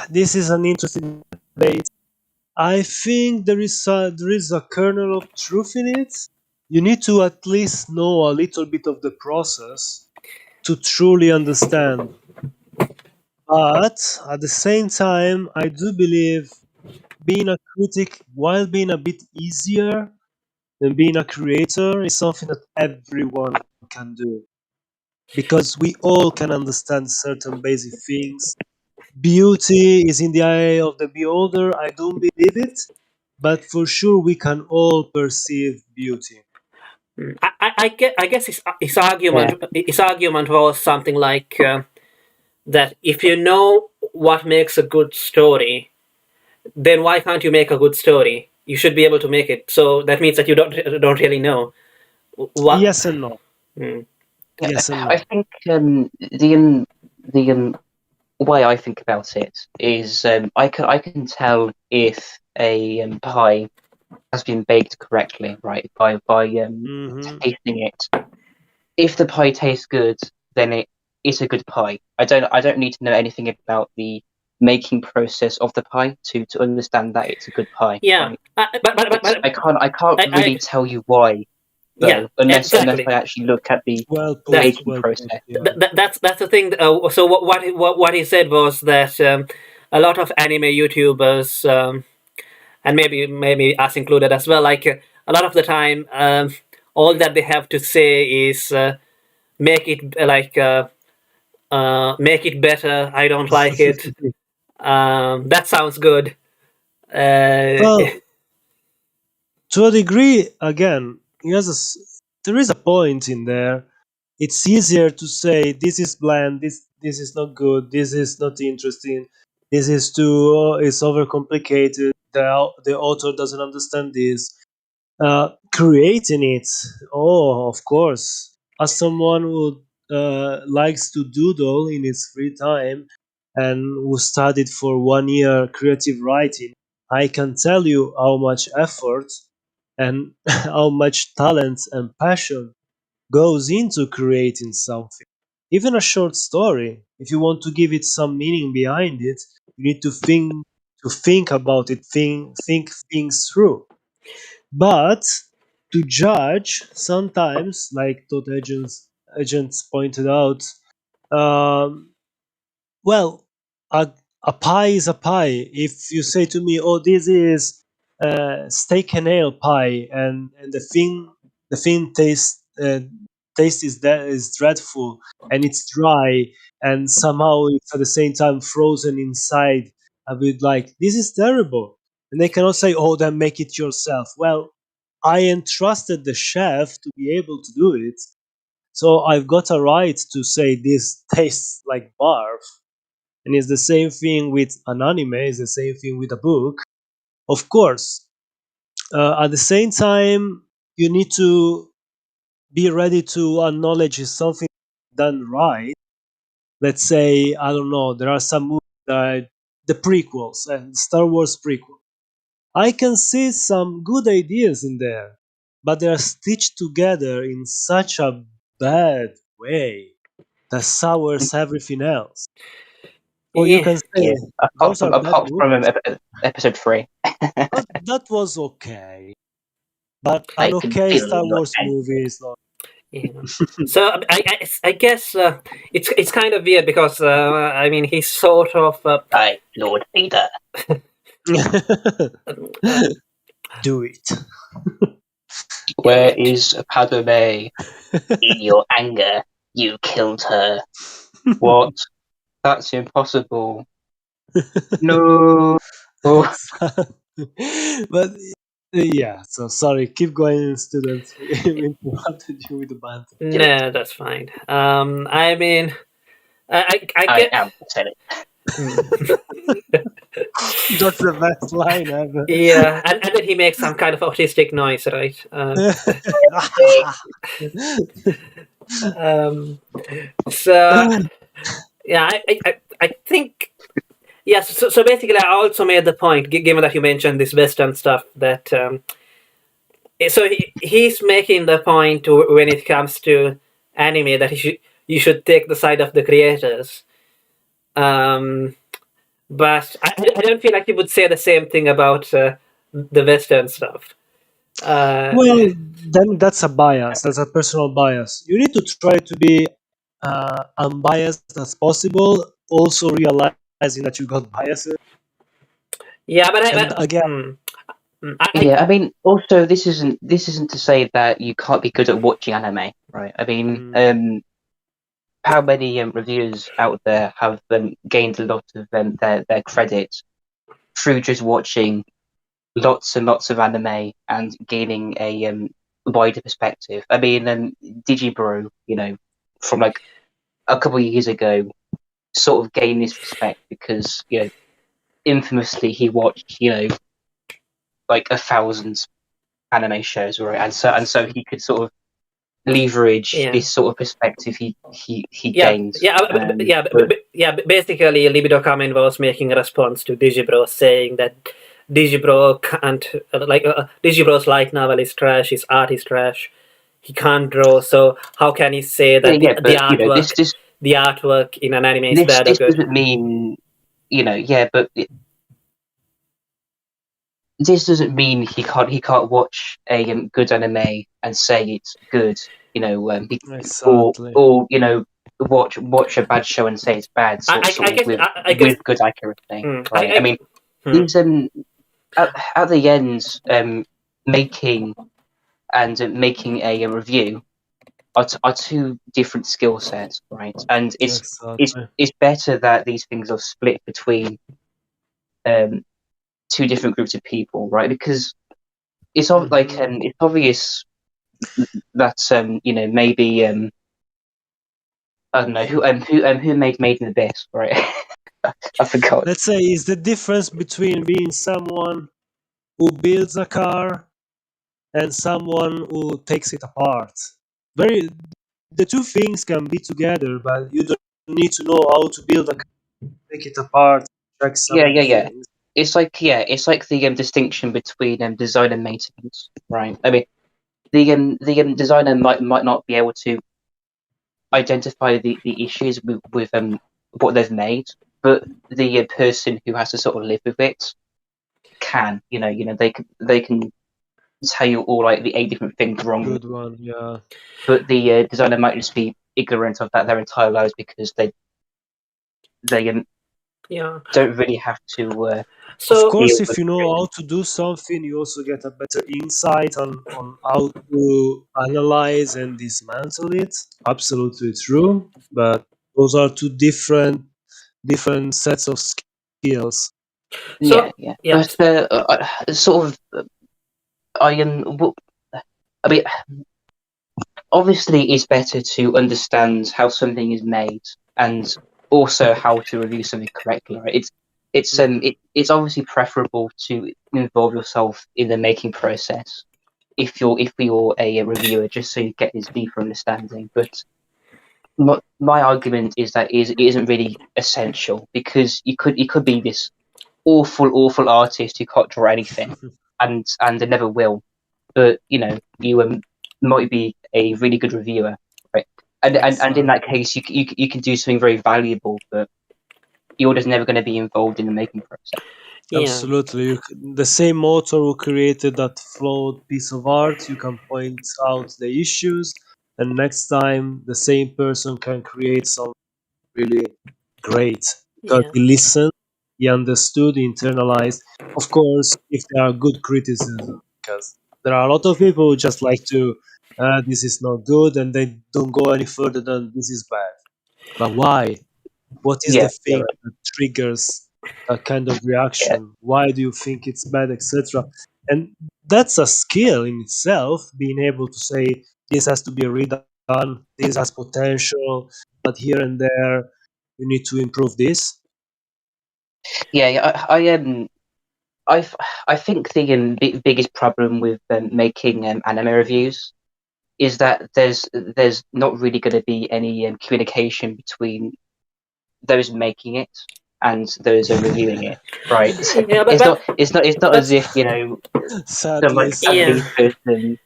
This is an interesting debate. I think there is a kernel of truth in it. You need to at least know a little bit of the process to truly understand. But at the same time, I do believe being a critic, while being a bit easier than being a creator, is something that everyone can do. Because we all can understand certain basic things. Beauty is in the eye of the beholder. I don't believe it, but for sure we can all perceive beauty. I guess his Yeah. argument was something like that if you know what makes a good story, then why can't you make a good story? You should be able to make it. So that means that you don't really know what. Yes and no. Hmm. Yes and I no. think the way I think about it is I can tell if a pie has been baked correctly, right? By Hmm. tasting it. If the pie tastes good, then it is a good pie. I don't need to know anything about the making process of the pie to understand that it's a good pie, Yeah, right? but I can't really I tell you why yeah, though, unless exactly. I actually look at the Well That, put. baking Well put. process. Yeah. that's the thing. So what he said was that a lot of anime YouTubers, and maybe us included as well, like a lot of the time, all that they have to say is make it make it better. I don't like it. That sounds good. Uh, Well, to a degree, again, there is a point in there. It's easier to say this is bland, this is not good, this is not interesting, this is too it's overcomplicated. The author doesn't understand this. Creating it, oh, of course. As someone who likes to doodle in his free time and who studied for 1 year creative writing, I can tell you how much effort and how much talent and passion goes into creating something. Even a short story, if you want to give it some meaning behind it, you need to think about it, think things through. But to judge, sometimes, like thought agents pointed out, um, well, a pie is a pie. If you say to me, "Oh, this is steak and ale pie," and the thing taste is dreadful and it's dry and somehow it's at the same time frozen inside, I would like this is terrible. And they cannot say, "Oh, then make it yourself." Well, I entrusted the chef to be able to do it, so I've got a right to say this tastes like barf. And it's the same thing with an anime, it's the same thing with a book. Of course, at the same time, you need to be ready to acknowledge if something done right. Let's say, I don't know, there are some movies that are the prequels and Star Wars prequel. I can see some good ideas in there, but they are stitched together in such a bad way that sours everything else. Or you yeah, can say Yeah. those are bad Apart from movies. episode 3. That was okay, but I an can okay feel Star your Wars anger. movie is not. yeah. So I guess it's kind of weird because I mean he's sort of I, Lord Vader. uh, Do it. do Where it. is Padme? In your anger, you killed her. What? That's impossible. No. But yeah, so sorry. Keep going, students. We interrupted you with the banter. Do it. No, that's fine. I mean, I I get. am pathetic. Hmm. That's the best line ever. Yeah, and then he makes some kind of autistic noise, right? Um, so yeah, I think yes. So basically, I also made the point, given that you mentioned this Western stuff, that So he's making the point when it comes to anime that you should take the side of the creators. But I don't feel like he would say the same thing about the Western stuff. Well, then that's a bias. That's a personal bias. You need to try to be unbiased as possible. Also realizing that you got biases. Yeah, but And again, I mean, also this isn't to say that you can't be good at watching anime, right? I mean, how many reviewers out there have gained a lot of their credit through just watching lots and lots of anime and gaining a wider perspective? I mean, Digibro, from like a couple of years ago, sort of gained this respect because infamously he watched like 1,000 anime shows, right? And so he could sort of leverage this sort of perspective he gained. Basically, Libido Kamen was making a response to Digibro, saying that Digibro can't Digibro's light novel is trash, his art is trash, he can't draw. So how can he say that the artwork in an anime is bad or good? This doesn't mean but this doesn't mean he can't watch a good anime and say it's good, exactly. or watch a bad show and say it's bad. With good accuracy, right? I mean, these at the end, making a review are two different skill sets, right? And it's better that these things are split between two different groups of people, right? Because it's it's obvious that maybe I don't know who made Made in Abyss, right? I forgot. Let's say is the difference between being someone who builds a car and someone who takes it apart. The two things can be together, but you don't need to know how to build a car, take it apart, check some things. It's like the distinction between design and maintenance, right? I mean, the designer might not be able to identify the issues with what they've made, but the person who has to sort of live with it can. They can tell you all like the 8 different things wrong. Good one, yeah. But the designer might just be ignorant of that their entire lives because they don't really have to. Of course, if you know how to do something, you also get a better insight on how to analyze and dismantle it. Absolutely true, but those are two different sets of skills. But sort of, I mean, obviously, it's better to understand how something is made and also how to review something correctly. Right? It's obviously preferable to involve yourself in the making process if you're a reviewer, just so you get this deeper understanding. But my argument is that it isn't really essential because you could be this awful artist who can't draw anything, and they never will. But you might be a really good reviewer, right? And in that case, you can do something very valuable, but you're just never going to be involved in the making process. Absolutely, the same author who created that flawed piece of art, you can point out the issues, and next time the same person can create something really great because he listened, he understood, he internalized. Of course, if there are good criticism, because there are a lot of people who just like to, this is not good, and they don't go any further than this is bad. But why? What is the thing that triggers that kind of reaction? Why do you think it's bad, etc.? And that's a skill in itself, being able to say this has to be redone, this has potential, but here and there you need to improve this. I think the biggest problem with making anime reviews is that there's not really going to be any communication between those making it and those are reviewing it, right? Yeah, It's not as if Sadly, this person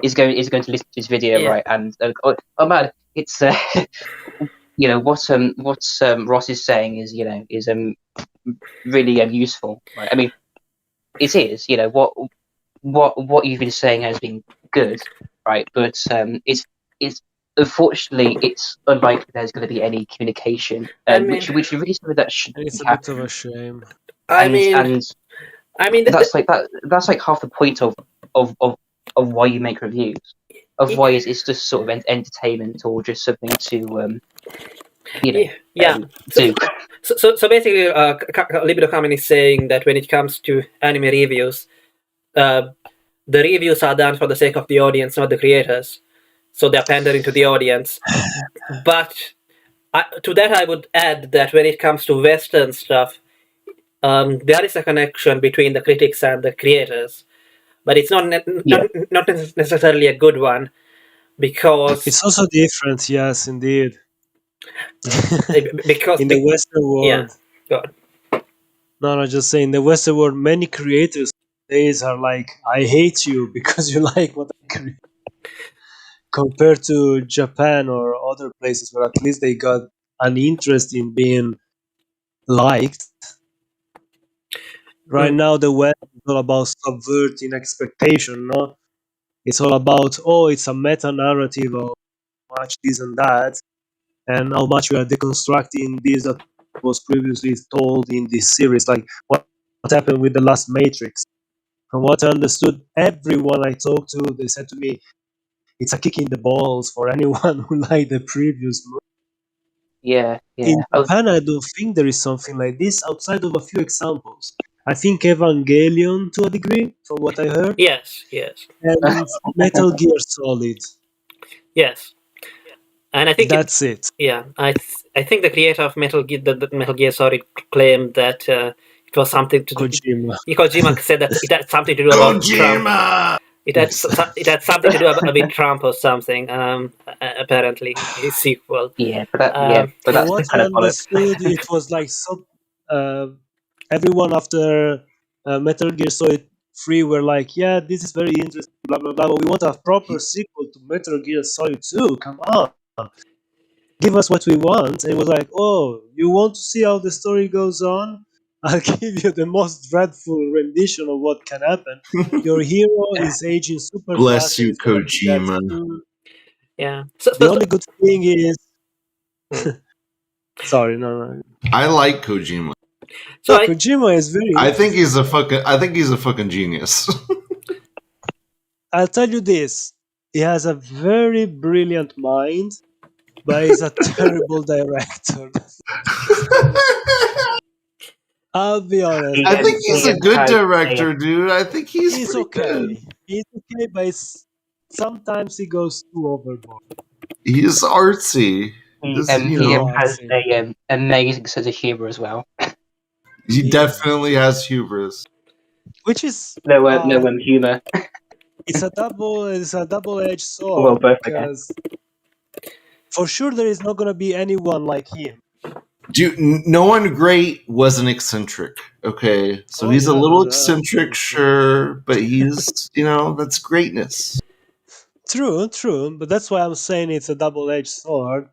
is going to listen to this video, right? And oh man, it's what Ross is saying is really useful, right? I mean, it is what you've been saying has been good, right? But it's unfortunately it's unlikely there's going to be any communication, which really something that should it's be a bit happening. of a shame. That's like half the point of why you make reviews, of why it's just sort of entertainment or just something to do. So basically, Libido Kamen is saying that when it comes to anime reviews, the reviews are done for the sake of the audience, not the creators. So they're pandering to the audience. But to that, I would add that when it comes to Western stuff, there is a connection between the critics and the creators, but it's not necessarily a good one, because it's also different. Yes, indeed. because in the Western world, God. No, just saying, in the Western world, many creators nowadays are like, I hate you because you like what I create. Compared to Japan or other places where at least they got an interest in being liked. Right now, the West is all about subverting expectation, no? It's all about, it's a meta-narrative of much this and that, and how much we are deconstructing this that was previously told in this series, like what happened with the last Matrix. From what I understood, everyone I talked to, they said to me, it's a kick in the balls for anyone who liked the previous movie. In Japan, I don't think there is something like this outside of a few examples. I think Evangelion to a degree, from what I heard. Yes. And Metal Gear Solid. Yes. And I think that's it. Yeah, I think the creator of Metal Gear Solid claimed that it was something to do. Kojima said that it had something to do about Trump. It had something to do with Trump or something. Apparently, his sequel. From what I understood, it was like everyone after Metal Gear Solid 3 were like, yeah, this is very interesting, blah blah blah. But we want a proper sequel to Metal Gear Solid 2. Come on, give us what we want. And it was like, oh, you want to see how the story goes on? I'll give you the most dreadful rendition of what can happen. Your hero is aging super fast. Bless you, Kojima. Yeah. The only good thing is, sorry, no. I like Kojima. So Kojima is very. I think he's a fucking genius. I'll tell you this: he has a very brilliant mind, but he's a terrible director. I'll be honest. I think he's a good director, dude. I think he's okay. Good. He's okay, but sometimes he goes too overboard. He's artsy. He has an amazing sense of humor as well. He definitely has hubris. Which is no humor. It's a double-edged sword, because for sure there is not going to be anyone like him. Dude, no one great was an eccentric. Okay, so he's a little eccentric, sure, but he's that's greatness. True, but that's why I'm saying it's a double-edged sword.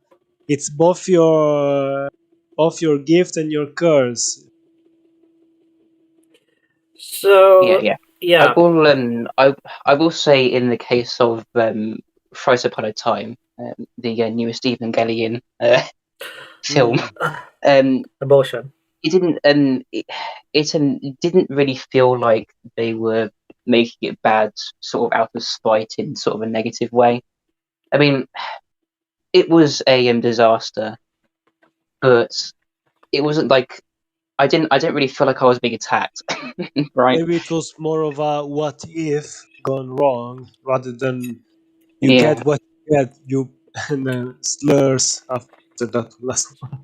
It's both your gift and your curse. So yeah. I will say, in the case of Thrice Upon a Time, the newest Evangelion film, abortion. It didn't really feel like they were making it bad, sort of out of spite in sort of a negative way. I mean, it was a disaster, but it wasn't like I didn't really feel like I was being attacked. Right? Maybe it was more of a what if gone wrong, rather than you get what you get, and then slurs after that last one.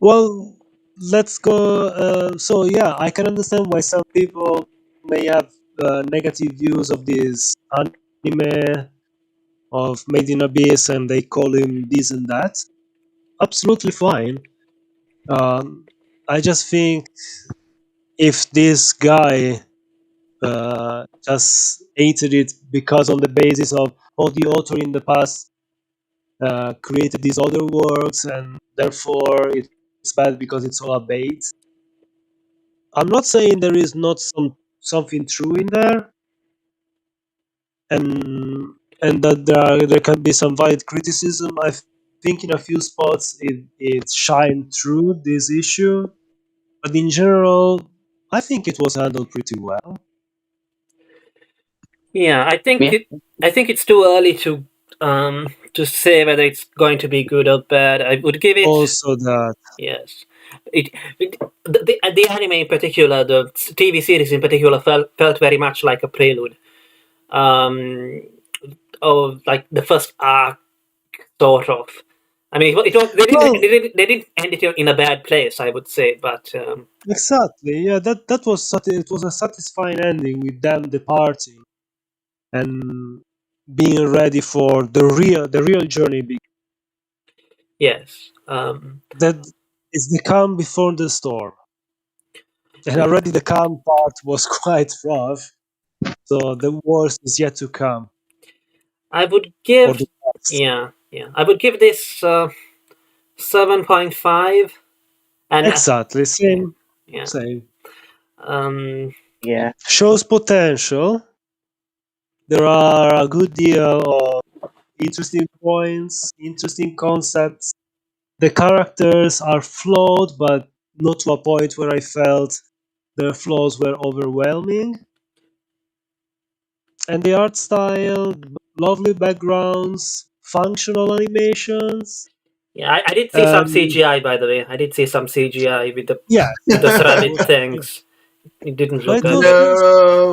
Well, let's go. So yeah, I can understand why some people may have negative views of this anime of Made in Abyss, and they call him this and that. Absolutely fine. I just think if this guy just hated it because on the basis of the author in the past created these other works and therefore it's bad because it's all a bait. I'm not saying there is not something true in there, and that there can be some valid criticism. I think in a few spots it shined through this issue, but in general, I think it was handled pretty well. Yeah, I think Yeah. it's too early to say whether it's going to be good or bad. I would give it Also, that yes. It the anime in particular, the TV series in particular, felt very much like a prelude. Um, of like the first arc, sort of. I mean, it was well, they didn't end it in a bad place, I would say, but exactly, yeah. That was it was a satisfying ending with them departing and being ready for the real journey. yes. That is the calm before the storm, and already the calm part was quite rough. So the worst is yet to come, I would or give the best. yeah. I would give this 7.5, and Exactly, same, yeah. same. Um, Yeah. Shows potential. There are a good deal of interesting points, interesting concepts. The characters are flawed, but not to a point where I felt their flaws were overwhelming. And the art style, lovely backgrounds, functional animations, yeah, I did see some and CGI, by the way. I did see some CGI yeah, with the it rabbit was, things. It didn't but look it good. was used. No.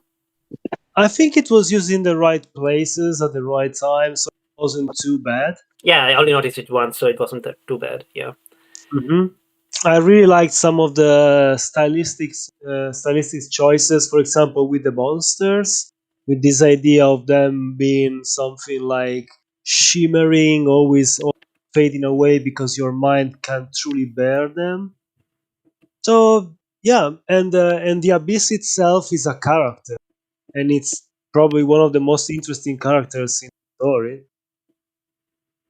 I think it was used in the right places at the right time, so it wasn't too bad. Yeah, I only noticed it once, so it wasn't too bad. Yeah. hmm I really liked some of the stylistic choices. For example, with the monsters, with this idea of them being something like shimmering, always fading away because your mind can't truly bear them. So yeah, and the abyss itself is a character, and it's probably one of the most interesting characters in the story.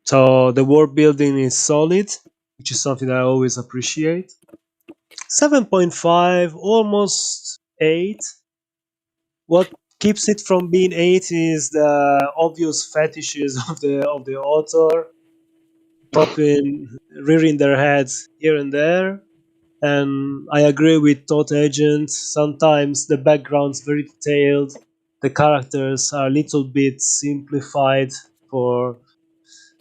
So the world building is solid, which is something I always appreciate. 7.5, almost 8. What keeps it from being 8 is the obvious fetishes of the author popping, rearing their heads here and there. And I agree with Todd Agent. Sometimes the background's very detailed. The characters are a little bit simplified for.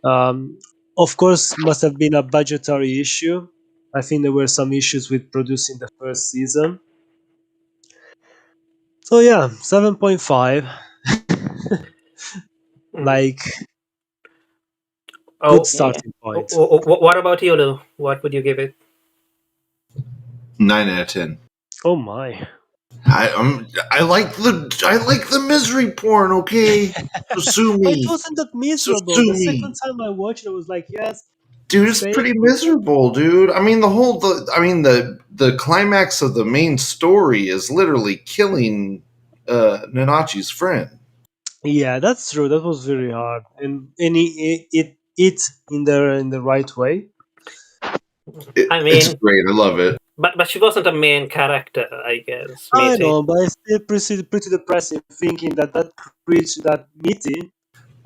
Um, of course, must have been a budgetary issue. I think there were some issues with producing the first season. So yeah, 7.5. Mm. Like, good Oh, Yeah. starting point. what about you, Lou? What would you give it? 9 out of 10. Oh my. I like the misery porn. Okay, so sue But it me. wasn't that So miserable. sue The me, second time I watched it, I was like, yes, dude. It's same. pretty miserable, dude. I mean, the climax of the main story is literally killing Nanachi's friend. Yeah, that's true. That was very hard, and it in the right way. I It's mean, great. I love it. but she wasn't a main character, I guess. I Maybe. know, but it's still pretty depressing thinking that creature, that Mitty,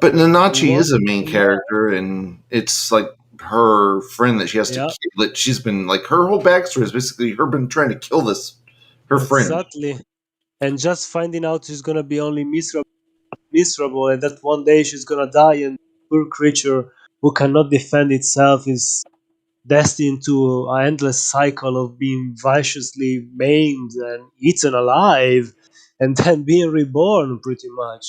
But Nanachi was is a main character, and it's like her friend that she has to yeah, kill. That she's been like her whole backstory is basically her been trying to kill this her friend. exactly. And just finding out she's gonna be only miserable, and that one day she's gonna die, and poor creature who cannot defend itself is destined to an endless cycle of being viciously maimed and eaten alive, and then being reborn, pretty much,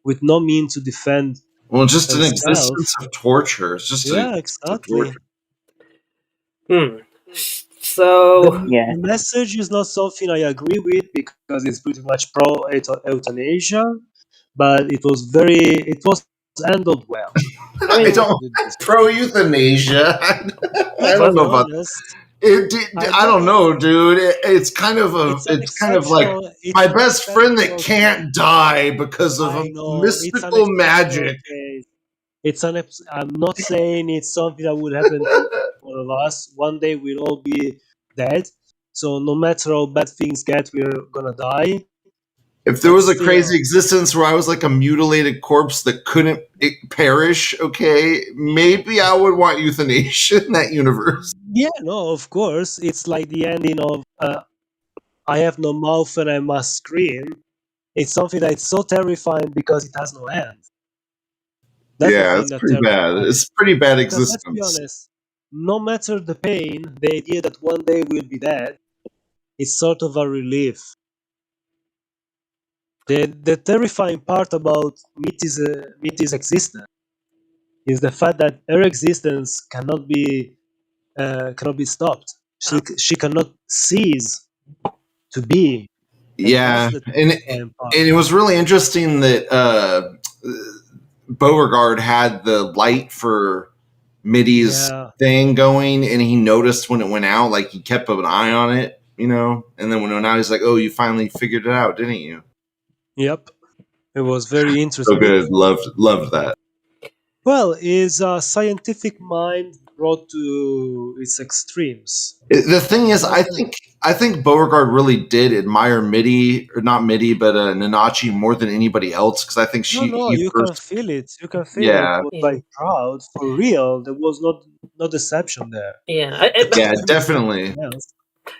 with no means to defend Well, just an herself. existence of torture. It's just an Yeah, existence of torture. exactly. Hmm. The, So Yeah. the message is not something I agree with because it's pretty much pro euthanasia, but it was handled well. I I mean, don't pro euthanasia. I Let's don't be know about. honest. I don't know, dude. It's kind of like my best friend that can't die because of a mystical magic. Case. I'm not saying it's something that would happen to one of us. One day we'll all be dead. So no matter how bad things get, we're gonna die. If there was a crazy existence where I was like a mutilated corpse that couldn't perish, okay, maybe I would want euthanasia in that universe. Yeah, no, of course. It's like the ending of I have no mouth and I must scream. It's something that's so terrifying because it has no end. That's the thing it's that pretty bad. It's pretty bad existence. Let's be honest, no matter the pain, the idea that one day we'll be dead is sort of a relief. The terrifying part about Mitty's existence is the fact that her existence cannot be stopped. She cannot cease to be. And it was really interesting that Beauregard had the light for Mitty's thing going, and he noticed when it went out. Like he kept an eye on it, and then when it went out, he's like, "Oh, you finally figured it out, didn't you?" Yep, it was very interesting. So good, loved that. Well, is a scientific mind brought to its extremes. The thing is, I think Beauregard really did admire Mitty, or not Mitty, but Nanachi more than anybody else, because I think you can feel it. You can feel it. It was like proud for real. There was no deception there. Yeah, definitely.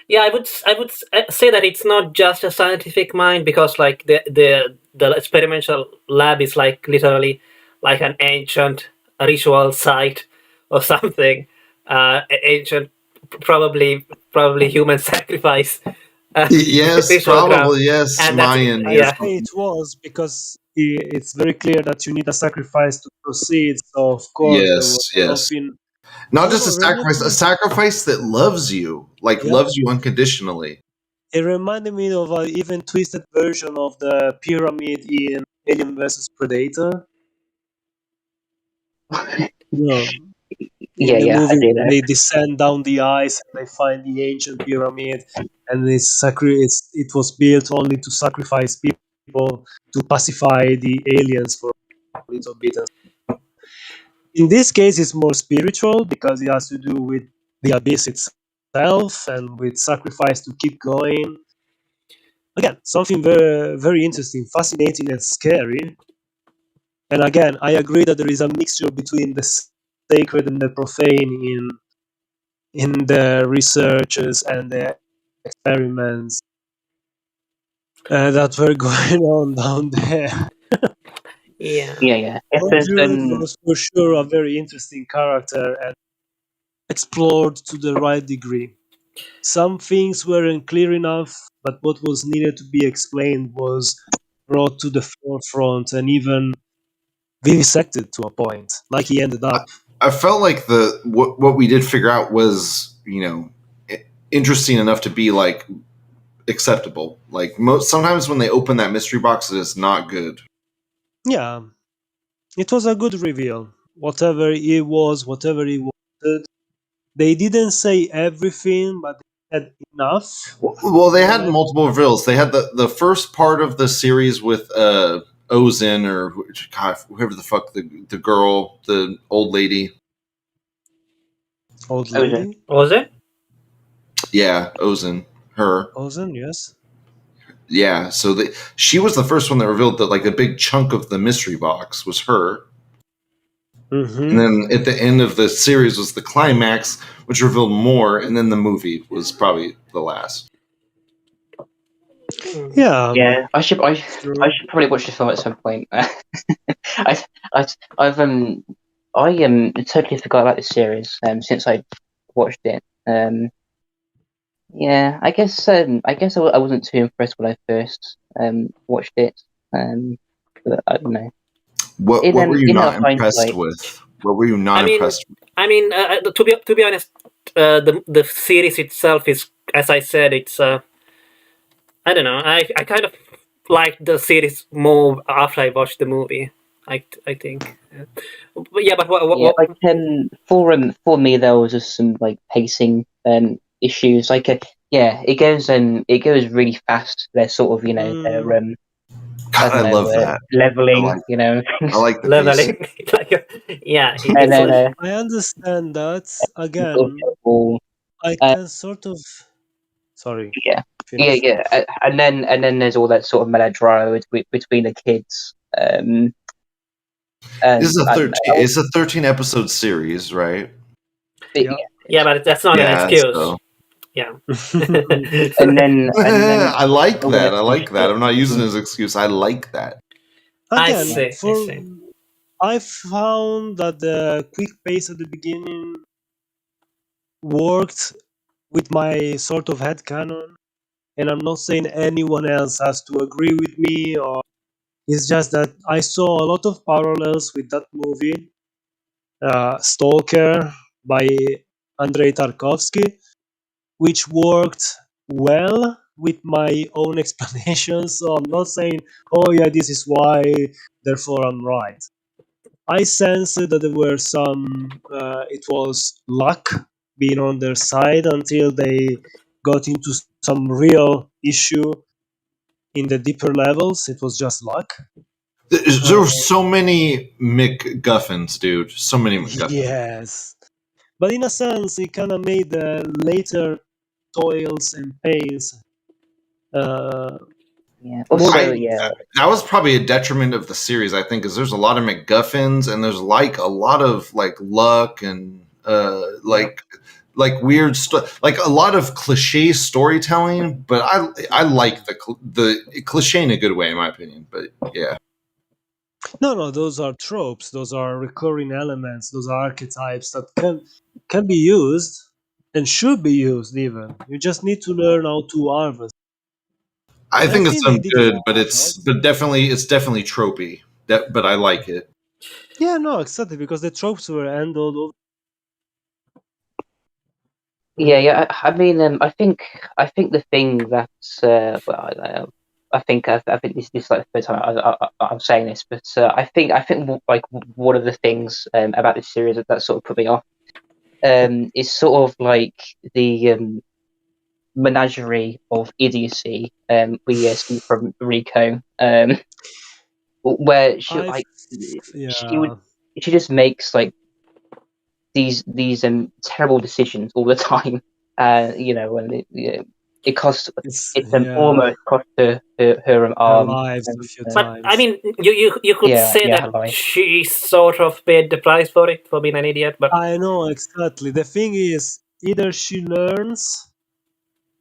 Yeah, I would say that it's not just a scientific mind, because like the experimental lab is like literally like an ancient ritual site or something, ancient probably human sacrifice. Yes, probably yes. And Mayan. I say it was because it's very clear that you need a sacrifice to proceed. So of course there was something. Not just a sacrifice that loves you, loves you unconditionally. It reminded me of an even twisted version of the pyramid in Alien vs. Predator. In the movie, they descend down the ice and they find the ancient pyramid, and it was built only to sacrifice people to pacify the aliens for a little bit. In this case, it's more spiritual because it has to do with the abyss itself and with sacrifice to keep going. Again, something very, very interesting, fascinating, and scary. And again, I agree that there is a mixture between the sacred and the profane in the researches and the experiments that were going on down there. Yeah. Was for sure a very interesting character and explored to the right degree. Some things weren't clear enough, but what was needed to be explained was brought to the forefront and even vivisected to a point, like he ended up. I felt like what we did figure out was, interesting enough to be like acceptable. Like sometimes when they open that mystery box, it is not good. Yeah, it was a good reveal. Whatever it was, whatever he wanted. They didn't say everything, but they had enough. Well, they had multiple reveals. They had the first part of the series with Ozin, or whoever the fuck the girl, the old lady. Old lady? Ozin? Yeah, Ozin. Her. Ozin, yes. Yeah, so she was the first one that revealed that like a big chunk of the mystery box was her. Mm-hmm. And then at the end of the series was the climax, which revealed more, and then the movie was probably the last. Yeah. I should probably watch the film at some point. I've totally forgot about this series since I watched it. Yeah, I guess I wasn't too impressed when I first watched it. But I don't know. What were you not impressed with? What were you not impressed with? I mean, to be honest, the series itself is, as I said, it's I don't know. I kind of liked the series more after I watched the movie. I think. But yeah, but what? For me there was just some like pacing issues. Like, it goes really fast. They're sort of, they're God, I love that. leveling, I like the leveling. pacing. Yeah, and then I understand that. sort Again, of, I uh, can sort of. Sorry, yeah, finish. and then there's all that sort of melodrama between the kids. This is And a 13. It's a 13 episode series, right? yeah, but that's not an Yeah. excuse. So. Yeah. and then I like all that. that I like that. I'm not using it shit. as an excuse. I like that. I Again, see. I found that the quick pace at the beginning worked with my sort of headcanon, and I'm not saying anyone else has to agree with me, or it's just that I saw a lot of parallels with that movie, Stalker by Andrei Tarkovsky, which worked well with my own explanations. So I'm not saying, oh yeah, this is why, therefore I'm right. I sensed that there were some, it was luck being on their side until they got into some real issue in the deeper levels. It was just luck. There were so many McGuffins, dude. So many McGuffins. Yes. But in a sense, it kind of made the later toils and pains Also, that was probably a detriment of the series, I think, because there's a lot of MacGuffins and there's like a lot of like luck and like weird stuff, like a lot of cliche storytelling. But I like the cliche in a good way, in my opinion. But yeah, No, those are tropes. Those are recurring elements. Those are archetypes that can be used and should be used. Even you just need to learn how to harvest. I think it's they some did a good, good but job. it's definitely tropey. But I like it. Yeah, no, exactly, because the tropes were handled over. Yeah. I mean, I think the thing that's I think this is like the third time I'm saying this, but I think like one of the things about this series that sort of put me off is sort of like the menagerie of idiocy we see from Rico, where she just makes like these terrible decisions all the time. And it costs almost cost her arm. Lives a few But times. I mean, you could say that she sort of paid the price for it, for being an idiot. But I know exactly. The thing is, either she learns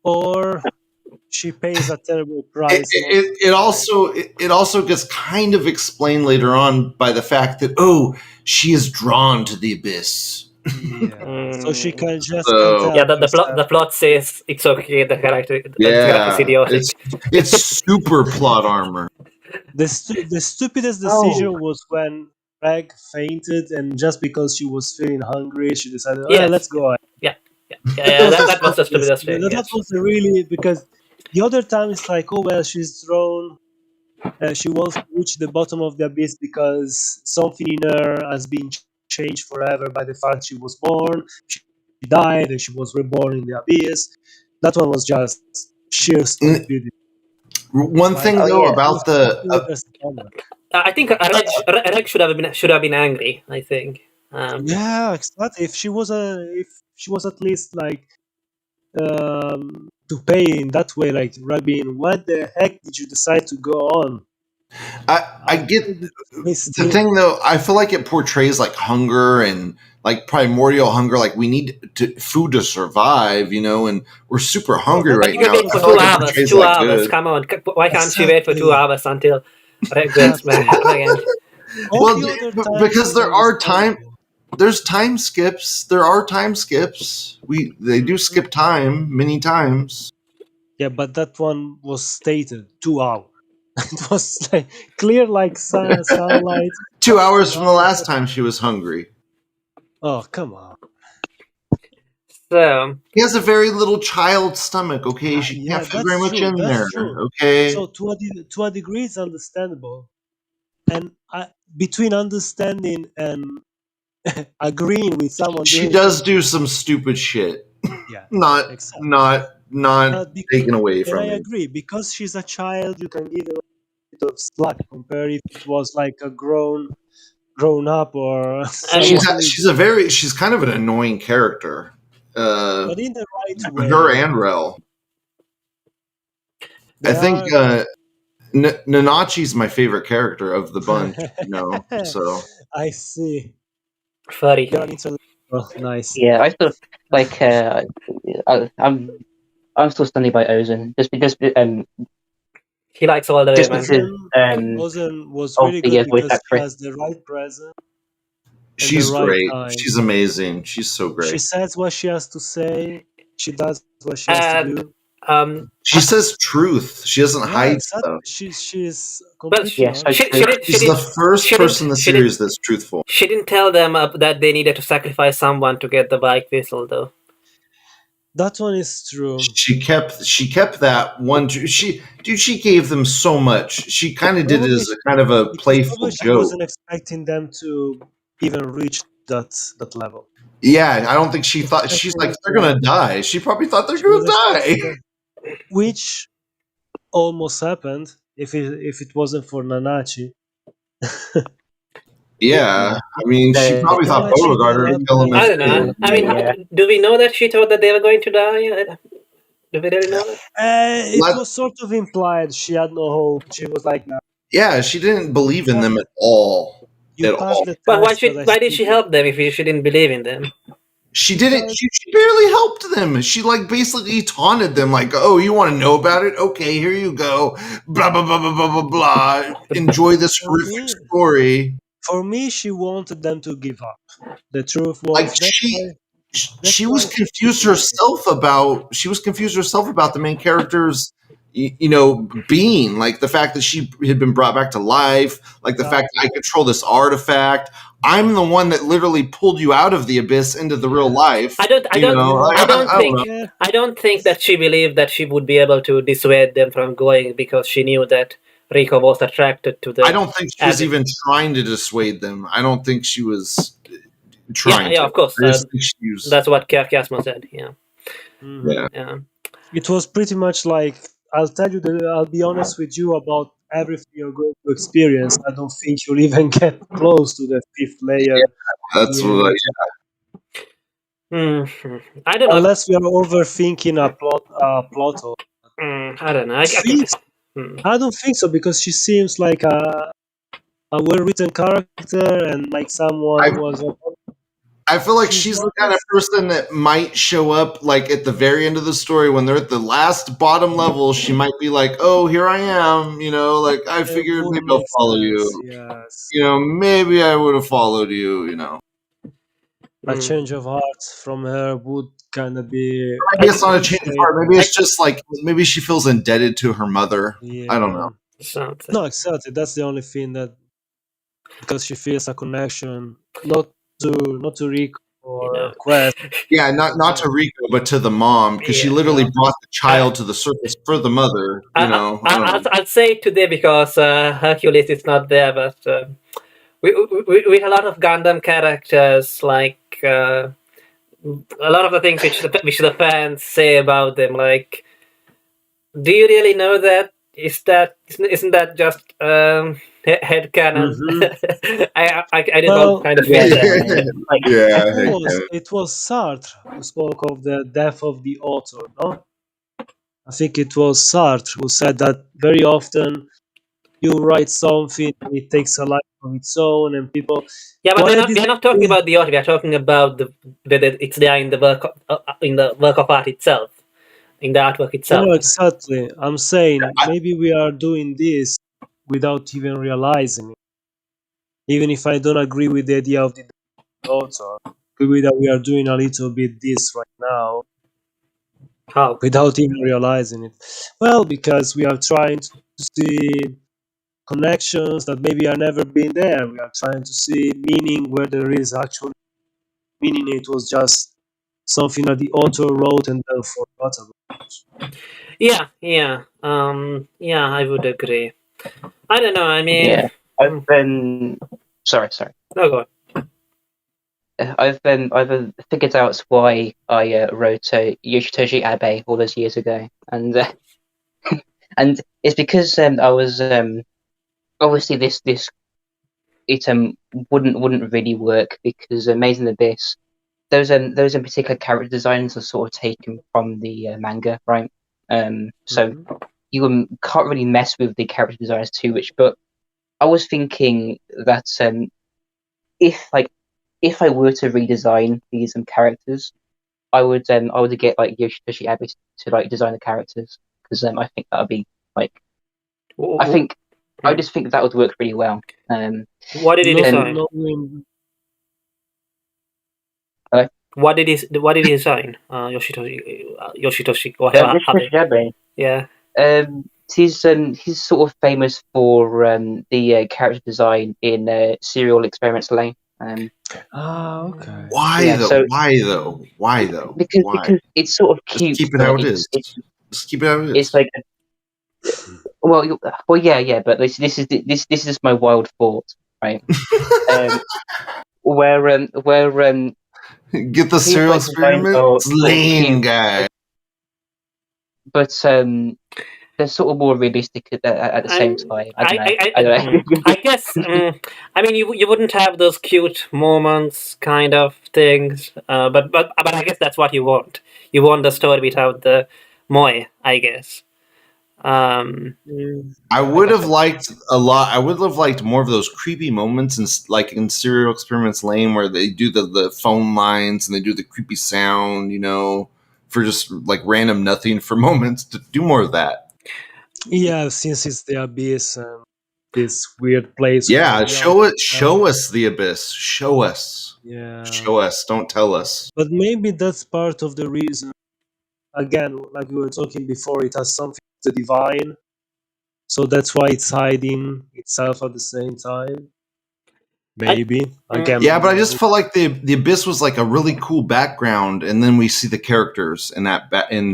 or she pays a terrible price. It also gets kind of explained later on by the fact that she is drawn to the abyss. Yeah, so she can just the plot says it's okay. The character is idiotic. It's super plot armor. The stupidest decision was when Reg fainted, and just because she was feeling hungry, she decided, let's go. Yeah. That was the stupidest thing. That was really, because the other time it's like, she's thrown. She wants to reach the bottom of the abyss because something in her has been changed forever by the fact she was born. She died and she was reborn in the abyss. That one was just sheer stupidity. One thing though about I think Reg should have been angry. I think. Yeah, exactly. If she was at least like to pay in that way, like Rabin, what the heck did you decide to go on? I get the thing though. I feel like it portrays like hunger and like primordial hunger. Like we need food to survive, and we're super hungry right now. For 2 hours. Come on, why can't she wait for 2 hours until Reg gets back again? Well, because there's time skips. There are time skips. They do skip time many times. Yeah, but that one was stated 2 hours. It was like clear like sunlight. 2 hours from the last time she was hungry. Oh, come on. So he has a very little child stomach. Okay, she can't fit very much in there. True. Okay, so to a degree, it's understandable. And between understanding and agreeing with someone, she does do some stupid shit. Yeah, not exactly. not taken away from I me. agree, because she's a child, you can give her a bit of slack compared if it was like a grown up or I mean, someone with, She's kind of an annoying character. but in the right Her way. and Rel. I They think are. Nanachi's my favorite character of the bunch. So I see. furry. You're an intellectual. Nice. Yeah, I still like. I'm still standing by Ozen just because He likes all the just women. because Ozen was of really the good voice because she actress. has the right presence and the she's right great. time. She's amazing. She's so She great. says what she has to say. She does what she has to And do. She says truth. She doesn't Yeah, hide exactly. stuff. She's well, completely Yes, honest. I true. She's the first person in the she didn't series that's truthful. she didn't tell them that they needed to sacrifice someone to get the bike whistle, though. That one is true. She kept that one. She gave them so much. She kind of did it Probably, as a kind of a because playful probably she joke. wasn't expecting them to even reach that level. Yeah, I don't think she thought. She's like, Expecting, they're gonna die. She probably thought they're she was gonna die. expecting them, which almost happened if it wasn't for Nanachi. Yeah, I mean, she probably thought Nanachi Beauregard did would help kill him them. if I don't know. I mean, Yeah. do we know that she thought that they were going to die? Do we really know that? It Let- was sort of implied she had no hope. She was like, nah, Yeah, she didn't believe in them at all. you At passed all. the But test, but I why did still she help them if she didn't believe in them? She didn't. Because She barely helped them. She like basically taunted them, like, "Oh, you want to know about it? Okay, here you go. Blah blah blah blah blah blah blah. Enjoy this for horrific me, story." she wanted them to give up. The truth Like was that's she why was she confused did it. herself about the main character's being, like the fact that she had been brought back to life, like the fact that I Exactly. control this artifact. I'm the one that literally pulled you out of the abyss into the real Yeah. life. I don't think Yeah. I don't think that she believed that she would be able to dissuade them from going because she knew that Rico was attracted to I the don't think she was abbot. even trying to dissuade them. I don't think she was Yeah, trying yeah, to. of course. I just think she was. That's what Chiasmo said. Yeah, Mhm. Yeah. yeah. It was pretty much like, I'll be honest with you about everything you're going to experience. I don't think you'll even get close to the fifth layer Yeah, at that's the what. end. I don't know. Unless we are overthinking a plot hole. I don't know. I don't think so, because she seems like a well-written character, and like someone I who was. I feel like She's she's not the kind of person that might show up like at the very end of the story when they're at the last bottom level. She might be like, "Oh, here I am," like I It figured would maybe I'll make follow sense. you. Yes, Maybe I would have followed you. a change of heart from her would kind of be Maybe it's not a change of appreciated. heart. Maybe it's just like maybe she feels indebted to her mother. I don't Yeah. know. Something. No, exactly. That's the only thing, that because she feels a connection, not to Rico or Quest. Yeah, not to Rico, but to the mom, because she literally brought the child to the surface for the mother. I don't know. I'd say today because Hercules is not there, but we have a lot of Gundam characters, like a lot of the things which the fans say about them. Like, do you really know that? Isn't that just headcanon? Mhm. I did Well, kind of feel that. Yeah, it was Sartre who spoke of the death of the author, no? I think it was Sartre who said that very often you write something and it takes a life of its own, and people. Yeah, but Why I we're not talking disagree? about the art. We are talking about it's there in the work of art itself, in the artwork I itself. know exactly. I'm saying maybe we are doing this without even realizing it. Even if I don't agree with the idea of the author, could be that we are doing a little bit this right now How? without even realizing it. Well, because we are trying to see connections that maybe are never been there. We are trying to see meaning where there is actual meaning. It was just something that the author wrote and then forgot about. Yeah, I would agree. I don't know. I mean, Yeah, I've been. Sorry. no, go on. I've figured out why I wrote Yoshitoshi Abe all those years ago, and and it's because I was obviously this it wouldn't really work because Amazing Abyss, those in particular character designs are sort of taken from the manga, right? So you can't really mess with the character designs too much. But I was thinking that if I were to redesign these characters, I would get like Yoshitoshi Abe to like design the characters because I think that would be like I just think that would work really well. What did he design? What did he design? Yoshitoshi, whatever. Yoshitoshi Abe. Yeah. He's sort of famous for the character design in Serial Experiments Lane. Okay. Why though? Because it's sort of cute. Just keep it how it is. Just keep it how it is. It's like, well, yeah. But this is my wild thought, right? Where get the Serial Experiments Lane guy. But they're sort of more realistic at the same time. I guess. I mean, you wouldn't have those cute moments, kind of things. But I guess that's what you want. You want the story without the moe, I guess. I would have liked a lot. I would have liked more of those creepy moments, in Serial Experiments Lane, where they do the phone lines and they do the creepy sound, for just like random nothing for moments. To do more of that. Yeah, since it's the abyss and this weird place. Yeah, show us the abyss. Show us. Yeah. Show us. Don't tell us. But maybe that's part of the reason. Again, like we were talking before, it has something of the divine. So that's why it's hiding itself at the same time. Maybe. Yeah, but I just felt like the abyss was like a really cool background, and then we see the characters in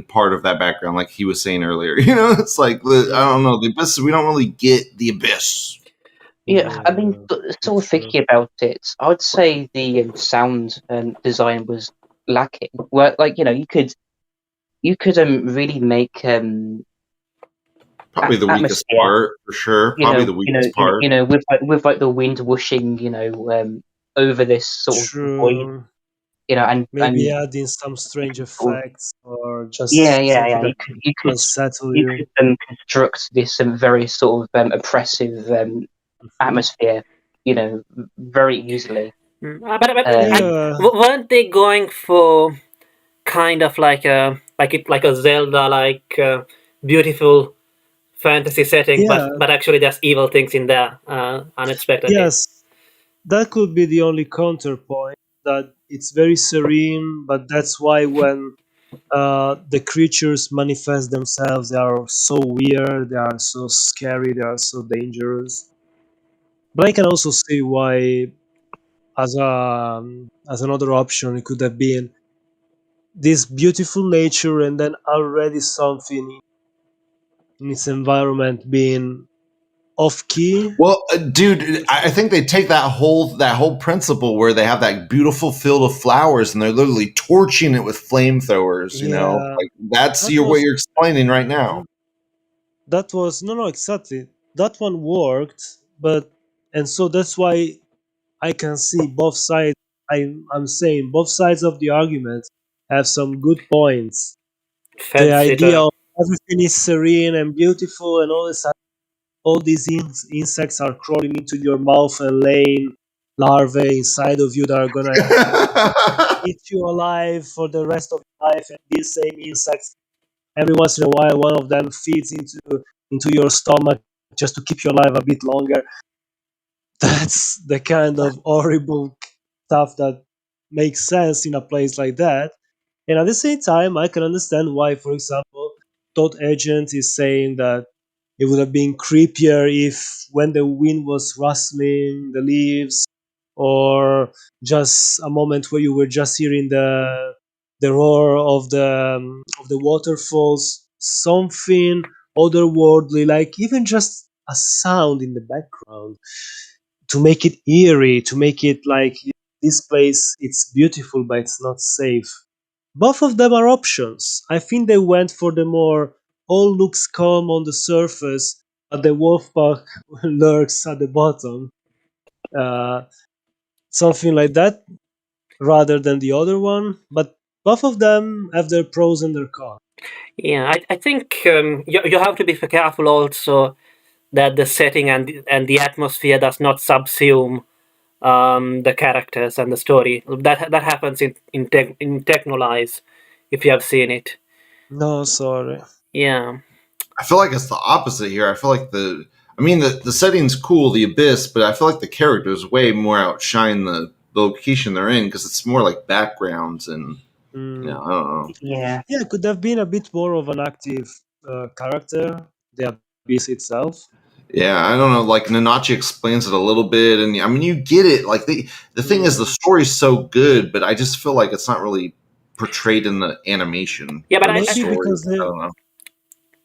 part of that background, like he was saying earlier. It's like I don't know, the abyss. We don't really get the abyss. Yeah, I mean, sort of thinking about it, I would say the sound design was lacking. Well, like you could really make probably the weakest part for sure. Probably the weakest part. With like the wind whooshing, over this sort of void, and maybe adding some strange effects or just yeah. You could construct this very sort of oppressive atmosphere, very easily. But weren't they going for kind of like a Zelda beautiful fantasy setting, but actually there's evil things in there unexpectedly? Yes, that could be the only counterpoint, that it's very serene, but that's why when the creatures manifest themselves, they are so weird, they are so scary, they are so dangerous. But I can also see why, as another option, it could have been this beautiful nature and then already something in its environment being off key. Well, dude, I think they take that whole principle where they have that beautiful field of flowers and they're literally torching it with flamethrowers. Like that's what you're explaining right now. That was no, exactly. That one worked, and so that's why I can see both sides. I'm saying both sides of the argument have some good points. The idea of everything is serene and beautiful, and all these insects are crawling into your mouth and laying larvae inside of you that are gonna eat you alive for the rest of your life. And these same insects, every once in a while, one of them feeds into your stomach just to keep you alive a bit longer. That's the kind of horrible stuff that makes sense in a place like that. And at the same time, I can understand why, for example, Todd Agent is saying that it would have been creepier if when the wind was rustling the leaves, or just a moment where you were just hearing the roar of the waterfalls, something otherworldly, like even just a sound in the background, to make it eerie, to make it like this place it's beautiful but it's not safe. Both of them are options. I think they went for the more all looks calm on the surface, but the wolf pack lurks at the bottom. Uh, Something like that, rather than the other one. But both of them have their pros and their cons. Yeah, I think you have to be careful also that the setting and the atmosphere does not subsume the characters and the story. That happens in Technolize, if you have seen it. No, sorry. Yeah. I feel like it's the opposite here. I feel like the setting's cool, the abyss, but I feel like the characters way more outshine the location they're in because it's more like backgrounds and Mm. I don't know. Yeah. Yeah, it could have been a bit more of an active character, the abyss itself. Yeah, I don't know. Like Nanachi explains it a little bit, and I mean you get it. Like the thing is, the story's so good, but I just feel like it's not really portrayed in the animation. Yeah, but or the Maybe story. because I don't know.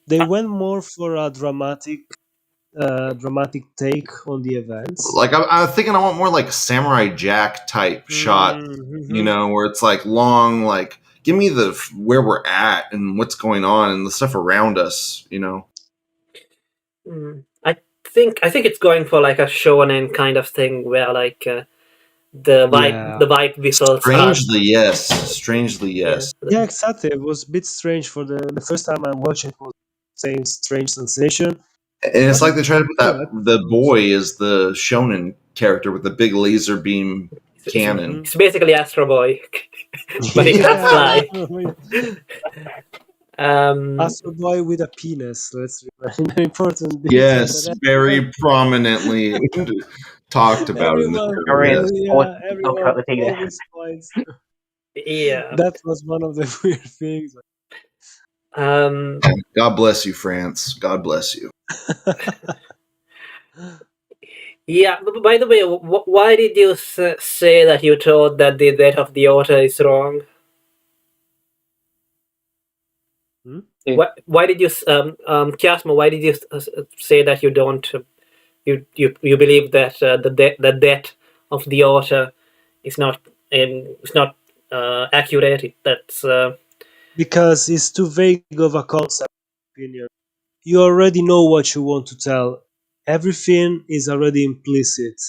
they went more for a dramatic take on the events. Like I'm thinking, I want more like Samurai Jack type shot. Mm-hmm. Where it's like long, like give me the where we're at and what's going on and the stuff around us. I think it's going for like a shonen kind of thing where like the Yeah. white whistles are Strangely, yes. Strangely, yeah. yes. Yeah, exactly. It was a bit strange for the first time I watched it. Was same strange sensation. And it's like they try to put Yeah, that the boy is the shonen character with the big laser beam cannon. It's basically Astro Boy, but he can't fly. Astro Boy with a penis. That's an important detail. Yes, very prominently talked about in the Everyone, show. Yes. everyone always finds. Yeah. That was one of the weird things. God bless you, France. God bless you. Yeah. But by the way, why did you say that you thought that the death of the author is wrong? Why did you, Chiasmo? Why did you say that you don't? You believe that the death of the author is not accurate. That's Because it's too vague of a concept. Opinion. You already know what you want to tell. Everything is already implicit.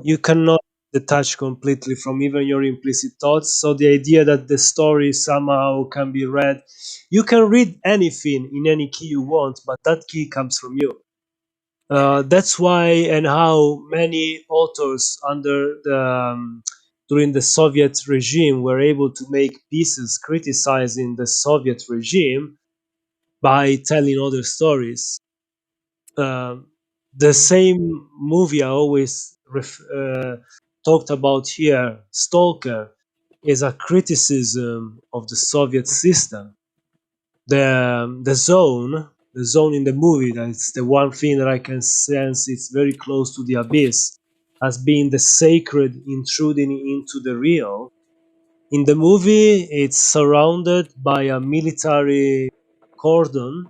You cannot detach completely from even your implicit thoughts. So the idea that the story somehow can be read, you can read anything in any key you want, but that key comes from you. That's why and how many authors under during the Soviet regime were able to make pieces criticizing the Soviet regime by telling other stories. The same movie I always talked about here, Stalker, is a criticism of the Soviet system. The zone in the movie, that's the one thing that I can sense it's very close to the abyss, as being the sacred intruding into the real. In the movie, it's surrounded by a military cordon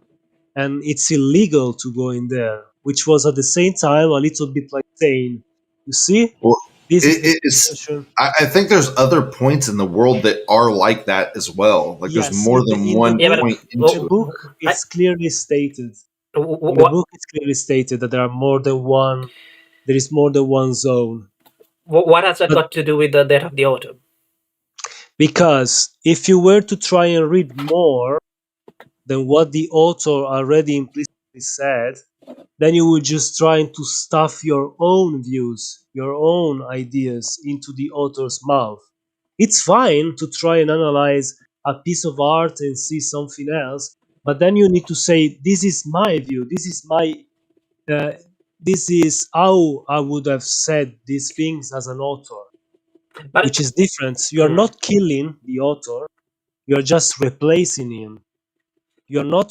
and it's illegal to go in there, which was at the same time a little bit like saying, you see, Well, this is the it's. situation. I think there's other points in the world that are like that as well. Like there's Yes, more than one yeah, point in the into it. book, it's clearly stated. In the what book, it's clearly stated that there are more than one. There is more than one zone. what has that But got to do with the death of the author? because if you were to try and read more than what the author already implicitly said, then you would just trying to stuff your own views, your own ideas into the author's mouth. It's fine to try and analyze a piece of art and see something else, but then you need to say, "This is my view. Uh, this is how I would have said these things as an author," But which is different. You are not killing the author; you are just replacing him. You're not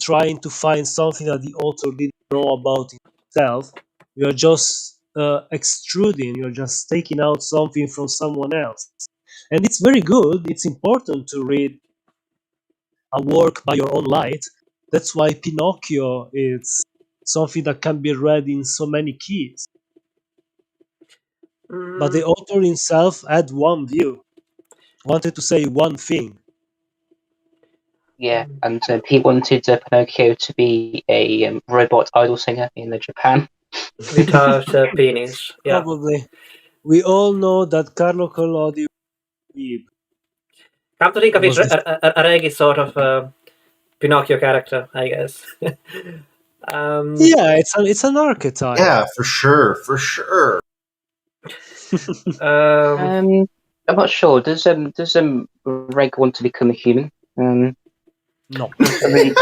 trying to find something that the author didn't know about himself. You're just extruding, you're just taking out something from someone else. And it's very good. It's important to read a work by your own light. That's why Pinocchio is something that can be read in so many keys. But the author himself had one view, wanted to say one thing. Yeah, and he wanted Pinocchio to be a robot idol singer in Japan. Without a penis. Yeah. Probably. We all know that Carlo Collodi Come to think of it, was this. Reg is sort of a Pinocchio character, I guess. Yeah, it's an archetype. Yeah, for sure. I'm not sure. Does Reg want to become a human? No. I mean,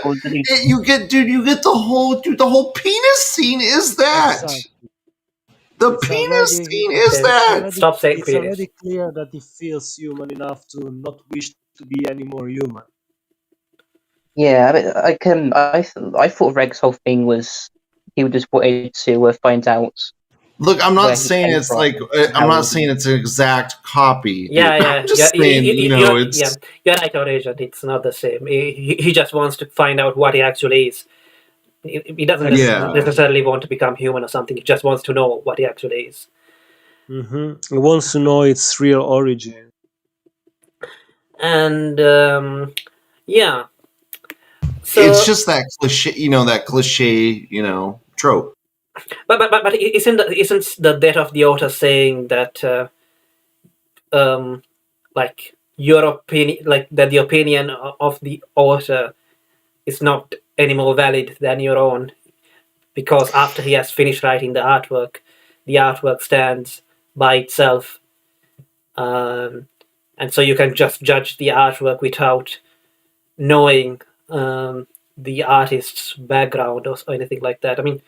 or did he- You get the whole penis scene is that. Exactly. The It's penis already- scene is Okay. that. Stop saying It's penis. already clear that he feels human enough to not wish to be any more human. Yeah, I mean, I thought Reg's whole thing was he just wanted to find out. Look, I'm Where not he saying came it's from, like how I'm not he- saying it's an exact copy. dude. Yeah, I'm just saying, it's yeah, you're right, Agent. It's not the same. He just wants to find out what he actually is. He doesn't Yeah. necessarily want to become human or something. He just wants to know what he actually is. He wants to know its real origin. And yeah, so it's just that cliche, trope. but isn't the death of the author saying that like your opinion, like that the opinion of the author is not any more valid than your own, because after he has finished writing the artwork stands by itself, and so you can just judge the artwork without knowing the artist's background or anything like that. I mean,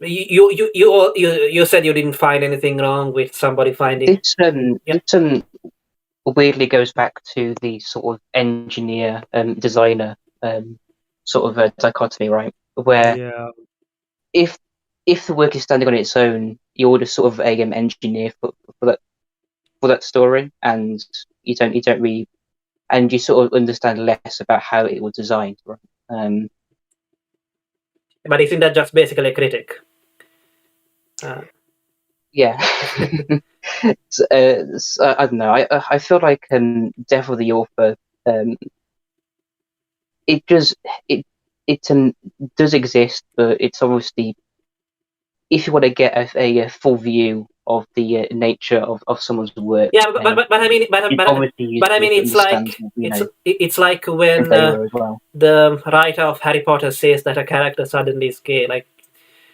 you said you didn't find anything wrong with somebody finding. This weirdly goes back to the sort of engineer designer sort of dichotomy, right? Where Yeah. if the work is standing on its own, you're just sort of a engineer for that story, and you don't really, and you sort of understand less about how it was designed, right? But isn't that just basically a critic? Yeah. So, I don't know. I feel like Death of the Author, it does does exist, but it's obviously, if you want to get a full view of the nature of someone's work. Yeah, but I mean, but I mean, it's like when well. the writer of Harry Potter says that a character suddenly is gay. Like,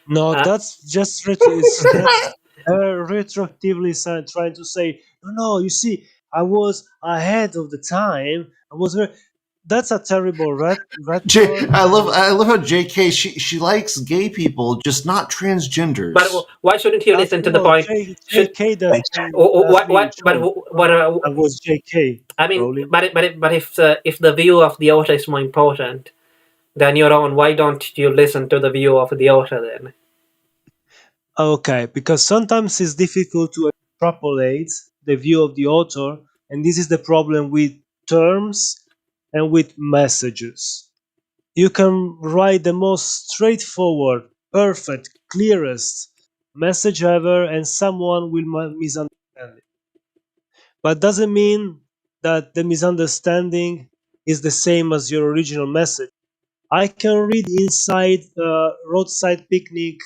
No, that's just that's retroactively trying to say, no, you see, I was ahead of the time. I was very. That's a terrible retcon. I love how JK she likes gay people, just not transgenders. but why shouldn't you listen to the point? JK doesn't. What that was JK. I mean, Rowling. but if the view of the author is more important than your own, why don't you listen to the view of the author then? Okay, because sometimes it's difficult to extrapolate the view of the author, and this is the problem with terms and with messages. You can write the most straightforward, perfect, clearest message ever, and someone will misunderstand it. But doesn't mean that the misunderstanding is the same as your original message. I can read inside Roadside Picnic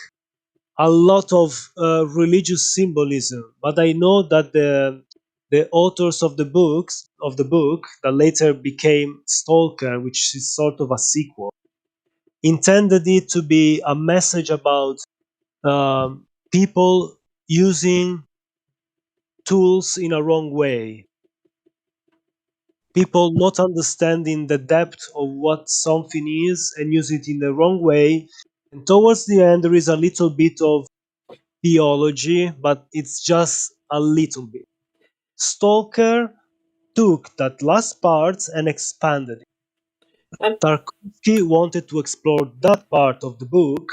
a lot of religious symbolism, but I know that the authors of the book that later became Stalker, which is sort of a sequel, intended it to be a message about people using tools in a wrong way, people not understanding the depth of what something is and use it in the wrong way. And towards the end, there is a little bit of theology, but it's just a little bit. Stalker took that last part and expanded it. Tarkovsky wanted to explore that part of the book,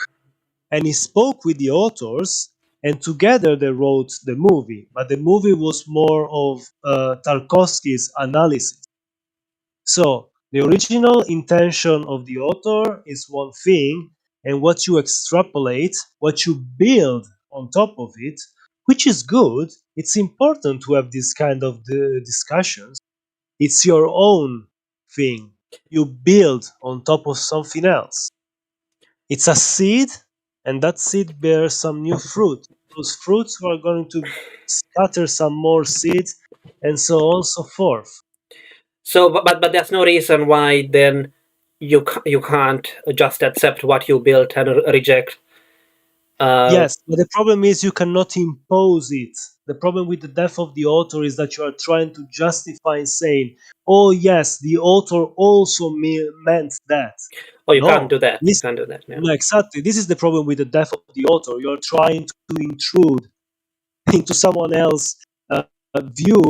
and he spoke with the authors, and together they wrote the movie. But the movie was more of Tarkovsky's analysis. So the original intention of the author is one thing, and what you extrapolate, what you build on top of it, which is good. It's important to have this kind of discussions. It's your own thing. You build on top of something else. It's a seed, and that seed bears some new fruit. Those fruits are going to scatter some more seeds, and so on and so forth. So, but there's no reason why then you can't just accept what you built and reject. Yes, but the problem is you cannot impose it. The problem with the death of the author is that you are trying to justify saying, "Oh yes, the author also meant that." Oh, you No, can't do that. You this, can't do that. No. no, exactly. This is the problem with the death of the author. You're trying to intrude into someone else's view,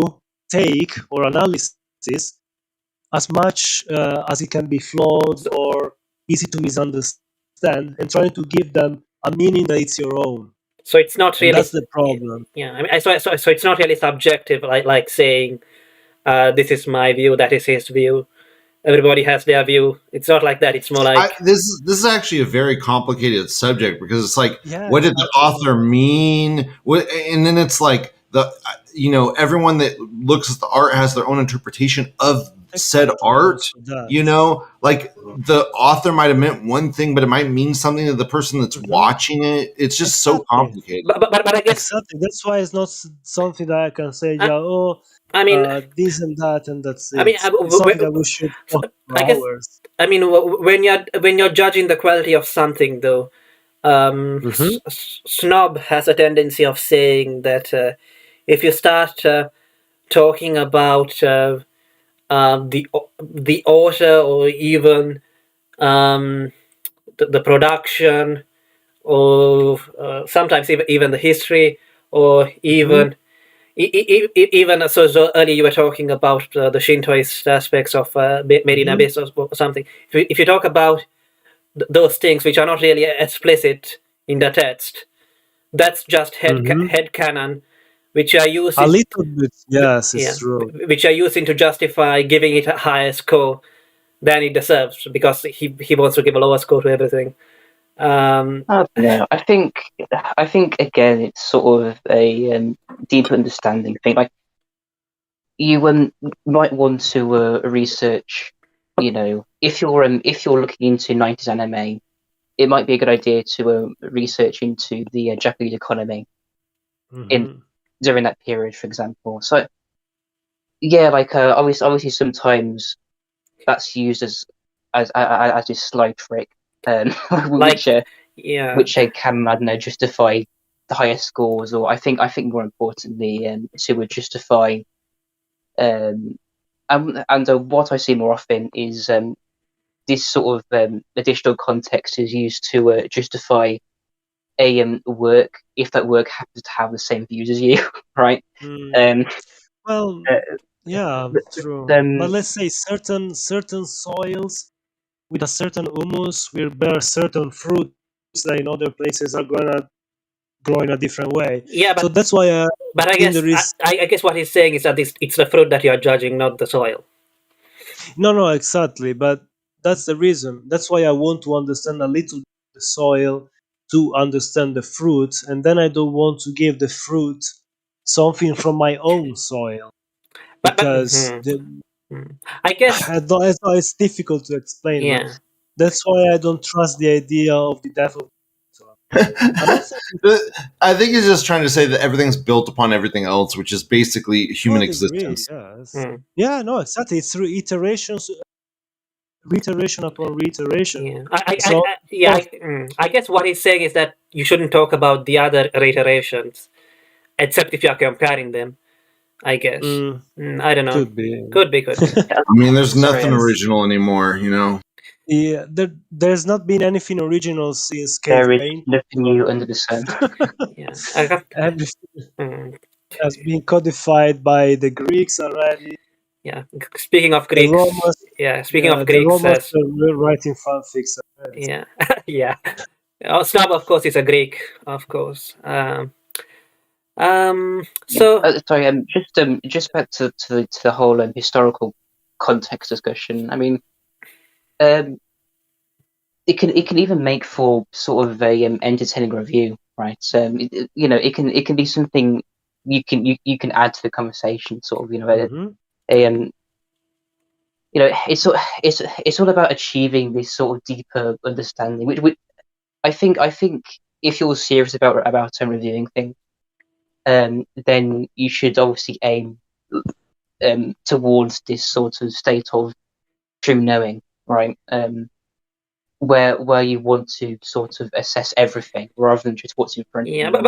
take, or analysis as much as it can be flawed or easy to misunderstand, and trying to give them a meaning that it's your own. So it's not And really. that's the problem. Yeah, I mean, so it's not really subjective, like saying, "This is my view, that is his view." Everybody has their view. It's not like that. It's more like This is actually a very complicated subject because it's like, Yeah, what did the exactly. author mean? What, and then it's like everyone that looks at the art has their own interpretation of said Exactly, art. also that. Like the author might have meant one thing, but it might mean something to the person that's watching it. It's just so Exactly. complicated. but I guess Exactly. That's why it's not something that I can say, I- yeah, oh, I mean, this and that, and that's it. I mean, It's something that we should talk for I guess hours. I mean when you're judging the quality of something, though, Mhm. Snob has a tendency of saying that if you start talking about the author or even the production or sometimes even the history or even even so earlier you were talking about the Shintoist aspects of made in abyss or something. If you talk about those things which are not really explicit in the text, that's just head canon, which are used A little bit, yes, yeah, it's true. which are using to justify giving it a higher score than it deserves because he wants to give a lower score to everything. I don't know. I think again, it's sort of a deeper understanding thing. Like you might want to research. If you're looking into 90s anime, it might be a good idea to research into the Japanese economy Mhm. during that period, for example. So yeah, like obviously sometimes that's used as a slide trick, Like which can, I don't know, justify the higher scores, or I think more importantly, to justify and what I see more often is this sort of additional context is used to justify a work if that work happens to have the same views as you, right? Well, Uh, yeah, true. But let's say certain soils with a certain humus will bear certain fruits that in other places are gonna grow in a different way. yeah, So that's why but I think guess there is I guess what he's saying is that it's the fruit that you are judging, not the soil. no, exactly. But that's the reason. That's why I want to understand a little the soil to understand the fruit, and then I don't want to give the fruit something from my own soil But because I guess it's difficult to explain. But yeah. that's why I don't trust the idea of the death of. I don't think I think he's just trying to say that everything's built upon everything else, which is basically human I agree. existence. Yes. Yeah. No. Exactly. It's through iterations, reiteration upon reiteration. Yeah, So I guess what he's saying is that you shouldn't talk about the other reiterations, except if you are comparing them. I guess. I don't know. could be. Could be. I mean, there's Sorry, nothing original anymore, Yeah, there's not been anything original since Cave there is Painting. nothing new under the sun. Yeah, I got. Everything has been codified by the Greeks already. Yeah. Speaking of The Greeks. Romans, Yeah. Speaking of the Greeks. Romans were writing fanfics already. Yeah. Yeah. Snob, of course, is a Greek. Of course. So Sorry, just back to the whole historical context discussion. I mean, it can even make for sort of a entertaining review. right? It can be something you can add to the conversation, sort of, it's all about achieving this sort of deeper understanding, which I think if you're serious about reviewing things, then you should obviously aim towards this sort of state of true knowing, right? Where you want to sort of assess everything rather than just what's in front of you. Yeah, but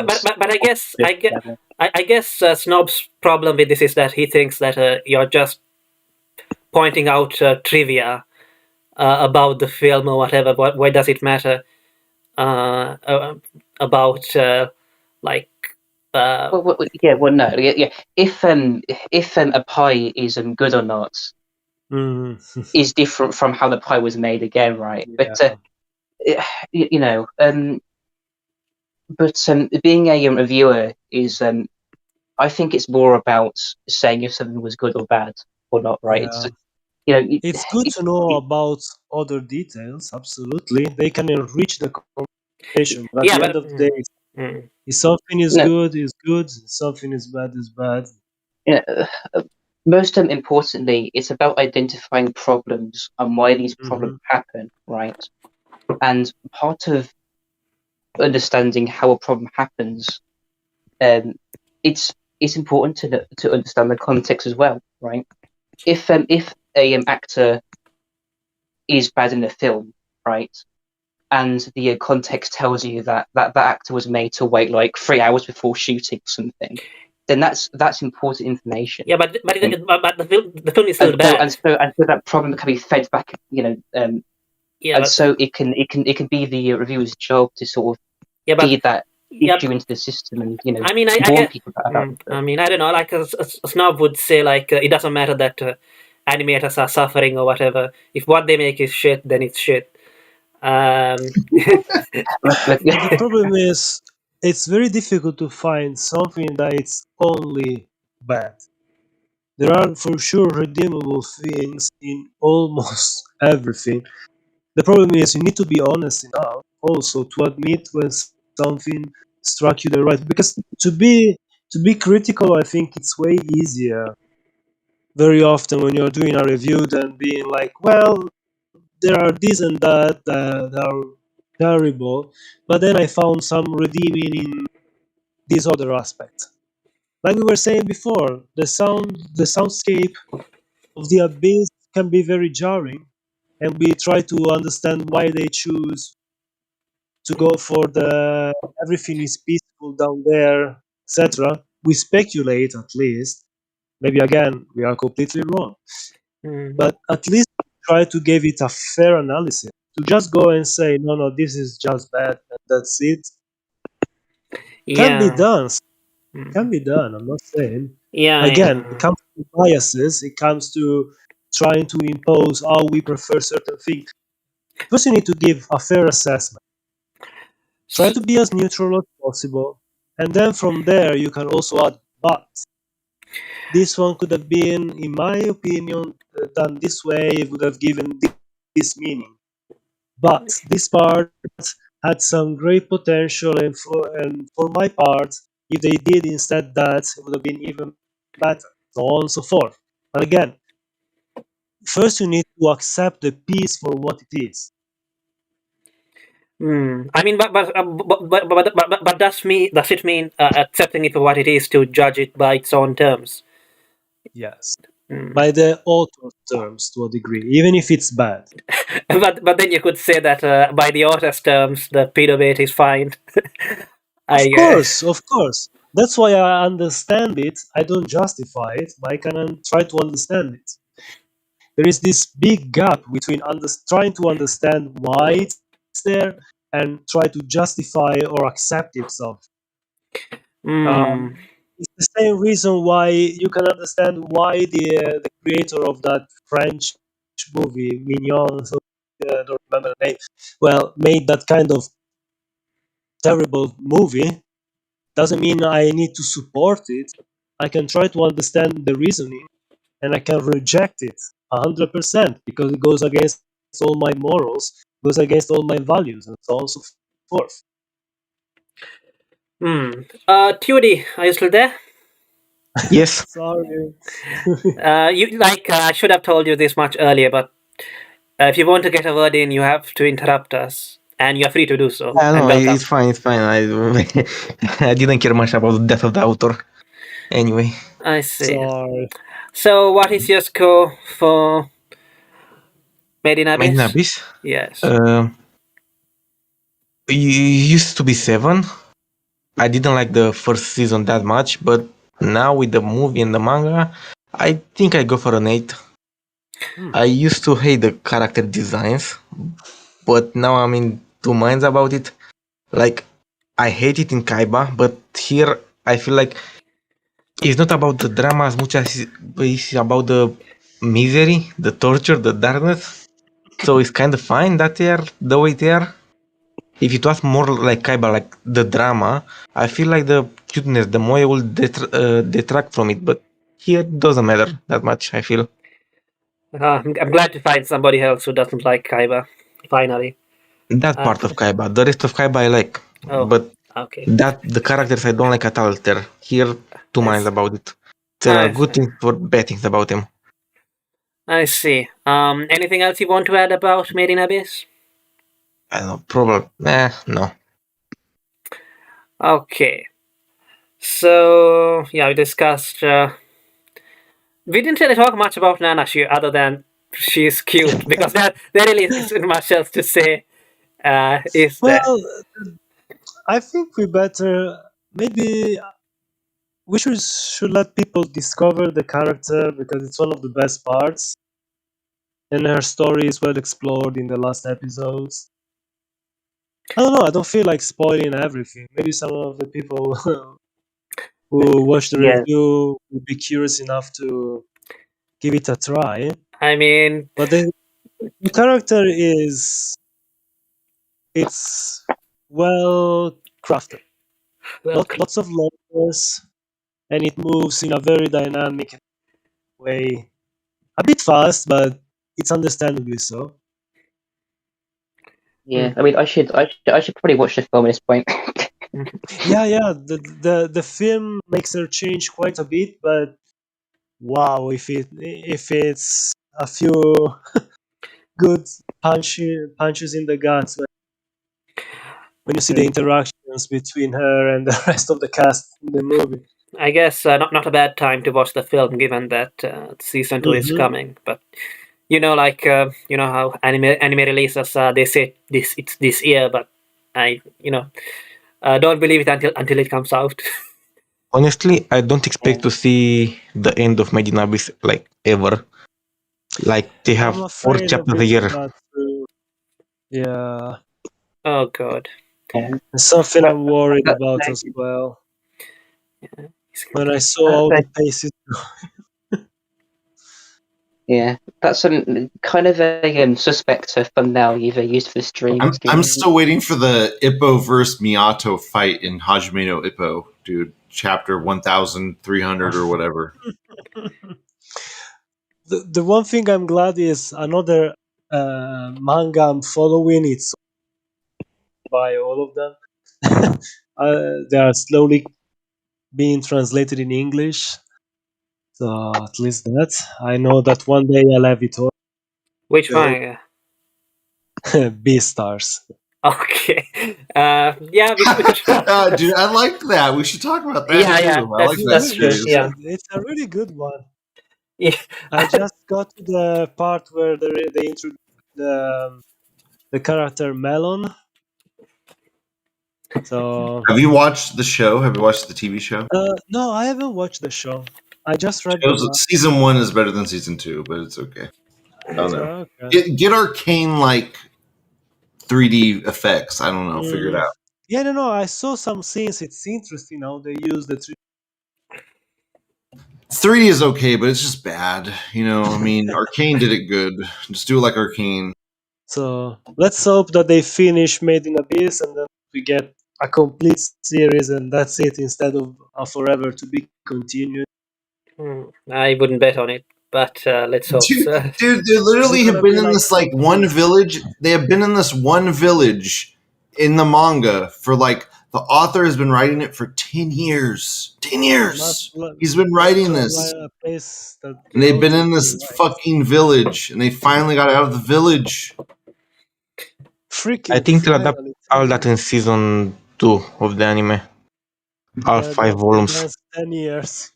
I guess Snob's problem with this is that he thinks that you're just pointing out trivia about the film or whatever. Why does it matter about like? No, yeah. If a pie is good or not is different from how the pie was made again, right? Yeah. But being a reviewer is, I think it's more about saying if something was good or bad or not, right? Yeah. It's good to know about other details. Absolutely, they can enrich the conversation. But at the end of the day, if something is good, is good. If something is bad, is bad. Most importantly, it's about identifying problems and why these problems happen, right? And part of understanding how a problem happens, it's important to understand the context as well, right? If a actor is bad in a film, right, and the context tells you that actor was made to wait like 3 hours before shooting something, then that's important information. Yeah, but the film is still bad. And so that problem can be fed back, so it can be the reviewer's job to sort of feed that issue into the system and warn people about it. I mean, I don't know. Like a snob would say, like it doesn't matter that animators are suffering or whatever. If what they make is shit, then it's shit. The problem is, it's very difficult to find something that it's only bad. There are for sure redeemable things in almost everything. The problem is you need to be honest enough also to admit when something struck you the right. Because to be critical, I think it's way easier very often when you're doing a review than being like, well, there are this and that that are terrible, but then I found some redeeming in this other aspect. Like we were saying before, the soundscape of the abyss can be very jarring, and we try to understand why they choose to go for the everything is peaceful down there, etc. We speculate, at least. Maybe again we are completely wrong, but at least try to give it a fair analysis. To just go and say no, this is just bad and that's it, can be done. Can be done. I'm not saying. Again, it comes to biases. It comes to trying to impose how we prefer certain things. First, you need to give a fair assessment. Try to be as neutral as possible, and then from there you can also add but. This one could have been, in my opinion, done this way. It would have given this meaning. But this part had some great potential, and for my part, if they did instead that, it would have been even better, so on and so forth. But again, first you need to accept the piece for what it is. I mean, but does it mean accepting it for what it is to judge it by its own terms? Yes, by the author's terms to a degree, even if it's bad. but then you could say that by the author's terms, the pedo bait is fine. Of course. That's why I understand it. I don't justify it, but I can try to understand it. There is this big gap between trying to understand why it's there and try to justify or accept itself. It's the same reason why you can understand why the creator of that French movie, Mignon, I don't remember the name, well, made that kind of terrible movie. Doesn't mean I need to support it. I can try to understand the reasoning, and I can reject it 100% because it goes against all my morals, goes against all my values, and so on and so forth. Tudy, are you still there? Yes. Sorry. I should have told you this much earlier, but if you want to get a word in, you have to interrupt us, and you're free to do so. No, And welcome. it's fine. It's fine. I didn't care much about the death of the author. Anyway, I see. Sorry. So, what is your score for Made in Made in Abyss? Abyss. Yes. Used to be 7. I didn't like the first season that much, but now with the movie and the manga, I think I go for an 8. I used to hate the character designs, but now I'm in two minds about it. Like, I hate it in Kaiba, but here I feel like it's not about the drama as much as it's about the misery, the torture, the darkness. So it's kind of fine that they are the way they are. If it was more like Kaiba, like the drama, I feel like the cuteness, the Moe will detract from it. But here it doesn't matter that much, I feel. I'm glad to find somebody else who doesn't like Kaiba. Finally. That part of Kaiba. The rest of Kaiba I like. Oh, but okay. that the characters I don't like at all. There. Here, two minds about it. There are good things or bad things about him. I see. Anything else you want to add about Made in Abyss? I don't know. Probably. No. Okay. So, yeah, we discussed. We didn't really talk much about Nana other than she's cute, because there really isn't much else to say. Is there? Well, I think we better maybe we should let people discover the character, because it's one of the best parts, and her story is well explored in the last episodes. I don't know. I don't feel like spoiling everything. Maybe some of the people who watch the review will be curious enough to give it a try. I mean, but the character it's well crafted. Lots of layers, and it moves in a very dynamic way. A bit fast, but it's understandably so. Yeah, I mean, I should probably watch the film at this point. Yeah. The film makes her change quite a bit, but wow, if it's a few good punches in the guts when you see the interactions between her and the rest of the cast in the movie. I guess not a bad time to watch the film, given that season 2 is coming. But you know how anime releases they say it's this year, but I don't believe it until it comes out. Honestly, I don't expect to see the end of Made in Abyss like ever. Like they have 4 chapters a year. Yeah. Oh god. It's something I'm worried about as well. Yeah. When I saw all the paces. Yeah, that's kind of a suspect thumbnail you've used for the stream. I'm still waiting for the Ippo versus Miyato fight in Hajime no Ippo, dude. Chapter 1300 or whatever. The one thing I'm glad is another manga I'm following. It's by all of them. They are slowly being translated in English. So at least that. I know that one day I'll have it all. Which one? Beastars. Okay. Yeah, we could. Dude, I like that. We should talk about that. Yeah, too. I like that's true. Yeah, it's a really good one. Yeah. I just got to the part where they introduce the character Melon. So, have you watched the show? Have you watched the TV show? No, I haven't watched the show. I just read season 1 is better than season 2, but it's okay. I don't know. Okay. Get arcane like 3D effects. I don't know. Figure it out. Yeah, no. I saw some scenes. It's interesting how they use the 3D is okay, but it's just bad. I mean, Arcane did it good. Just do it like Arcane. So let's hope that they finish Made in Abyss and then we get a complete series and that's it, instead of a forever to be continued. I wouldn't bet on it, but let's hope. Dude, they literally have been in this one village. They have been in this one village in the manga for The author has been writing it for 10 years. 10 years! He's been writing this. And they've been in this fucking village, and they finally got out of the village. I think they'll adapt all that in season 2 of the anime. All 5 volumes. 10 years.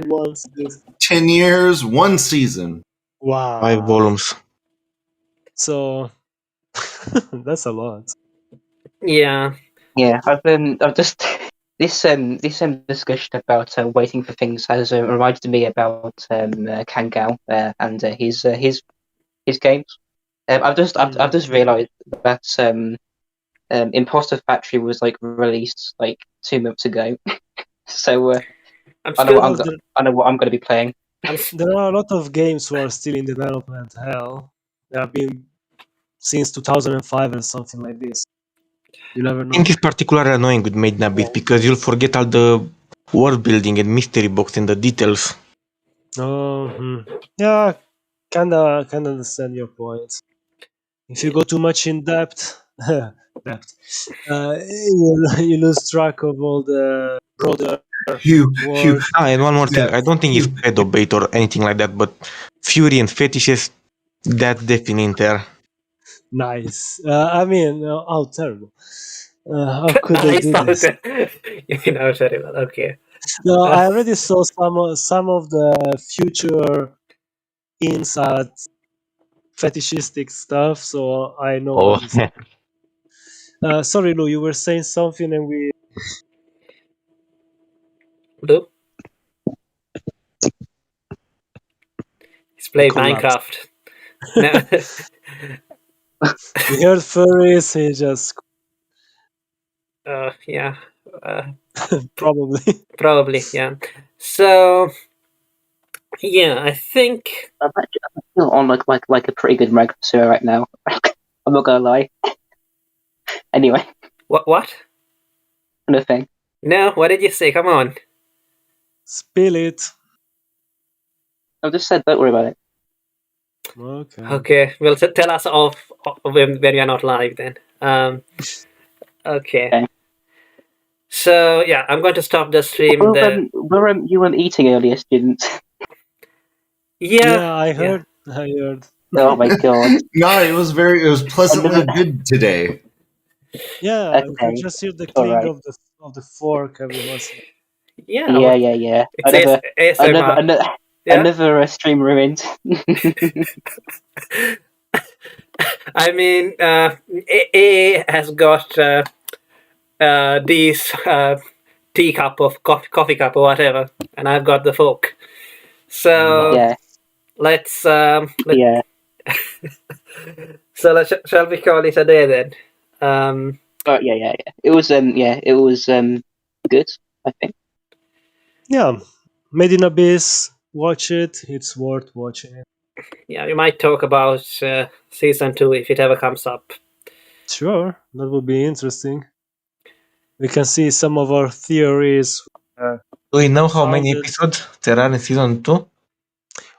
Once this. 10 years, 1 season. Wow. 5 volumes. So that's a lot. Yeah. Yeah, I've just this discussion about waiting for things has reminded me about Kangao and his games. I've just realised that Imposter Factory was like released like 2 months ago, so I know what I'm going to be playing. There are a lot of games who are still in development. Hell, they have been since 2005 or something like this. You never know. I think it's particularly annoying with Made in Abyss because you'll forget all the world building and mystery box and the details. Yeah, kinda understand your point. If you go too much in depth, you lose track of all the broader world. And one more thing, I don't think it's pedo bait or anything like that, but Fury and fetishes, that's definitely in there. Nice. I mean, how terrible. How could they do this? You know, terrible. Okay. No, I already saw some of the future inside fetishistic stuff, so I know. Oh, sorry, Lou, you were saying something, and we. Lou? He's playing Minecraft. No. We heard furries, he just. Yeah. Probably, yeah. So, yeah, I think I'm actually on like a pretty good Minecraft server right now. I'm not gonna lie. Anyway. What? Nothing. No, what did you say? Come on. Spill it. I just said don't worry about it. Okay. Well, tell us off when we are not live then. Okay. So yeah, I'm going to stop the stream. Were you eating earlier, students? Yeah, I heard. Oh my god! No, it was pleasantly good today. Yeah, okay. You can just hear the clink of the fork every once. Yeah. It's another stream ruined. I mean, A has got these teacup of coffee cup or whatever, and I've got the fork. So yeah. let's yeah. So shall we call it a day then? Yeah. It was good, I think. Yeah, Made in Abyss. Watch it. It's worth watching it. Yeah, we might talk about season 2 if it ever comes up. Sure, that would be interesting. We can see some of our theories. Do we know how many episodes there are in season 2?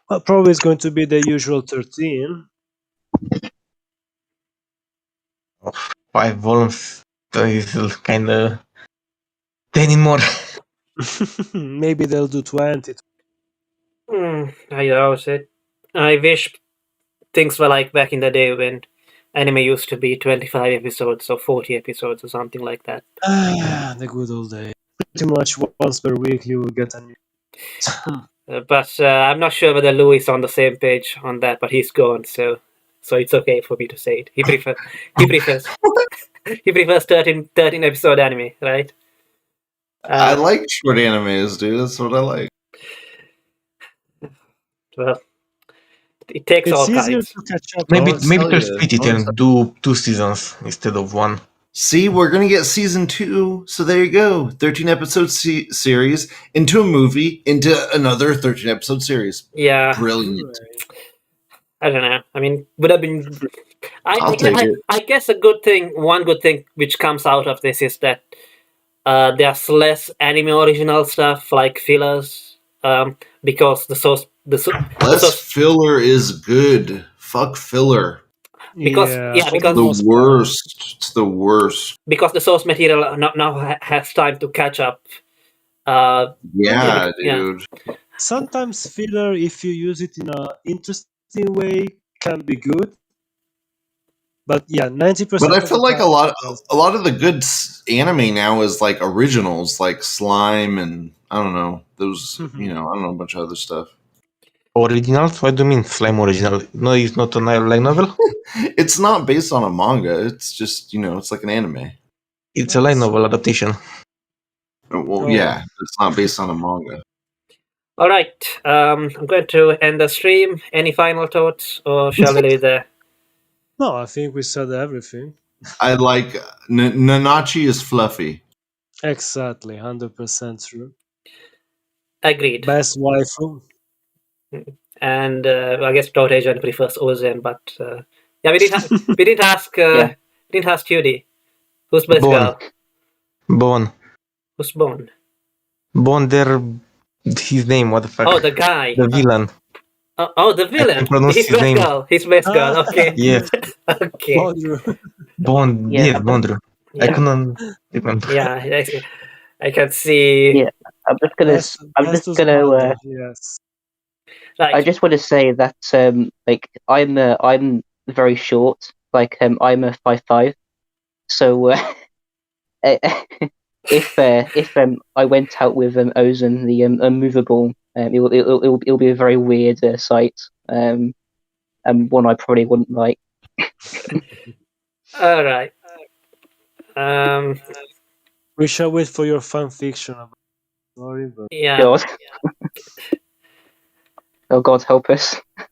Well, probably it's going to be the usual 13. 5 volumes is kind of 10 more. Maybe they'll do 20. I know it. I wish things were like back in the day when anime used to be 25 episodes or 40 episodes or something like that. The good old days. Pretty much once per week you will get a new. But I'm not sure whether Lou is on the same page on that, but he's gone, so it's okay for me to say it. He prefers 13 episode anime, right? I like short animes, dude. That's what I like. Well, it takes all kinds. To catch up. Maybe they'll split it and do 2 seasons instead of 1. See, we're going to get season 2. So there you go. 13 episode series into a movie, into another 13 episode series. Yeah. Brilliant. I don't know. I mean, would have been. I guess one good thing which comes out of this is that there's less anime original stuff like fillers, because less filler is good. Fuck filler. Because because the worst. It's the worst. Because the source material now has time to catch up. Yeah, dude. Sometimes filler, if you use it in an interesting way, can be good. But yeah, 90%. But I feel like a lot yes. of the good anime now is like originals, like Slime and I don't know those. I don't know a bunch of other stuff. Originals? What do you mean slime original? No, it's not a light novel. It's not based on a manga. It's just it's like an anime. It's a light novel adaptation. Well, yeah, it's not based on a manga. All right, I'm going to end the stream. Any final thoughts, or shall we leave it there? No, I think we said everything. I like Nanachi is fluffy. Exactly, 100% true. Agreed. Best waifu. And I guess Dot Agent prefers Ozen, but we didn't ask Judy. Who's best girl? Bone. Who's Bone? Bone, his name, what the fuck? Oh, the guy. The villain. The villain. I can pronounce His his best name. girl. His best girl. Okay. Yes. Okay. Bond. Yeah. Yes, Bondru. I couldn't remember. Yeah, I can see. Yeah, I'm just gonna. Yes. Right. I just want to say that like I'm very short. Like I'm a 5'5", so if I went out with Ozen, the unmovable, it'll be a very weird sight. And one I probably wouldn't like. All right. We shall wait for your fan fiction about the story, but yeah. God. Oh God, help us.